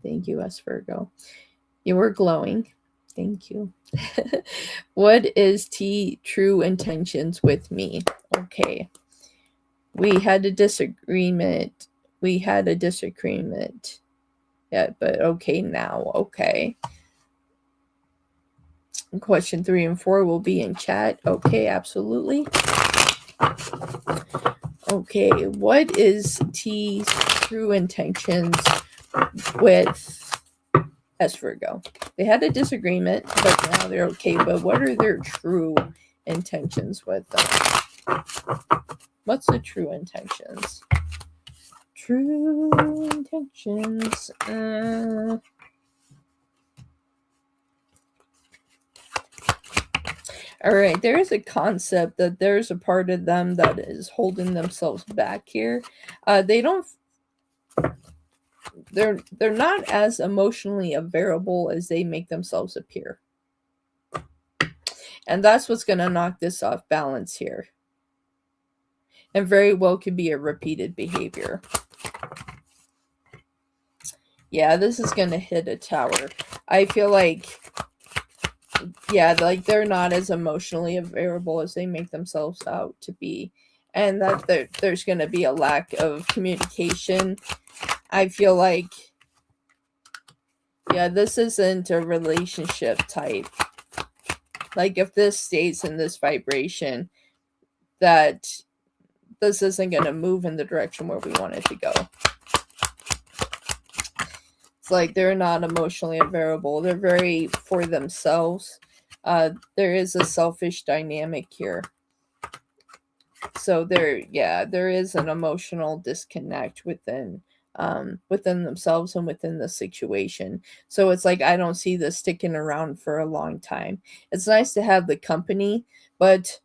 Thank you, S Virgo. You were glowing. Thank you. What is T true intentions with me? Okay. We had a disagreement. Yeah, but okay now. Okay. Question 3 and 4 will be in chat. Okay, absolutely. Okay, what is T's true intentions with S Virgo? They had a disagreement, but now they're okay. But what are their true intentions with them? What's the true intentions? True intentions. All right, there is a concept that there's a part of them that is holding themselves back here. They're not as emotionally available as they make themselves appear. And that's what's going to knock this off balance here. And very well could be a repeated behavior. Yeah, this is going to hit a tower. I feel like, yeah, like they're not as emotionally available as they make themselves out to be. And that there's going to be a lack of communication. I feel like, yeah, this isn't a relationship type. Like if this stays in this vibration, that this isn't going to move in the direction where we want it to go. It's like they're not emotionally available. They're very for themselves. There is a selfish dynamic here. So there is an emotional disconnect within themselves and within the situation. So it's like, I don't see this sticking around for a long time. It's nice to have the company, but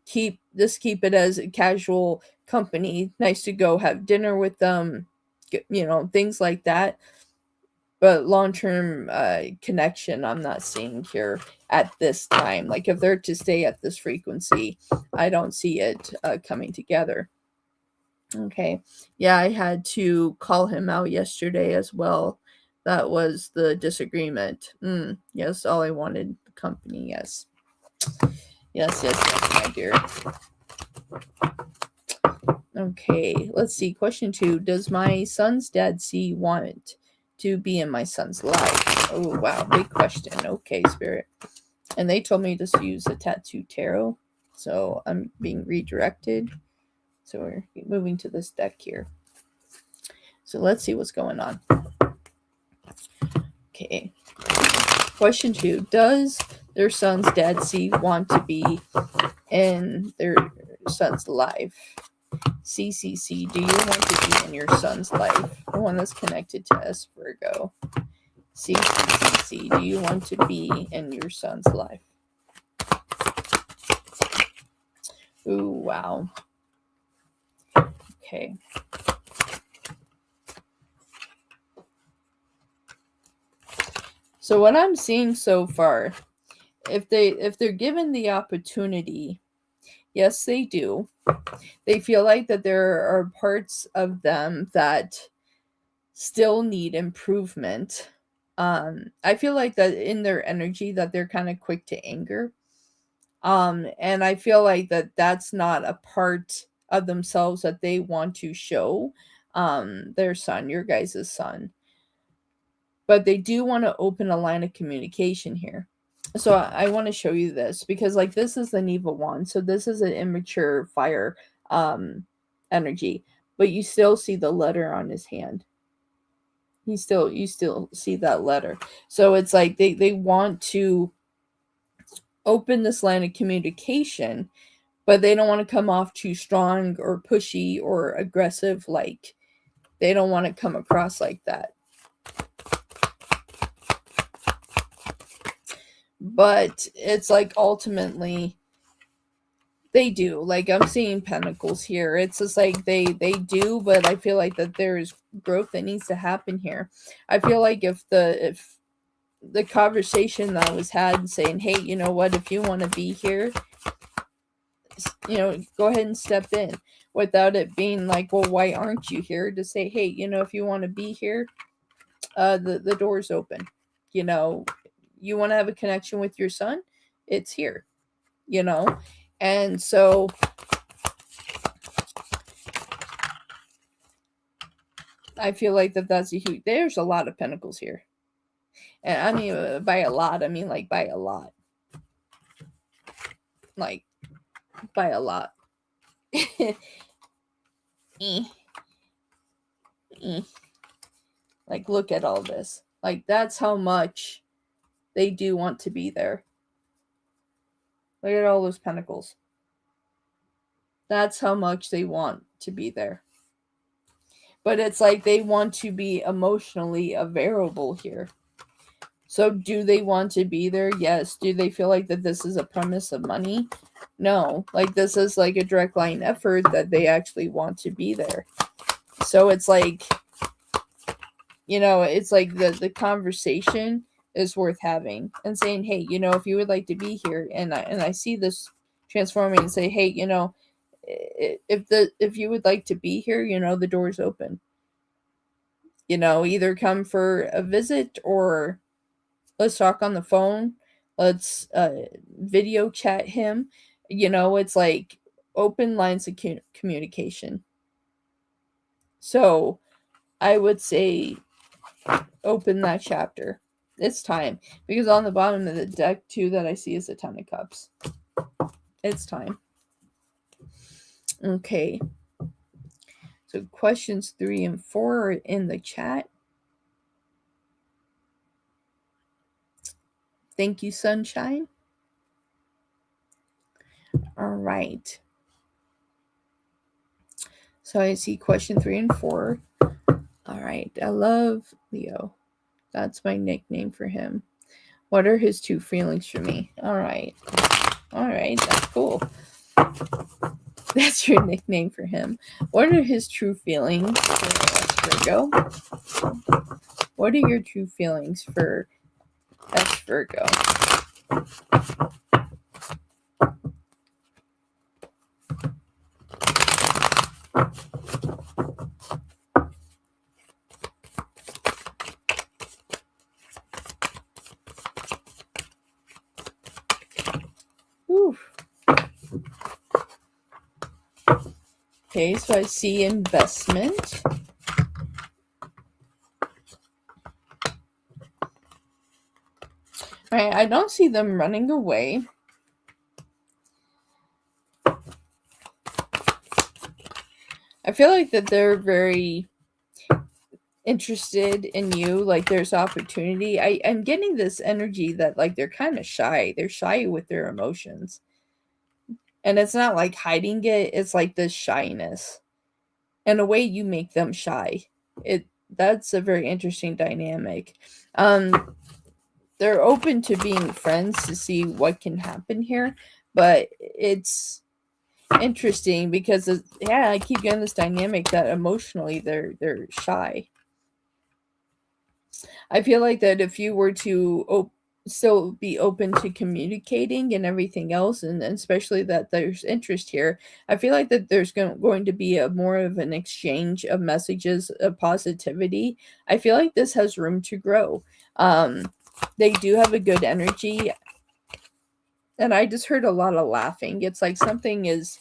keep it as a casual company. Nice to go have dinner with them, things like that. But long-term connection, I'm not seeing here at this time. Like if they're to stay at this frequency, I don't see it coming together. Okay. Yeah, I had to call him out yesterday as well. That was the disagreement. Yes, all I wanted, the company, yes. Yes, my dear. Okay, let's see. Question 2. Does my son's dad want to be in my son's life? Oh, wow. Big question. Okay, Spirit. And they told me to use the Tattoo Tarot. So I'm being redirected. So we're moving to this deck here. So let's see what's going on. Okay. Question 2. Does their son's dad want to be in their son's life? CCC, do you want to be in your son's life? The one that's connected to S Virgo. C. Do you want to be in your son's life? Ooh, wow. Okay. So what I'm seeing so far, if they're given the opportunity, yes, they do. They feel like that there are parts of them that still need improvement. I feel like that in their energy that they're kind of quick to anger. And I feel like that that's not a part of themselves that they want to show their son, your guys' son. But they do want to open a line of communication here. So I want to show you this because like this is the Neva wand. So this is an immature fire energy, but you still see the letter on his hand. You still see that letter. So it's like they want to open this line of communication, but they don't want to come off too strong or pushy or aggressive. Like they don't want to come across like that. But it's like ultimately they do. Like I'm seeing pentacles here. It's just like they do, but I feel like that there's growth that needs to happen here. I feel like if the conversation that was had saying, hey, you know what, if you want to be here, you know, go ahead and step in, without it being like, well, why aren't you here? To say, hey, you know, if you want to be here, the door's open. You know, you want to have a connection with your son, it's here, you know. And so I feel like that's a huge, there's a lot of pentacles here. And I mean, by a lot, I mean like by a lot. Like, by a lot. Like, look at all this. Like, that's how much they do want to be there. Look at all those pentacles. That's how much they want to be there. But it's like they want to be emotionally available here. So do they want to be there? Yes. Do they feel like that this is a premise of money? No. Like this is like a direct line effort that they actually want to be there. So it's like, you know, it's like the conversation is worth having and saying, hey, you know, if you would like to be here, and I see this transforming and say, hey, you know, if you would like to be here, you know, the door's open. You know, either come for a visit or let's talk on the phone. Let's video chat him. You know, it's like open lines of communication. So I would say open that chapter. It's time. Because on the bottom of the deck, too, that I see is a Ten of Cups. It's time. Okay. So questions 3 and 4 are in the chat. Thank you, Sunshine. All right. So I see question 3 and 4. All right. I love Leo. That's my nickname for him. What are his true feelings for me? All right. All right. That's cool. That's your nickname for him. What are his true feelings for Virgo? What are your true feelings for S Virgo? Oof. Okay, so I see investment. All right, I don't see them running away. I feel like that they're very interested in you, like there's opportunity. I'm getting this energy that like they're kind of shy. They're shy with their emotions. And it's not like hiding it, it's like this shyness. In a way you make them shy. that's a very interesting dynamic. Um, they're open to being friends to see what can happen here, but it's interesting because yeah, I keep getting this dynamic that emotionally they're shy. I feel like that if you were to still be open to communicating and everything else, and especially that there's interest here, I feel like that there's going to be a more of an exchange of messages of positivity. I feel like this has room to grow. They do have a good energy, and I just heard a lot of laughing. It's like something is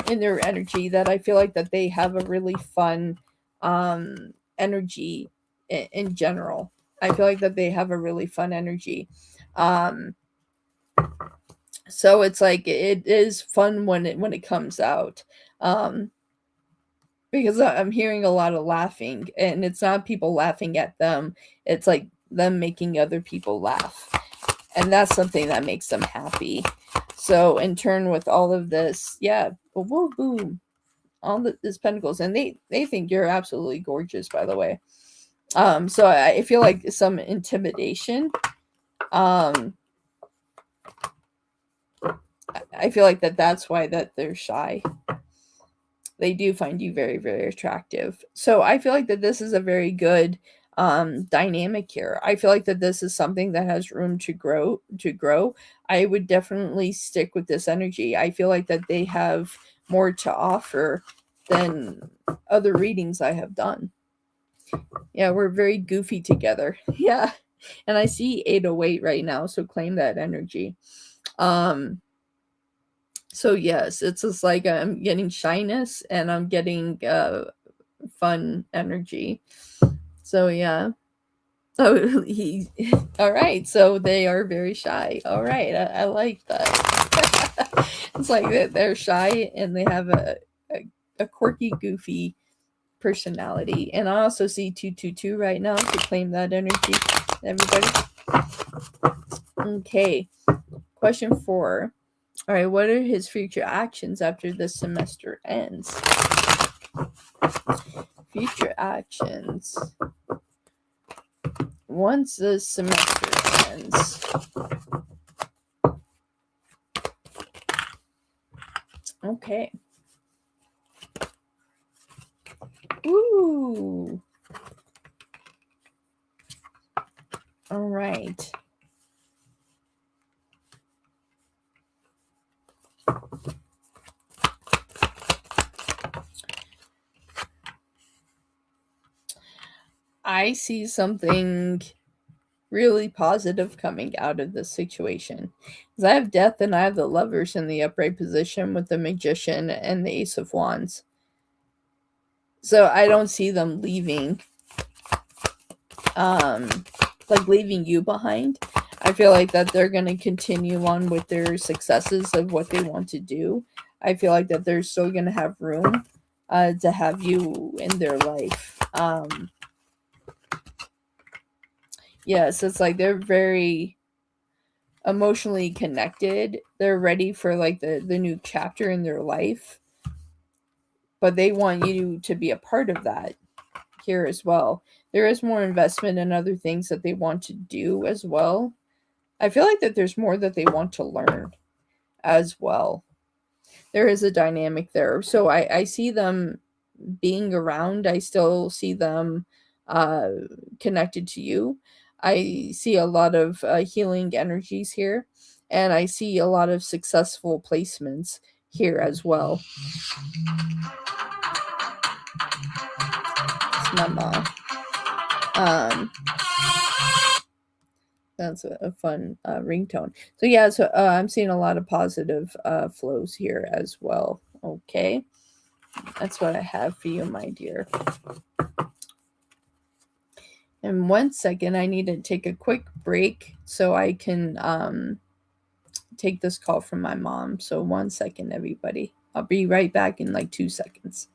in their energy that I feel like that they have a really fun energy in general. I feel like that they have a really fun energy. Um, so it's like it is fun when it comes out. Um, because I'm hearing a lot of laughing, and it's not people laughing at them. It's like them making other people laugh, and that's something that makes them happy. So in turn, with all of this, yeah, boom, boom, all this pentacles, and they think you're absolutely gorgeous, by the way. So I feel like some intimidation. I feel like that's why that they're shy. They do find you very, very attractive. So I feel like that this is a very good dynamic here. I feel like that this is something that has room to grow. I would definitely stick with this energy. I feel like that they have more to offer than other readings I have done. Yeah, we're very goofy together. Yeah. And I see 808 right now, so claim that energy. Um so yes, it's just like I'm getting shyness and I'm getting fun energy. So yeah. Oh, he. All right. So they are very shy. All right, I like that. It's like they're shy and they have a quirky, goofy personality. And I also see 222 right now to claim that energy. Everybody. Okay. Question 4. All right. What are his future actions after this semester ends? Future actions. Once the semester ends. Okay. Ooh. All right. I see something really positive coming out of this situation. Because I have Death and I have the Lovers in the upright position with the Magician and the Ace of Wands. So I don't see them leaving, like leaving you behind. I feel like that they're going to continue on with their successes of what they want to do. I feel like that they're still going to have room to have you in their life. Yes, it's like they're very emotionally connected. They're ready for like the new chapter in their life, but they want you to be a part of that here as well. There is more investment in other things that they want to do as well. I feel like that there's more that they want to learn as well. There is a dynamic there. So I see them being around. I still see them uh, connected to you. I see a lot of healing energies here, and I see a lot of successful placements here as well. It's my mom. That's a fun ringtone. So yeah, so I'm seeing a lot of positive flows here as well. Okay, that's what I have for you, my dear. In 1 second, I need to take a quick break so I can take this call from my mom. So 1 second, everybody. I'll be right back in like 2 seconds.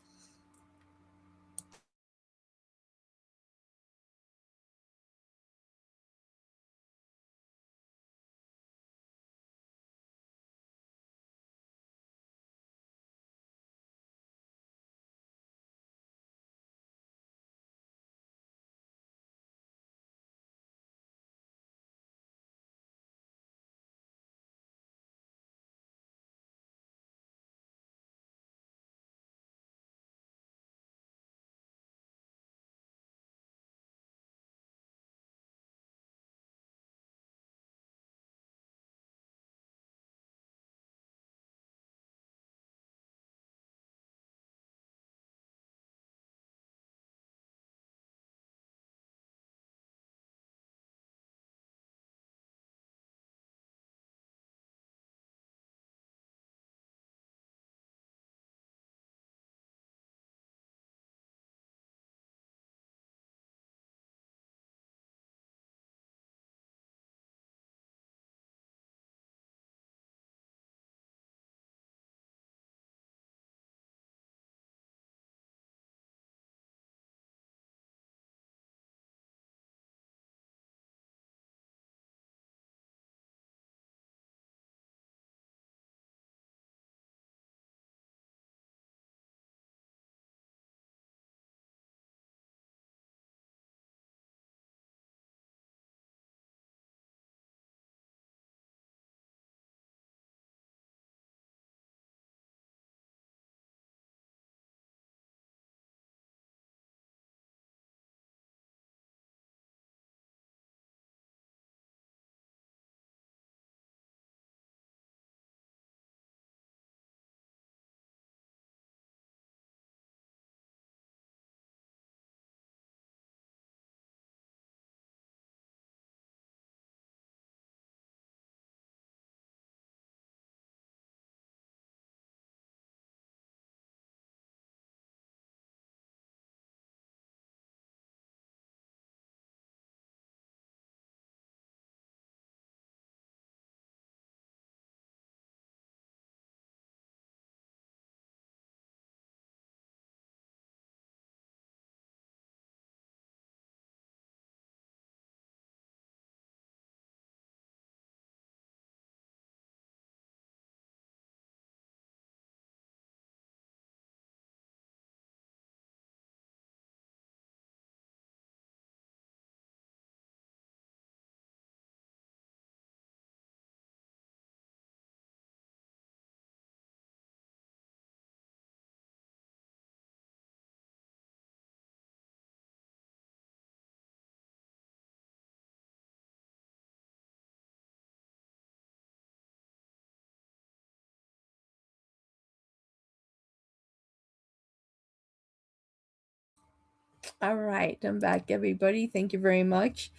All right, I'm back, everybody. Thank you very much.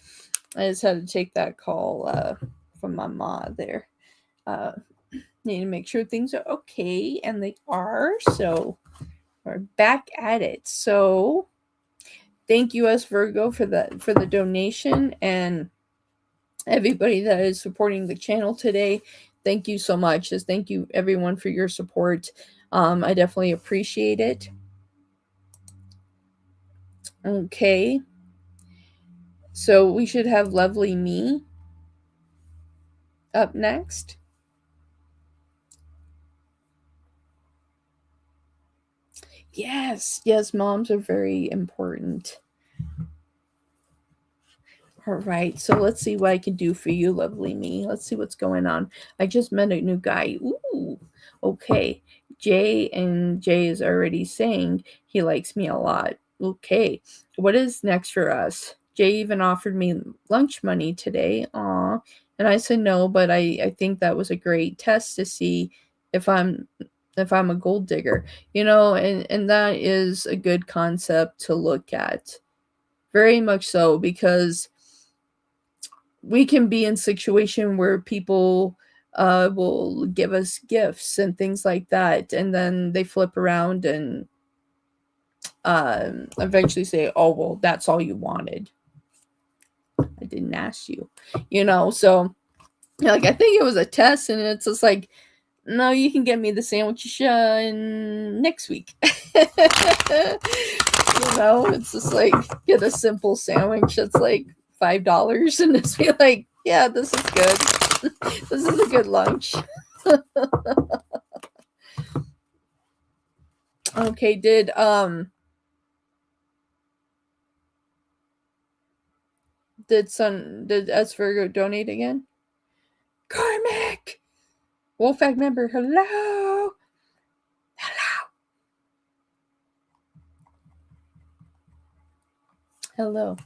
I just had to take that call from my mom there. Uh, Need to make sure things are okay, and they are. So we're back at it. So thank you, S Virgo, for the donation, and everybody that is supporting the channel today. Thank you so much. Just thank you everyone for your support. I definitely appreciate it. Okay. So we should have Lovely Me up next. Yes, moms are very important. All right, so let's see what I can do for you, Lovely Me. Let's see what's going on. I just met a new guy. Ooh, okay. Jay is already saying he likes me a lot. Okay, what is next for us? Jay even offered me lunch money today. Aw, and I said no, but I think that was a great test to see if I'm a gold digger, and that is a good concept to look at. Very much so, because we can be in situation where people will give us gifts and things like that, and then they flip around and eventually say, oh, well, that's all you wanted. I didn't ask you, so like, I think it was a test, and it's just like, no, you can get me the sandwich next week. It's just like, get a simple sandwich that's like $5 and just be like, yeah, this is good. This is a good lunch. Okay, did S Virgo donate again? Karmic! Wolfpack member, hello! Hello.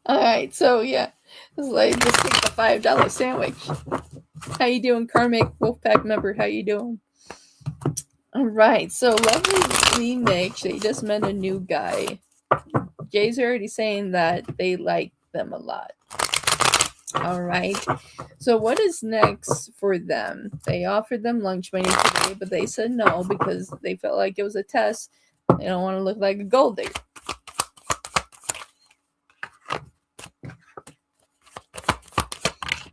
Alright, so yeah. It's like, just take the $5 sandwich. How you doing, Karmic Wolfpack member? How you doing? Alright, so Lovely Mix, they just met a new guy. Jay's already saying that they like them a lot. All right. So what is next for them? They offered them lunch money today, but they said no because they felt like it was a test. They don't want to look like a gold digger.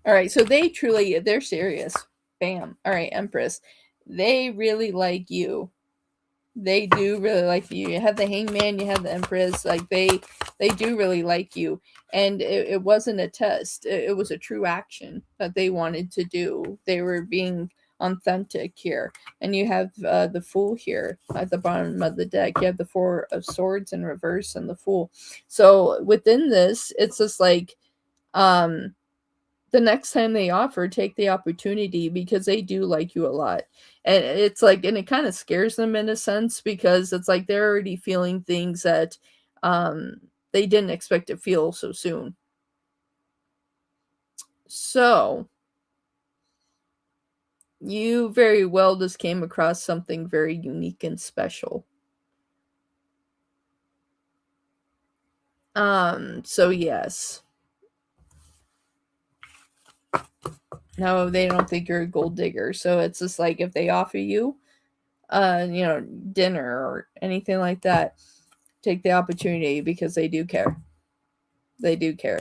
All right. So they're serious. Bam. All right, Empress. They really like you. They do really like you. You have the Hangman, you have the Empress. Like, they do really like you, and it wasn't a test. It was a true action that they wanted to do. They were being authentic here. And you have the Fool here at the bottom of the deck. You have the Four of Swords in reverse and the Fool. So within this, it's just like, the next time they offer, take the opportunity, because they do like you a lot. And it's like, and it kind of scares them in a sense, because it's like they're already feeling things that they didn't expect to feel so soon. So you very well just came across something very unique and special. So yes. No, they don't think you're a gold digger. So it's just like, if they offer you dinner or anything like that, take the opportunity, because they do care. They do care.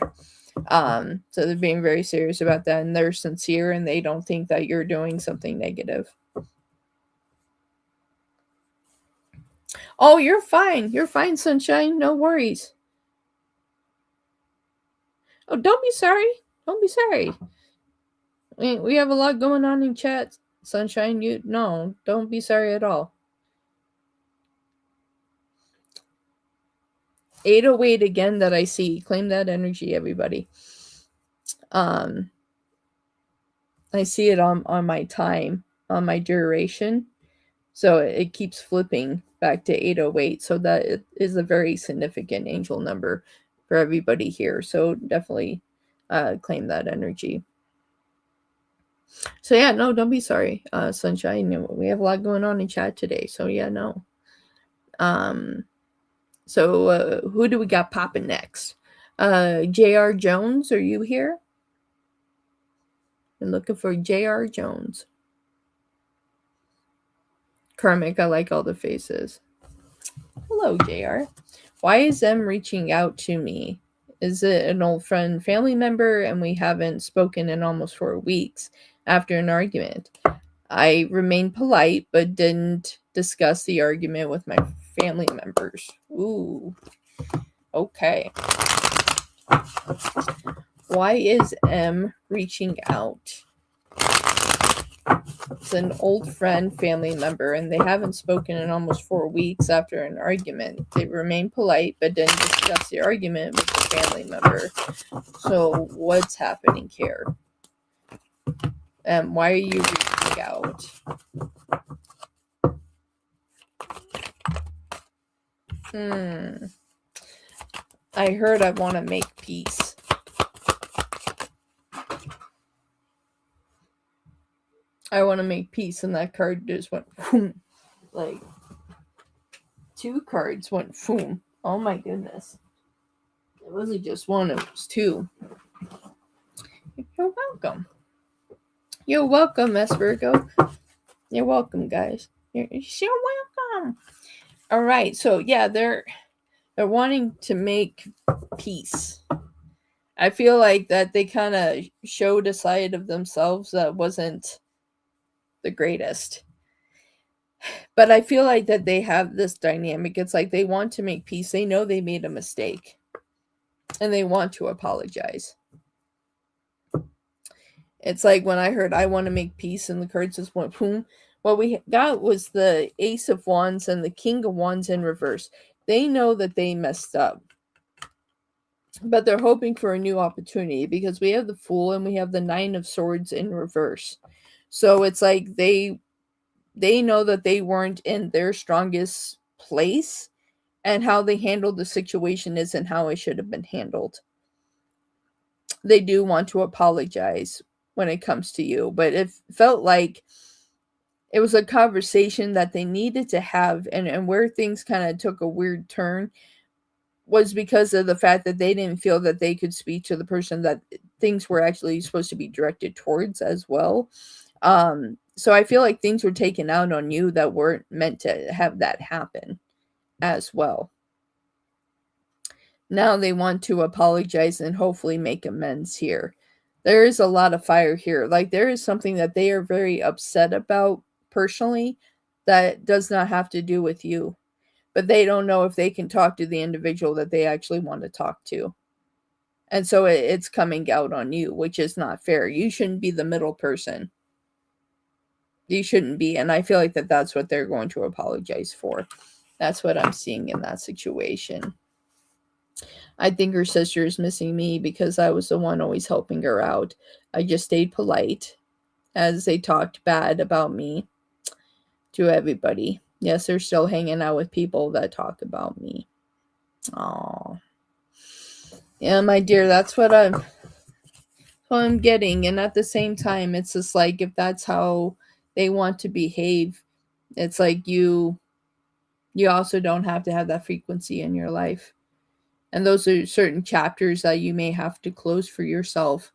So they're being very serious about that, and they're sincere, and they don't think that you're doing something negative. Oh, you're fine. You're fine, sunshine. No worries. Oh, don't be sorry. Don't be sorry. We have a lot going on in chat, sunshine. Don't be sorry at all. 808 again that I see. Claim that energy, everybody. I see it on my time, on my duration. So it keeps flipping back to 808. So that it is a very significant angel number for everybody here. So definitely claim that energy. So yeah, no, don't be sorry, sunshine. We have a lot going on in chat today. So yeah, no. So who do we got popping next? J.R. Jones, are you here? I'm looking for J.R. Jones. Karmic, I like all the faces. Hello, JR. Why is them reaching out to me? Is it an old friend, family member, and we haven't spoken in almost 4 weeks after an argument? I remained polite, but didn't discuss the argument with my family members. Ooh, okay. Why is M reaching out? It's an old friend, family member, and they haven't spoken in almost 4 weeks after an argument. They remain polite, but didn't discuss the argument with the family member. So, what's happening here? Why are you reaching out? I heard I want to make peace. I want to make peace, and that card just went boom. Like, 2 cards went boom. Oh my goodness. It wasn't just one, it was 2. You're welcome. You're welcome, S. Virgo. You're welcome, guys. You're welcome. All right, so yeah, they're wanting to make peace. I feel like that they kind of showed a side of themselves that wasn't the greatest. But I feel like that they have this dynamic. It's like they want to make peace. They know they made a mistake. And they want to apologize. It's like when I heard I want to make peace and the cards just went boom. What we got was the Ace of Wands and the King of Wands in reverse. They know that they messed up. But they're hoping for a new opportunity because we have the Fool and we have the Nine of Swords in reverse. So it's like they know that they weren't in their strongest place, and how they handled the situation isn't how it should have been handled. They do want to apologize when it comes to you, but it felt like it was a conversation that they needed to have, and where things kind of took a weird turn was because of the fact that they didn't feel that they could speak to the person that things were actually supposed to be directed towards as well. So I feel like things were taken out on you that weren't meant to have that happen as well. Now they want to apologize and hopefully make amends here. There is a lot of fire here. Like, there is something that they are very upset about personally that does not have to do with you. But they don't know if they can talk to the individual that they actually want to talk to. And so it's coming out on you, which is not fair. You shouldn't be the middle person. You shouldn't be. And I feel like that's what they're going to apologize for. That's what I'm seeing in that situation. I think her sister is missing me because I was the one always helping her out. I just stayed polite as they talked bad about me to everybody. Yes, they're still hanging out with people that talk about me. Oh, yeah, my dear, that's what I'm getting. And at the same time, it's just like, if that's how they want to behave, it's like you also don't have to have that frequency in your life. And those are certain chapters that you may have to close for yourself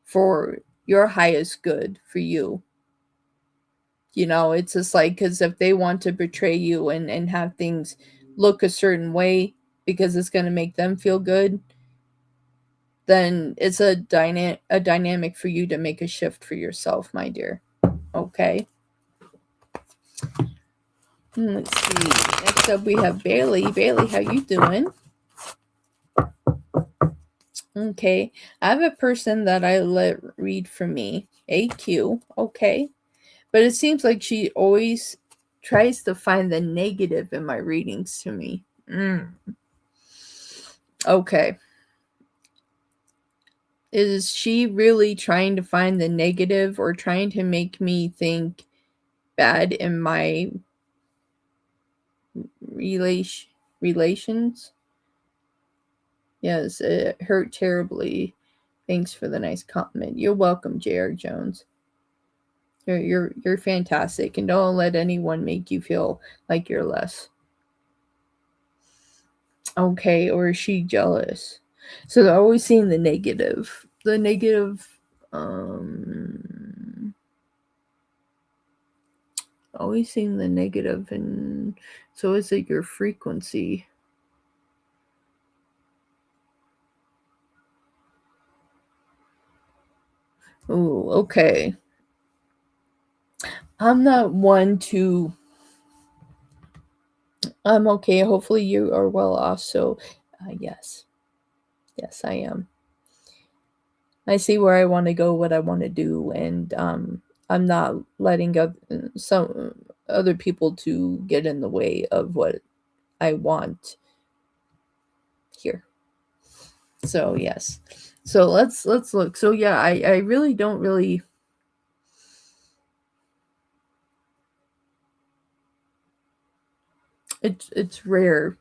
for your highest good for you. You know, it's just like, because if they want to betray you and have things look a certain way because it's going to make them feel good, then it's a dynamic for you to make a shift for yourself, my dear. Okay. Let's see. Next up, we have Bailey. Bailey, how you doing? Okay. I have a person that I let read for me. AQ. Okay. But it seems like she always tries to find the negative in my readings to me. Okay. Is she really trying to find the negative or trying to make me think bad in my relations? Yes, it hurt terribly. Thanks for the nice compliment. You're welcome, J.R. Jones. You're fantastic, and don't let anyone make you feel like you're less. Okay, or is she jealous? So they're always seeing the negative. The negative, always seeing the negative, and so is it your frequency? Oh, okay. I'm not one to. I'm okay. Hopefully, you are well off. So, yes. Yes, I am. I see where I want to go, what I want to do, and I'm not letting some other people to get in the way of what I want here. So yes. So let's look. So yeah, I really don't really. It's rare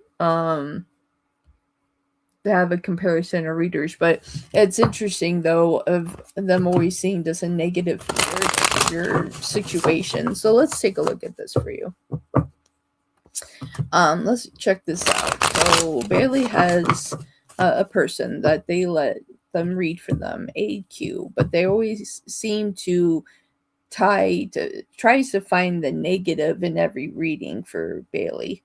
to have a comparison of readers, but it's interesting though of them always seeing this a negative for your situation. So let's take a look at this for you. Let's check this out. So Bailey has a person that they let them read for them, AQ, but they always seem to tries to find the negative in every reading for Bailey.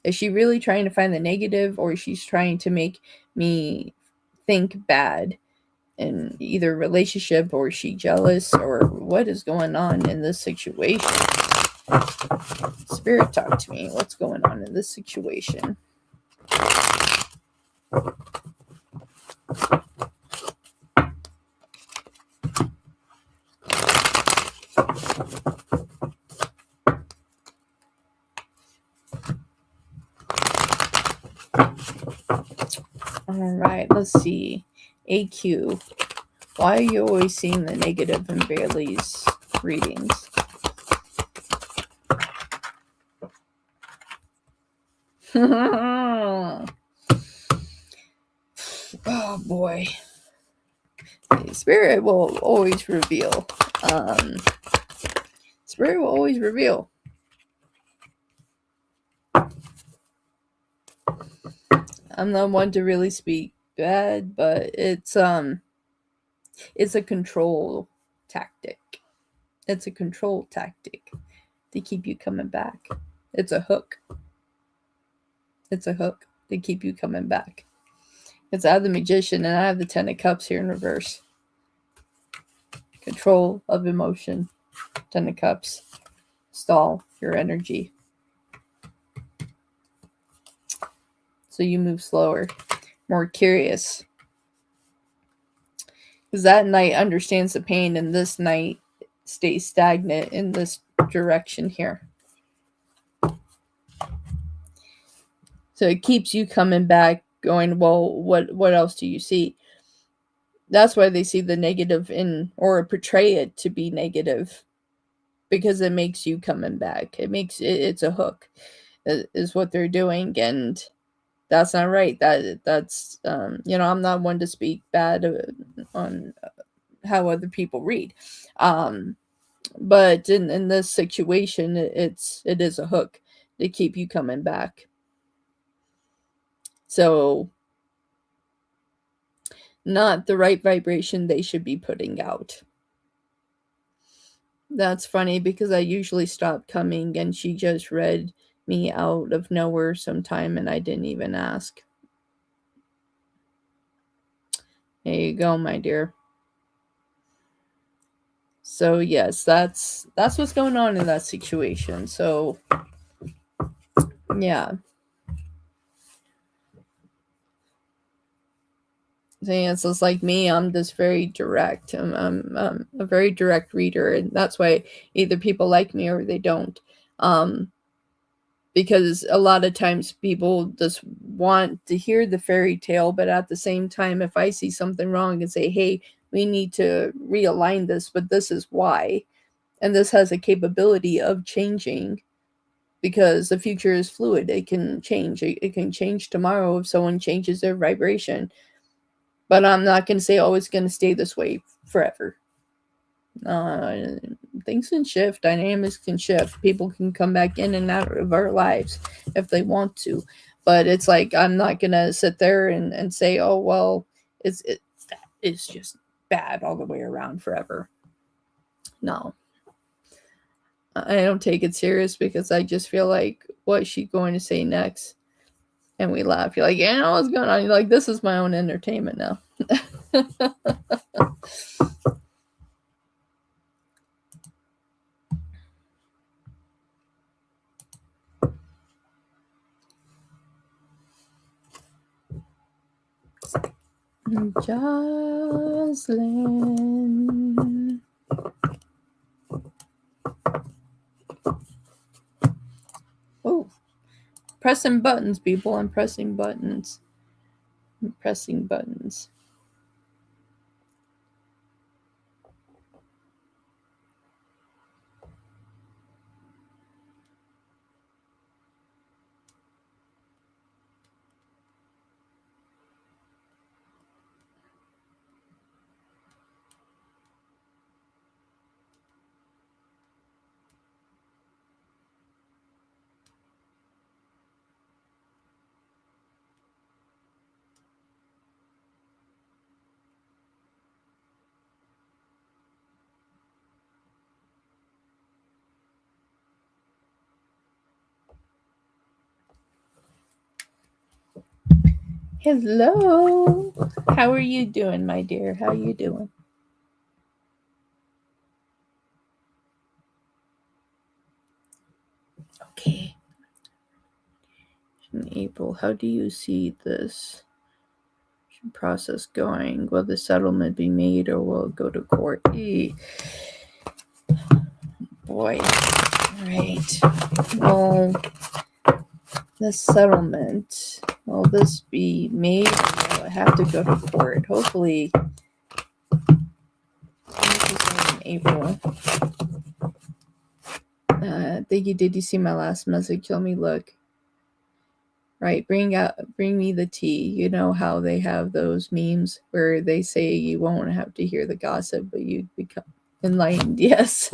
Is she really trying to find the negative, or she's trying to make me think bad in either relationship, or is she jealous, or what is going on in this situation? Spirit, talk to me. What's going on in this situation? All right, let's see. AQ. Why are you always seeing the negative in Bailey's readings? Oh boy. Spirit will always reveal. Spirit will always reveal. I'm not one to really speak bad, but it's a control tactic. It's a control tactic to keep you coming back. It's a hook. It's a hook to keep you coming back. It's I have the Magician and I have the Ten of Cups here in reverse. Control of emotion. Ten of Cups. Stall your energy. So you move slower, more curious. Because that knight understands the pain, and this knight stays stagnant in this direction here. So it keeps you coming back, going, well, what else do you see? That's why they see the negative in, or portray it to be negative, because it makes you coming back. It's a hook, is what they're doing, and that's not right. That's I'm not one to speak bad on how other people read, but in this situation, it is a hook to keep you coming back. So, not the right vibration they should be putting out. That's funny because I usually stop coming, and she just read me out of nowhere sometime, and I didn't even ask. There you go, my dear. So yes, that's what's going on in that situation. So yeah. So it's like me, I'm just very direct. I'm a very direct reader, and that's why either people like me or they don't. Because a lot of times people just want to hear the fairy tale, but at the same time, if I see something wrong and say, hey, we need to realign this, but this is why, and this has a capability of changing, because the future is fluid. It can change. It can change tomorrow if someone changes their vibration. But I'm not going to say, oh, it's going to stay this way forever. Things can shift. Dynamics can shift. People can come back in and out of our lives if they want to. but it's like I'm not gonna sit there and say, oh well, it's just bad all the way around forever. No, I don't take it serious because I just feel like, what's she going to say next? And we laugh. You're like, yeah, what's going on? You're like, this is my own entertainment now. Jocelyn. Oh, pressing buttons, people. I'm pressing buttons. I'm pressing buttons. Hello. How are you doing, my dear? How are you doing? Okay. In April, how do you see this process going? Will the settlement be made or will it go to court? Boy. All right. Well, the settlement, will this be made or will it have to go to court? Hopefully, this is in April. Thank you. Did you see my last message? Let me look. Right, bring me the tea. You know how they have those memes where they say you won't have to hear the gossip, but you become enlightened. Yes.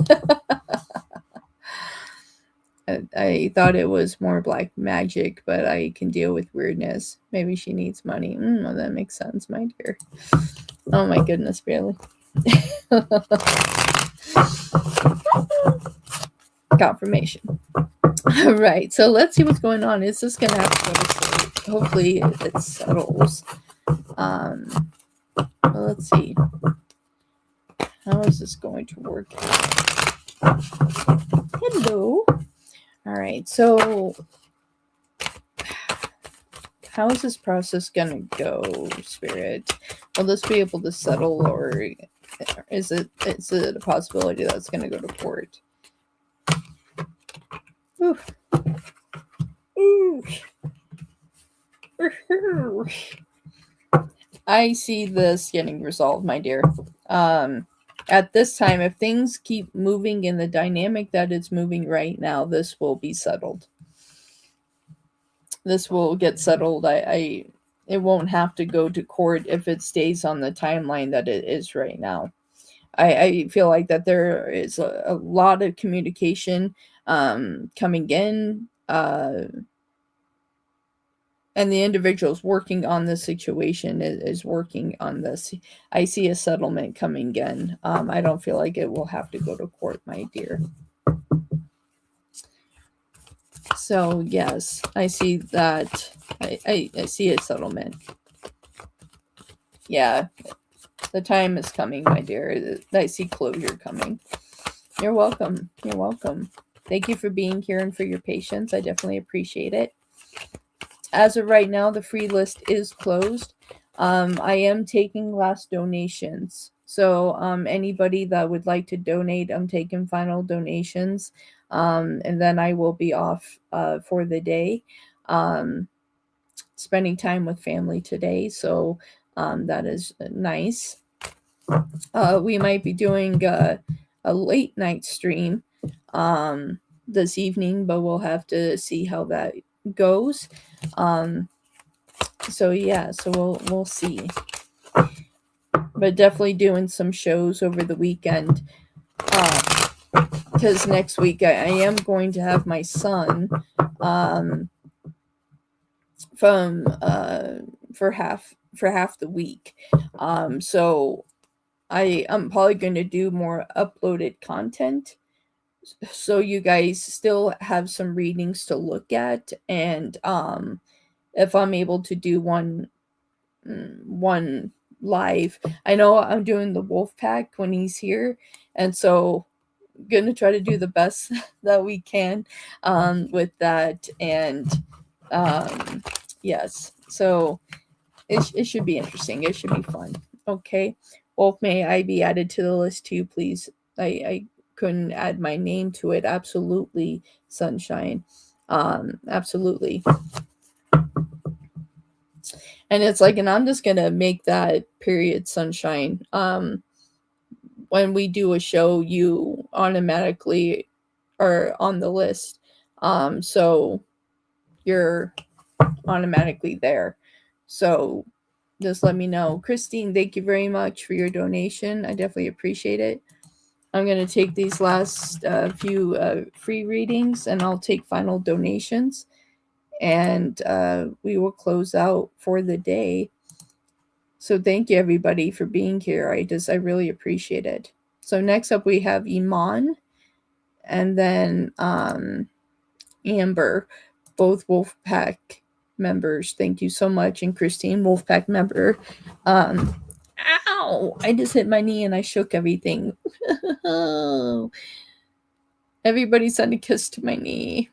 I thought it was more black magic, but I can deal with weirdness. Maybe she needs money. Well, that makes sense, my dear. Oh my goodness, really. Confirmation. All right, so let's see what's going on. Is this gonna have to go to court? Hopefully it settles. Well, let's see. How is this going to work? Hello. All right, so how is this process gonna go, Spirit? Will this be able to settle, or is it a possibility that it's gonna go to court? Ooh. Ooh. I see this getting resolved, my dear. At this time, if things keep moving in the dynamic that it's moving right now, this will be settled. This will get settled. It won't have to go to court if it stays on the timeline that it is right now. I feel like that there is a lot of communication coming in, and the individuals working on this situation is working on this. I see a settlement coming in. I don't feel like it will have to go to court, my dear. So yes, I see that. I see a settlement. Yeah, the time is coming, my dear. I see closure coming. You're welcome. You're welcome. Thank you for being here and for your patience. I definitely appreciate it. As of right now, the free list is closed. I am taking last donations. So anybody that would like to donate, I'm taking final donations. And then I will be off for the day. Spending time with family today. So that is nice. We might be doing a late night stream this evening, but we'll have to see how that goes. So yeah, so we'll see. But definitely doing some shows over the weekend. Because next week I am going to have my son from for half the week. So I'm probably going to do more uploaded content, so you guys still have some readings to look at. And if I'm able to do one live, I know I'm doing the wolf pack when he's here, and so gonna try to do the best that we can with that. And yes, so it should be interesting, it should be fun. Okay, Wolf, may I be added to the list too, please? I couldn't add my name to it. Absolutely, Sunshine. Absolutely. And it's like, and I'm just gonna make that period Sunshine. When we do a show, you automatically are on the list. So you're automatically there. So just let me know. Christine, thank you very much for your donation. I definitely appreciate it. I'm going to take these last few free readings, and I'll take final donations, and we will close out for the day. So thank you, everybody, for being here. I really appreciate it. So next up we have Iman, and then Amber, both Wolfpack members. Thank you so much. And Christine, Wolfpack member. Ow! I just hit my knee and I shook everything. Everybody send a kiss to my knee.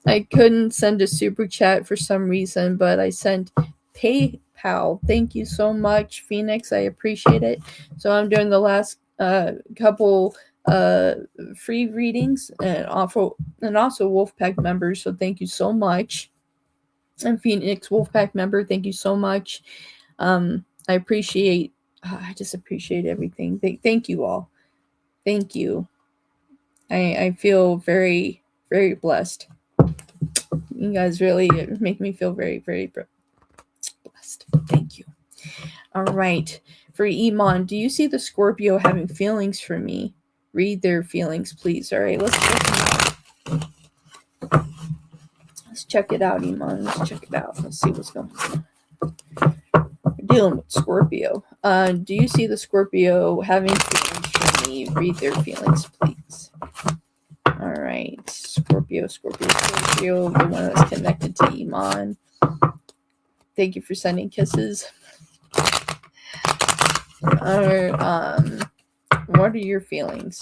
I couldn't send a super chat for some reason, but I sent PayPal. Thank you so much, Phoenix. I appreciate it. So I'm doing the last couple free readings, and also Wolfpack members. So thank you so much. And Phoenix Wolfpack member, thank you so much. I just appreciate everything. Thank you all. Thank you. I feel very, very blessed. You guys really make me feel very, very blessed. Thank you. All right. For Iman, do you see the Scorpio having feelings for me? Read their feelings, please. All right, let's check it out, Iman. Let's check it out. Let's see what's going on. We're dealing with Scorpio. Do you see the Scorpio having feelings for me? Read their feelings, please. All right, Scorpio, the one that's connected to Iman. Thank you for sending kisses. What are your feelings?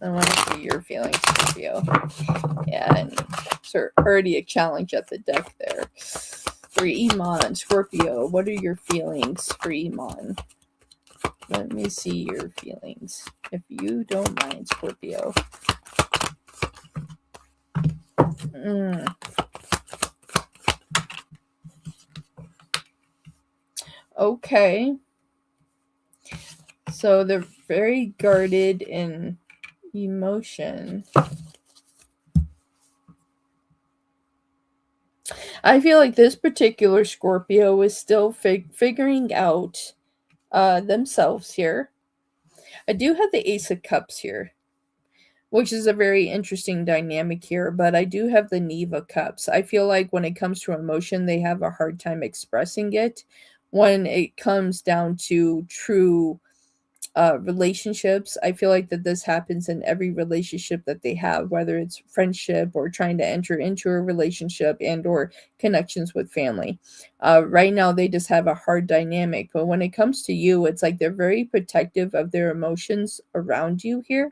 I want to see your feelings, Scorpio. Yeah, and so already a challenge at the deck there. For Iman, Scorpio, what are your feelings for Iman? Let me see your feelings, if you don't mind, Scorpio. Okay. So they're very guarded in emotion. I feel like this particular Scorpio is still figuring out themselves here. I do have the Ace of Cups here, which is a very interesting dynamic here, but I do have the Knave of Cups. I feel like when it comes to emotion, they have a hard time expressing it. When it comes down to true relationships, I feel like that this happens in every relationship that they have, whether it's friendship or trying to enter into a relationship and or connections with family. Right now they just have a hard dynamic, but when it comes to you, it's like they're very protective of their emotions around you here.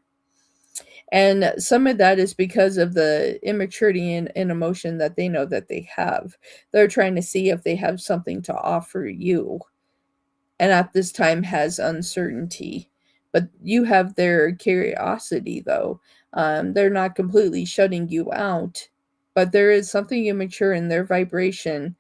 And some of that is because of the immaturity and emotion that they know that they have. They're trying to see if they have something to offer you, and at this time has uncertainty. But you have their curiosity, though. They're not completely shutting you out, but there is something immature in their vibration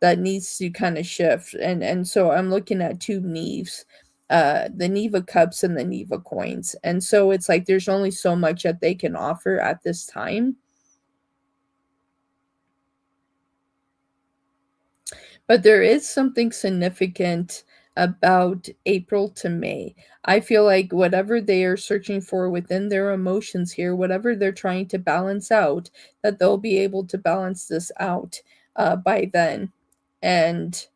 that needs to kind of shift. And so I'm looking at two Knaves, the Knave of Cups and the Knave of Coins. And so it's like there's only so much that they can offer at this time. But there is something significant about April to May. I feel like whatever they are searching for within their emotions here, whatever they're trying to balance out, that they'll be able to balance this out by then and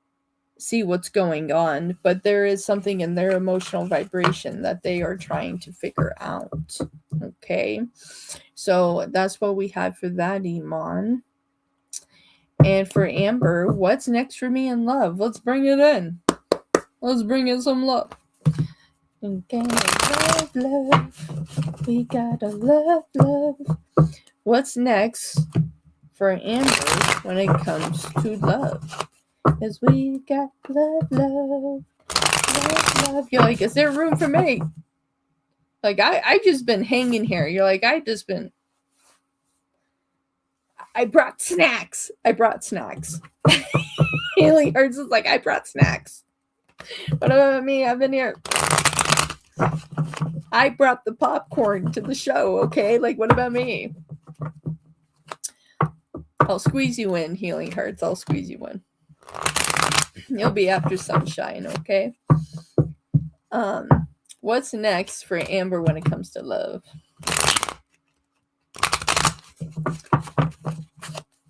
see what's going on. But there is something in their emotional vibration that they are trying to figure out. Okay, so that's what we have for that, Iman. And for Amber, what's next for me in love? Let's bring it in. Let's bring in some love. Okay, love. We gotta love. What's next for Amber when it comes to love? Cause we got love. You're like, is there room for me? Like, I just been hanging here. You're like, I brought snacks. Healing Hearts is like, I brought snacks. What about me? I've been here. I brought the popcorn to the show, okay? Like, what about me? I'll squeeze you in, Healing Hearts. I'll squeeze you in. You'll be after sunshine, okay? What's next for Amber when it comes to love?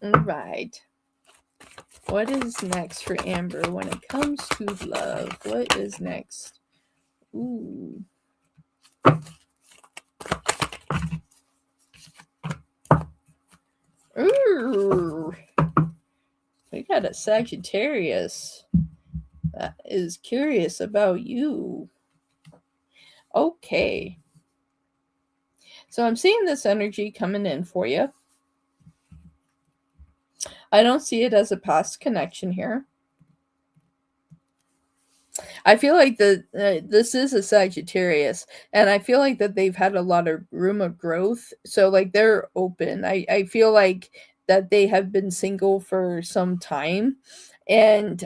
All right. What is next for Amber when it comes to love? What is next? Ooh. Ooh. We got a Sagittarius that is curious about you. Okay. So I'm seeing this energy coming in for you. I don't see it as a past connection here. I feel like this is a Sagittarius, and I feel like that they've had a lot of room of growth. So like they're open. I feel like that they have been single for some time, and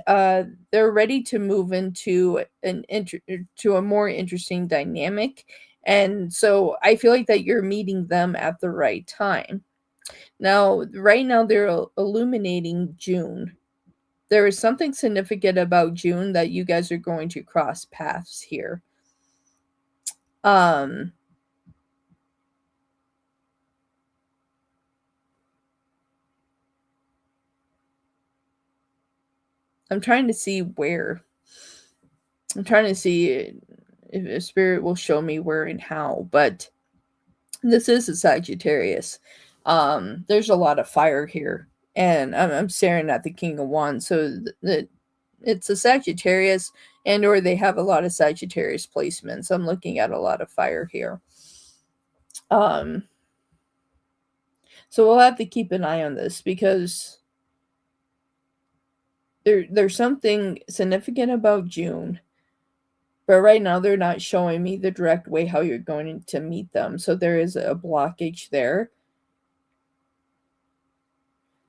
they're ready to move into to a more interesting dynamic. And so I feel like that you're meeting them at the right time. Now, right now they're illuminating June. There is something significant about June that you guys are going to cross paths here. I'm trying to see where. I'm trying to see if Spirit will show me where and how, but this is a Sagittarius. There's a lot of fire here, and I'm staring at the King of Wands, so it's a Sagittarius, and or they have a lot of Sagittarius placements. I'm looking at a lot of fire here. So we'll have to keep an eye on this because there's something significant about June. But right now they're not showing me the direct way how you're going to meet them. So there is a blockage there.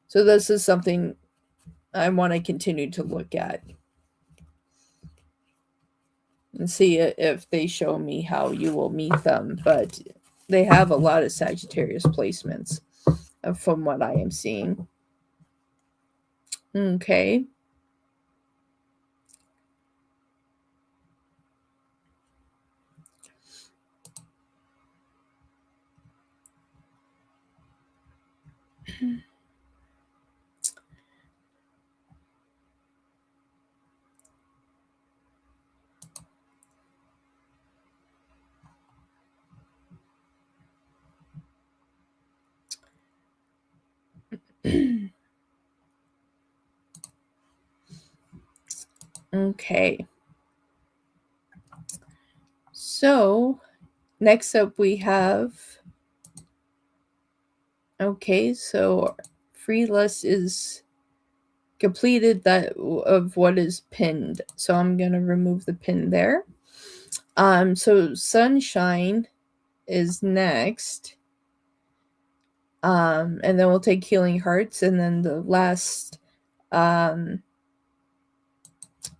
So this is something I want to continue to look at and see if they show me how you will meet them. But they have a lot of Sagittarius placements from what I am seeing. Okay. Okay. So next up we have, okay, so free list is completed that of what is pinned. So I'm going to remove the pin there. So Sunshine is next. And then we'll take Healing Hearts, and then the last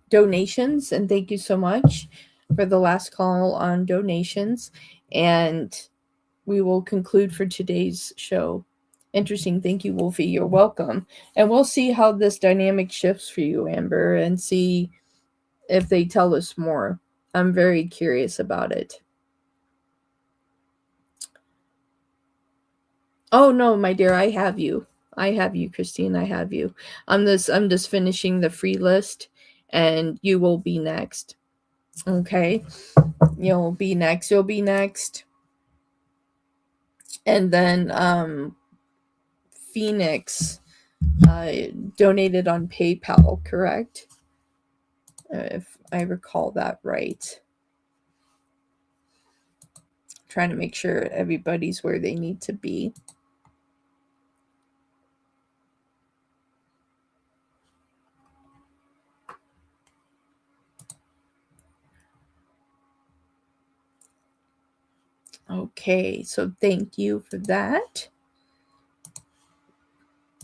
donations. And thank you so much for the last call on donations. And we will conclude for today's show. Interesting. Thank you, Wolfie. You're welcome. And we'll see how this dynamic shifts for you, Amber, and see if they tell us more. I'm very curious about it. Oh no, my dear, I have you. I have you, Christine. I have you. I'm just finishing the free list, and you will be next. Okay? You'll be next. You'll be next. And then Phoenix donated on PayPal, correct? If I recall that right. Trying to make sure everybody's where they need to be. Okay, so thank you for that.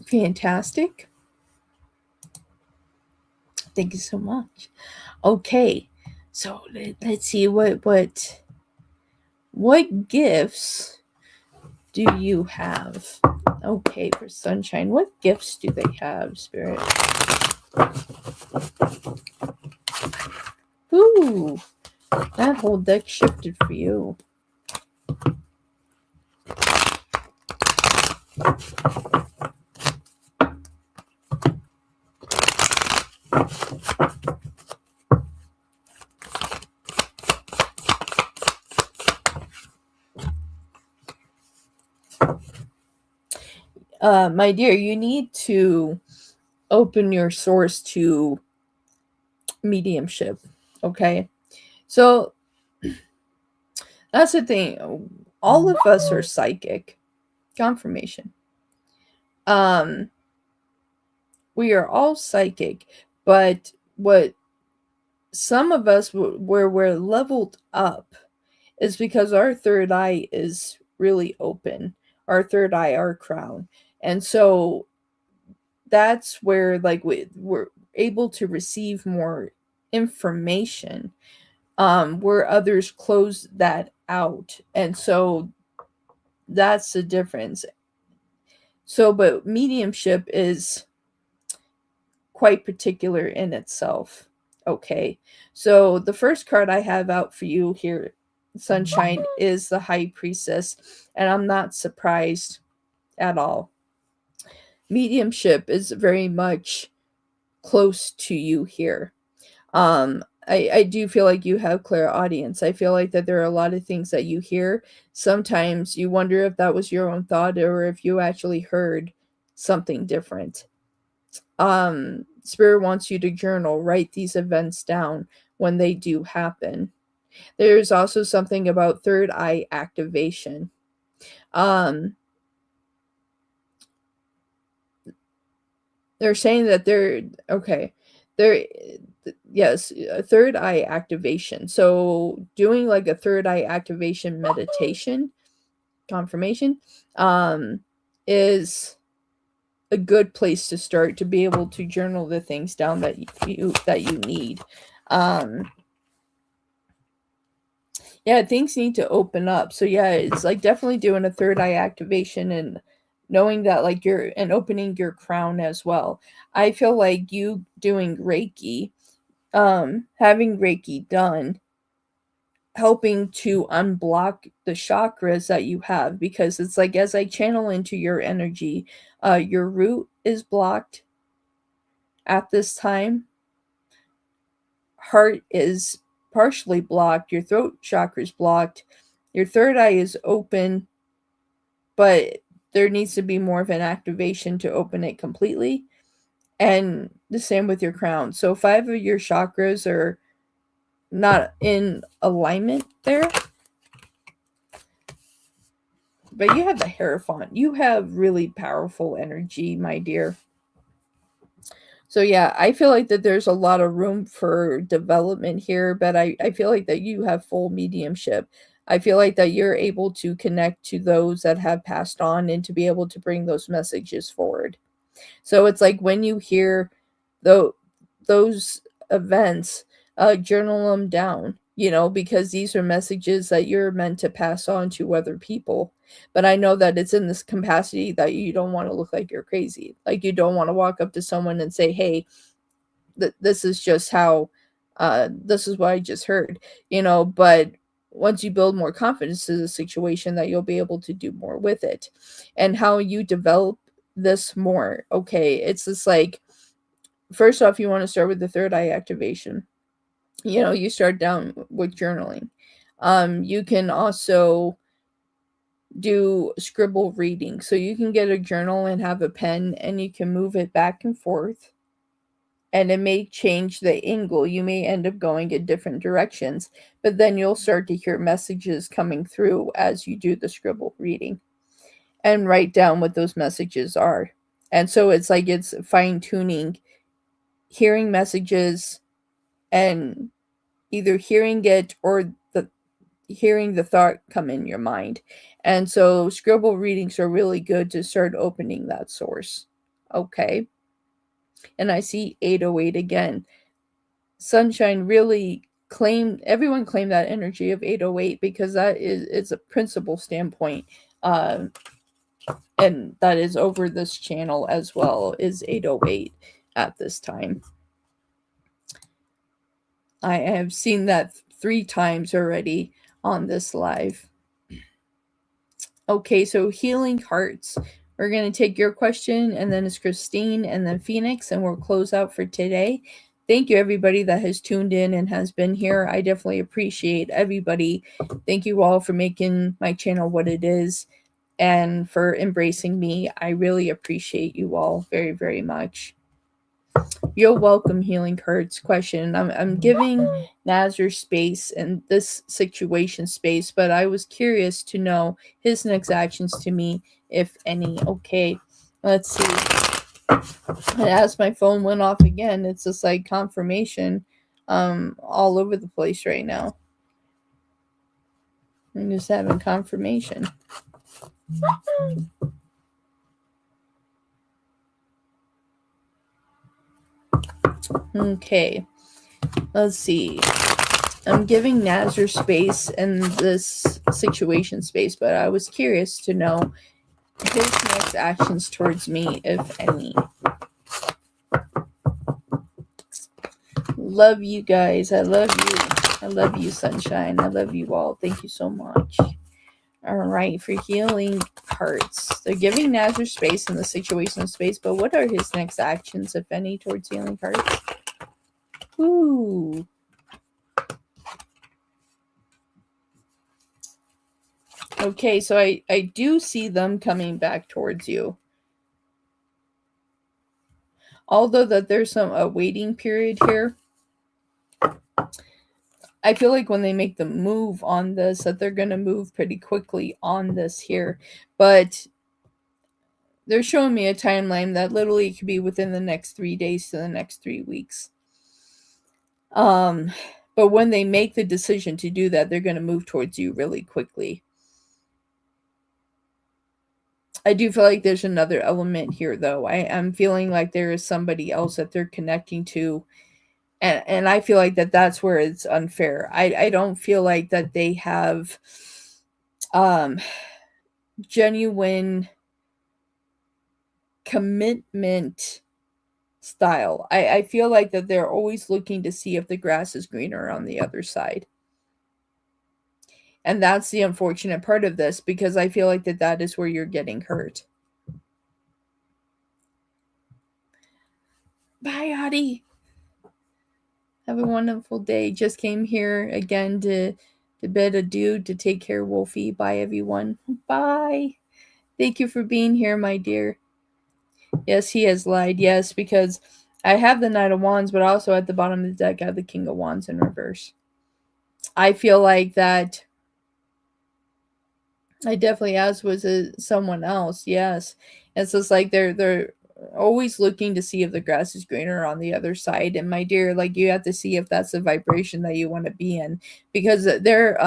Fantastic. Thank you so much. Okay, so let's see what gifts do you have? Okay, for Sunshine, what gifts do they have, Spirit? Ooh, that whole deck shifted for you. My dear, you need to open your source to mediumship. Okay, so that's the thing. All of us are psychic. Confirmation. We are all psychic, but what some of us where we're leveled up is because our third eye is really open. Our third eye, our crown. And so that's where like we're able to receive more information where others close that out. And so that's the difference. So but mediumship is quite particular in itself. Okay, so the first card I have out for you here, Sunshine, is the High Priestess, and I'm not surprised at all. Mediumship is very much close to you here. I do feel like you have clairaudience. I feel like that there are a lot of things that you hear. Sometimes you wonder if that was your own thought or if you actually heard something different. Spirit wants you to journal, write these events down when they do happen. There's also something about third eye activation. They're saying that yes, a third eye activation. So doing like a third eye activation meditation, confirmation, is a good place to start to be able to journal the things down that you need. Yeah, things need to open up. So yeah, it's like definitely doing a third eye activation and knowing that like you're and opening your crown as well. I feel like you doing Reiki, having Reiki done, helping to unblock the chakras that you have, because it's like as I channel into your energy, your root is blocked at this time. Heart is partially blocked. Your throat chakra is blocked. Your third eye is open, but there needs to be more of an activation to open it completely. And the same with your crown. So 5 of your chakras are not in alignment there. But you have the Hierophant. You have really powerful energy, my dear. So yeah, I feel like that there's a lot of room for development here, but I feel like that you have full mediumship. I feel like that you're able to connect to those that have passed on and to be able to bring those messages forward. So it's like when you hear those events, journal them down, because these are messages that you're meant to pass on to other people. But I know that it's in this capacity that you don't want to look like you're crazy. Like you don't want to walk up to someone and say, hey, this is just how This is what I just heard, but once you build more confidence in the situation, that you'll be able to do more with it. And how you develop this more, okay, it's just like, first off, you want to start with the third eye activation. You start down with journaling. You can also do scribble reading. So you can get a journal and have a pen, and you can move it back and forth, and it may change the angle. You may end up going in different directions, but then you'll start to hear messages coming through as you do the scribble reading, and write down what those messages are. And so it's like it's fine tuning, hearing messages, and either hearing it or hearing the thought come in your mind. And so scribble readings are really good to start opening that source. Okay. And I see 808 again. Sunshine really everyone claimed that energy of 808, because that is a principal standpoint. And that is over this channel as well, is 808 at this time. I have seen that 3 times already on this live. Okay, so Healing Hearts. We're going to take your question, and then it's Christine, and then Phoenix, and we'll close out for today. Thank you, everybody that has tuned in and has been here. I definitely appreciate everybody. Thank you all for making my channel what it is and for embracing me. I really appreciate you all very, very much. You're welcome, Healing Hearts. Question. I'm giving Nazar space and this situation space, but I was curious to know his next actions to me, if any. Okay, let's see. And as my phone went off again, it's just like confirmation all over the place right now. I'm just having confirmation. Okay, let's see. I'm giving Nazar space and this situation space, but I was curious to know his next actions towards me, if any. Love you guys. I love you. I love you, Sunshine. I love you all. Thank you so much. All right, for Healing Hearts. They're giving Nazar space in the situation space, but what are his next actions, if any, towards Healing Hearts? Ooh. Okay, so I do see them coming back towards you. Although that there's a waiting period here. I feel like when they make the move on this, that they're going to move pretty quickly on this here. But they're showing me a timeline that literally could be within the next 3 days to the next 3 weeks. But when they make the decision to do that, they're going to move towards you really quickly. I do feel like there's another element here, though. I'm feeling like there is somebody else that they're connecting to. And I feel like that's where it's unfair. I don't feel like that they have genuine commitment style. I feel like that they're always looking to see if the grass is greener on the other side. And that's the unfortunate part of this, because I feel like that is where you're getting hurt. Bye, Adi. Have a wonderful day. Just came here again to bid adieu, to take care of Wolfie. Bye, everyone. Bye. Thank you for being here, my dear. Yes, he has lied. Yes, because I have the Knight of Wands, but also at the bottom of the deck, I have the King of Wands in reverse. I feel like that I definitely asked, was it someone else? Yes. It's just like they're always looking to see if the grass is greener on the other side. And my dear, like, you have to see if that's the vibration that you want to be in, because they're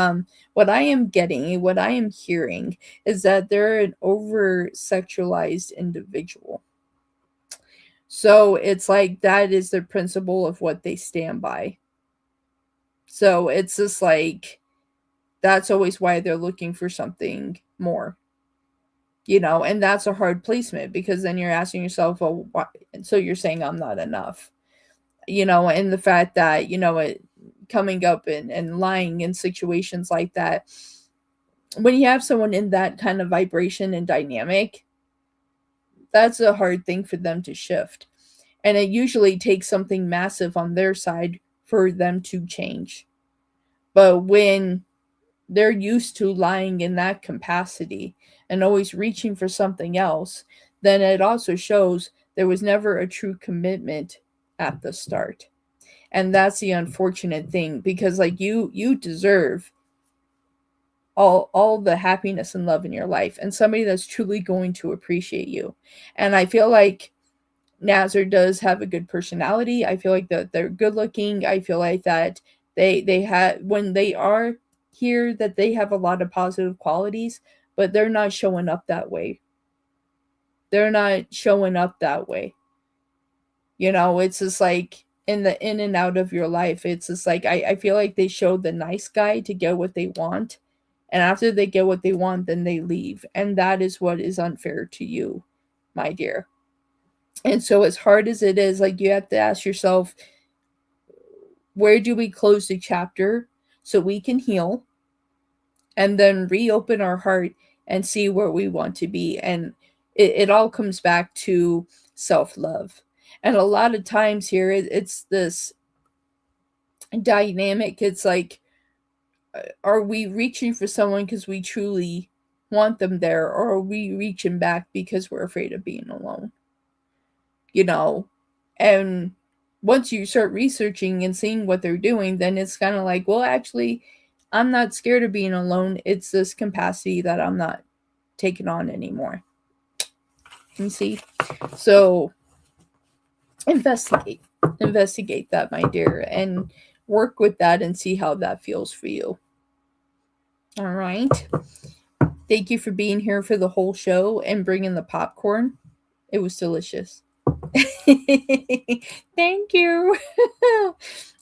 what I am getting, what I am hearing is that they're an over sexualized individual. So it's like that is the principle of what they stand by. So it's just like that's always why they're looking for something more. And that's a hard placement, because then you're asking yourself, well, why? So you're saying I'm not enough. and the fact that, it coming up and lying in situations like that. When you have someone in that kind of vibration and dynamic, that's a hard thing for them to shift. And it usually takes something massive on their side for them to change. But when they're used to lying in that capacity and always reaching for something else, then it also shows there was never a true commitment at the start. And that's the unfortunate thing, because like you deserve all the happiness and love in your life, and somebody that's truly going to appreciate you. And I feel like Nazar does have a good personality. I feel like that they're good looking. I feel like that they have, when they are here, that they have a lot of positive qualities, but they're not showing up that way. They're not showing up that way. It's just like in the in and out of your life. It's just like I feel like they show the nice guy to get what they want. And after they get what they want, then they leave. And that is what is unfair to you, my dear. And so, as hard as it is, like, you have to ask yourself, where do we close the chapter so we can heal and then reopen our heart and see where we want to be? And it all comes back to self-love. And a lot of times here, it's this dynamic. It's like, are we reaching for someone because we truly want them there, or are we reaching back because we're afraid of being alone? And once you start researching and seeing what they're doing, then it's kind of like, well, actually, I'm not scared of being alone. It's this capacity that I'm not taking on anymore. You see? So investigate that, my dear, and work with that and see how that feels for you. All right. Thank you for being here for the whole show and bringing the popcorn. It was delicious. Thank you.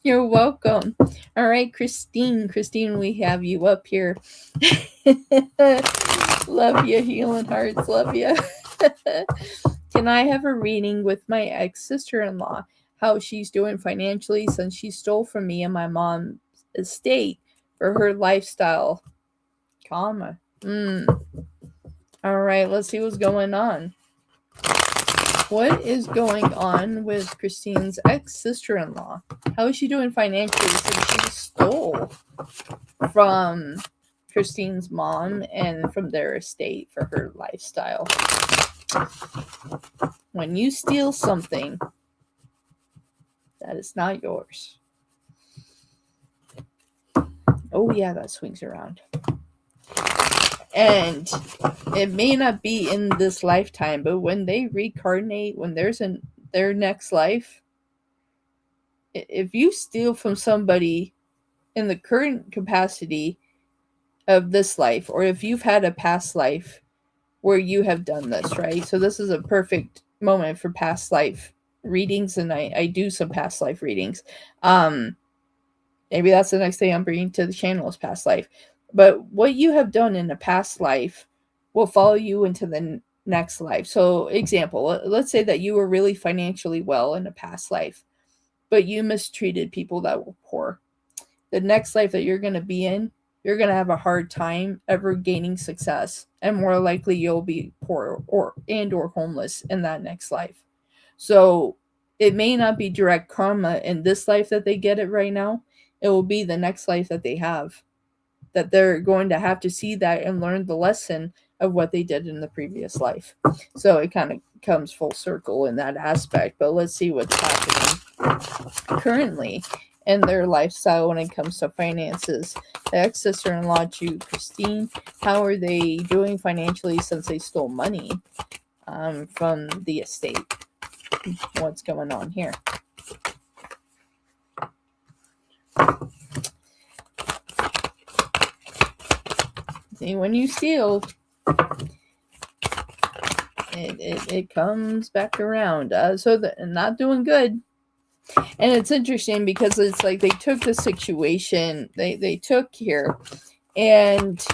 You're welcome. All right, Christine, we have you up here. Love you, healing hearts. Love you. Can I have a reading with my ex-sister-in-law? How she's doing financially since she stole from me and my mom's estate for her lifestyle. Karma. All right, let's see what's going on. What is going on with Christine's ex-sister-in-law? How is she doing financially since she stole from Christine's mom and from their estate for her lifestyle? When you steal something that is not yours. Oh yeah, that swings around. And it may not be in this lifetime, but when they reincarnate, when there's their next life, if you steal from somebody in the current capacity of this life, or if you've had a past life where you have done this, right? So this is a perfect moment for past life readings, and I do some past life readings. Maybe that's the next thing I'm bringing to the channel is past life. But what you have done in a past life will follow you into the next life. So, example, let's say that you were really financially well in a past life, but you mistreated people that were poor. The next life that you're going to be in, you're going to have a hard time ever gaining success, and more likely you'll be poor or homeless in that next life. So, it may not be direct karma in this life that they get it right now. It will be the next life that they have, that they're going to have to see that and learn the lesson of what they did in the previous life. So it kind of comes full circle in that aspect. But let's see what's happening currently in their lifestyle when it comes to finances. The ex-sister-in-law to Christine, how are they doing financially since they stole money from the estate? What's going on here? See, when you steal, it comes back around. So not doing good. And it's interesting because it's like they took the situation they took here, and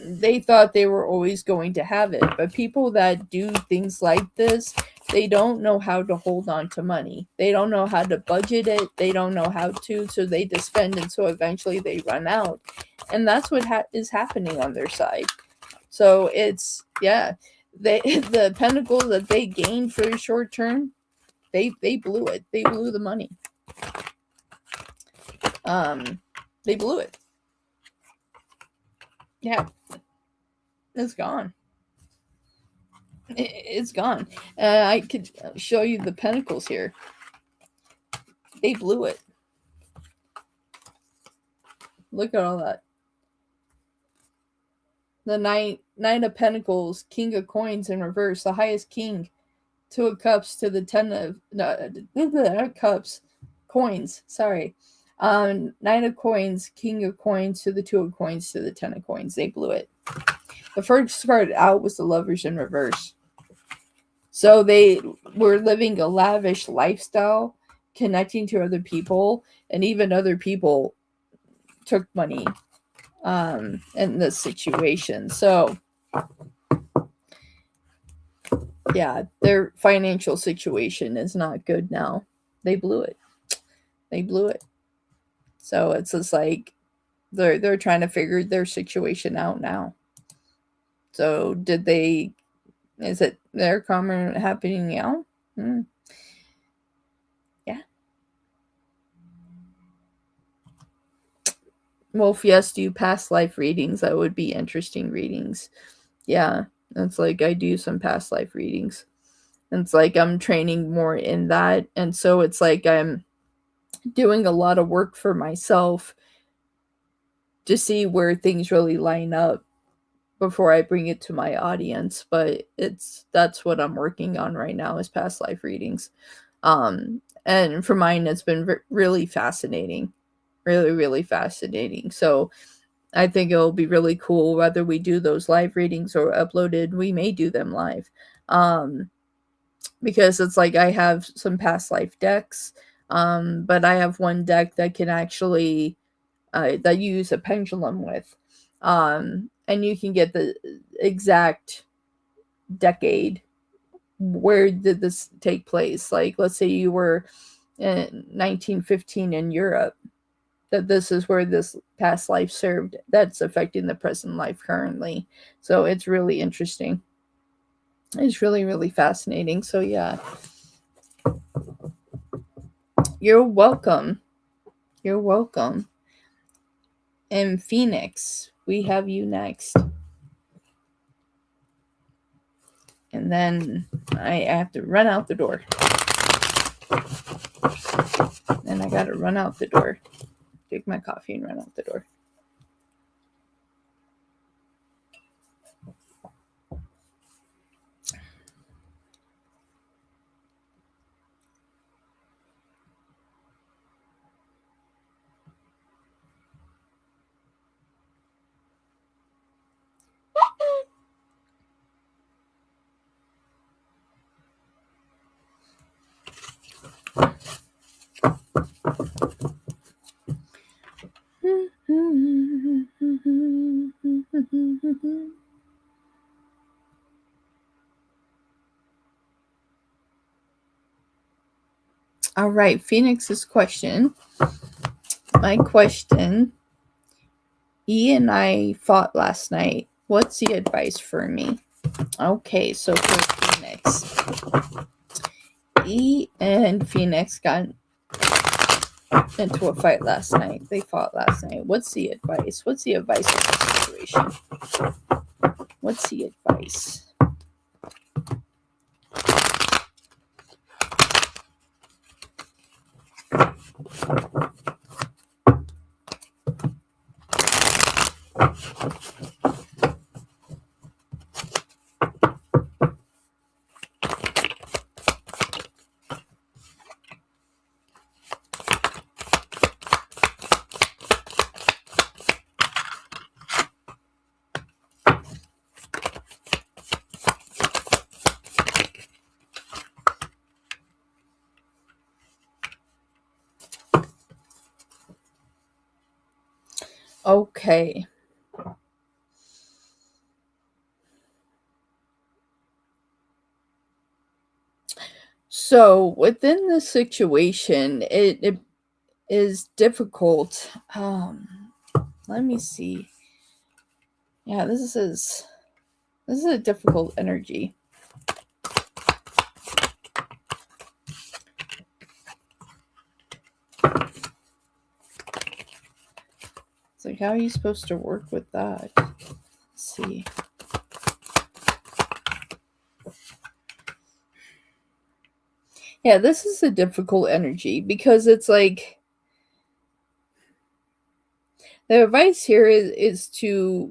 they thought they were always going to have it. But people that do things like this, they don't know how to hold on to money. They don't know how to budget it. They don't know how to, so they just spend, and so eventually they run out. And that's what is happening on their side. So it's, yeah, the pentacles that they gained for the short term, they blew it. They blew the money. They blew it. Yeah, it's gone. It's gone. I could show you the pentacles here. They blew it. Look at all that. The nine of pentacles, king of coins in reverse, the highest king, two of cups to the 10 of cups, coins, sorry. Nine of coins, king of coins to the 2 of coins to the 10 of coins. They blew it. The first card out was the lovers in reverse. So they were living a lavish lifestyle, connecting to other people, and even other people took money in this situation. So yeah, their financial situation is not good now. They blew it. They blew it. So it's just like they're trying to figure their situation out now. So is it their karma happening now? Yeah. Well, if yes, do past life readings? That would be interesting readings. Yeah, it's like I do some past life readings. And it's like I'm training more in that. And so it's like I'm doing a lot of work for myself to see where things really line up before I bring it to my audience. But that's what I'm working on right now is past life readings. And for mine, it's been really fascinating. Really, really fascinating. So I think it'll be really cool whether we do those live readings or uploaded. We may do them live. Because it's like I have some past life decks, but I have one deck that can actually that you use a pendulum with, and you can get the exact decade. Where did this take place? Like, let's say you were in 1915 in Europe, that this is where this past life served. That's affecting the present life currently. So it's really interesting. It's really, really fascinating. So yeah. You're welcome. You're welcome. And Phoenix, we have you next. And then I have to run out the door. And I gotta run out the door. Take my coffee and run out the door. All right, Phoenix's question. My question. E and I fought last night. What's the advice for me? Okay, so for Phoenix. E and Phoenix got into a fight last night. They fought last night. What's the advice? What's the advice in this situation? What's the advice? Okay. So within this situation, it is difficult. Let me see. Yeah, this is a difficult energy. It's like, how are you supposed to work with that? Let's see. Yeah, this is a difficult energy because it's like the advice here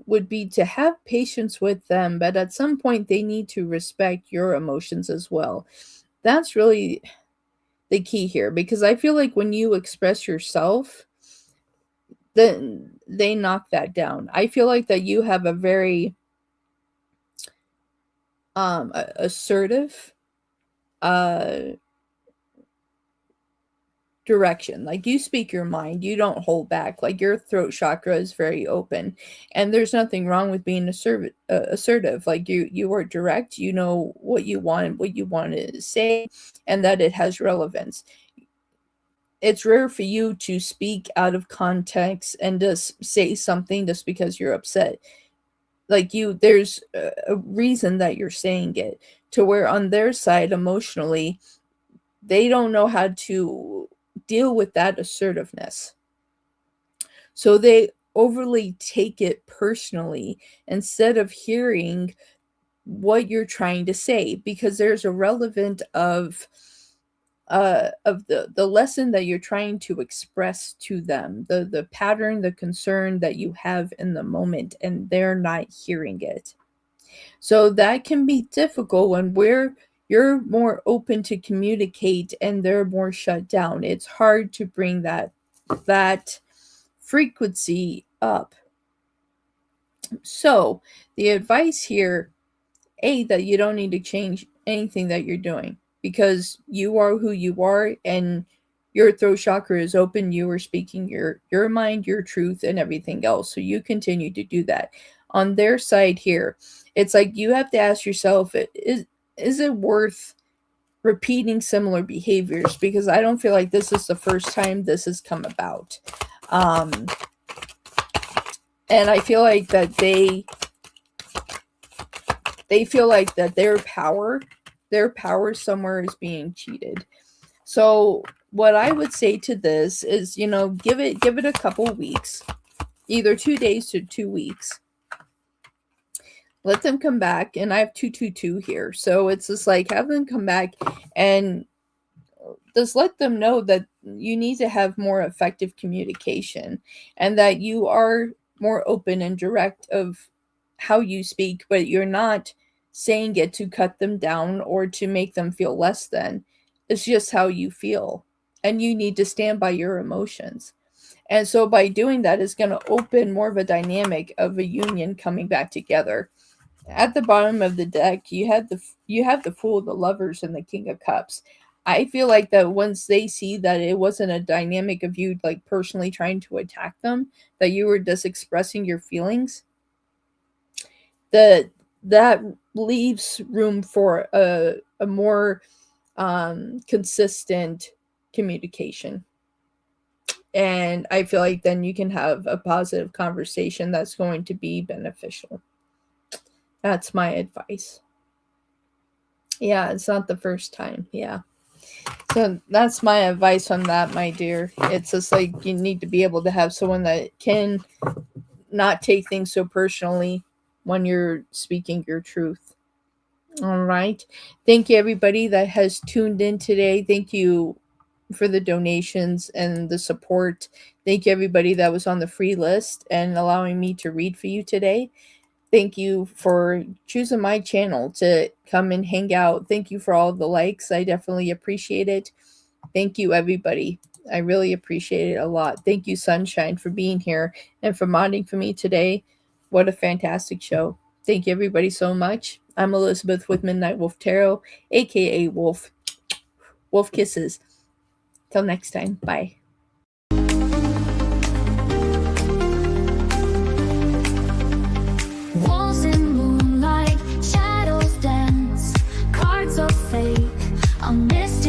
would be to have patience with them, but at some point they need to respect your emotions as well. That's really the key here, because I feel like when you express yourself, then they knock that down. I feel like that you have a very assertive direction. Like, you speak your mind, you don't hold back. Like, your throat chakra is very open, and there's nothing wrong with being assertive. Like, you are direct, you know what you want to say, and that it has relevance. It's rare for you to speak out of context and just say something just because you're upset. Like, there's a reason that you're saying it, to where on their side emotionally they don't know how to deal with that assertiveness. So they overly take it personally instead of hearing what you're trying to say, because there's a relevant of the lesson that you're trying to express to them, the pattern, the concern that you have in the moment, and they're not hearing it. So that can be difficult when you're more open to communicate and they're more shut down. It's hard to bring that frequency up. So the advice here, that you don't need to change anything that you're doing, because you are who you are, and your throat chakra is open. You are speaking your mind, your truth, and everything else. So you continue to do that. On their side here, it's like you have to ask yourself, is it worth repeating similar behaviors? Because I don't feel like this is the first time this has come about. And I feel like that they feel like that their power somewhere is being cheated. So what I would say to this is, give it a couple weeks, either 2 days to 2 weeks. Let them come back, and I have 222 here. So it's just like, have them come back and just let them know that you need to have more effective communication, and that you are more open and direct of how you speak, but you're not saying it to cut them down or to make them feel less than. It's just how you feel, and you need to stand by your emotions. And so by doing that, is going to open more of a dynamic of a union coming back together. At the bottom of the deck, you have the Fool, the Lovers, and the King of Cups. I feel like that once they see that it wasn't a dynamic of you like personally trying to attack them, that you were just expressing your feelings, that leaves room for a more consistent communication. And I feel like then you can have a positive conversation that's going to be beneficial. That's my advice. Yeah, it's not the first time. Yeah. So that's my advice on that, my dear. It's just like you need to be able to have someone that can not take things so personally when you're speaking your truth. All right. Thank you, everybody that has tuned in today. Thank you for the donations and the support. Thank you, everybody that was on the free list and allowing me to read for you today. Thank you for choosing my channel to come and hang out. Thank you for all the likes. I definitely appreciate it. Thank you, everybody. I really appreciate it a lot. Thank you, Sunshine, for being here and for modding for me today. What a fantastic show. Thank you, everybody, so much. I'm Elizabeth with Midnight Wolf Tarot, aka Wolf. Wolf kisses. Till next time. Bye. Walls in moonlight, shadows dance, cards of fate, I'll miss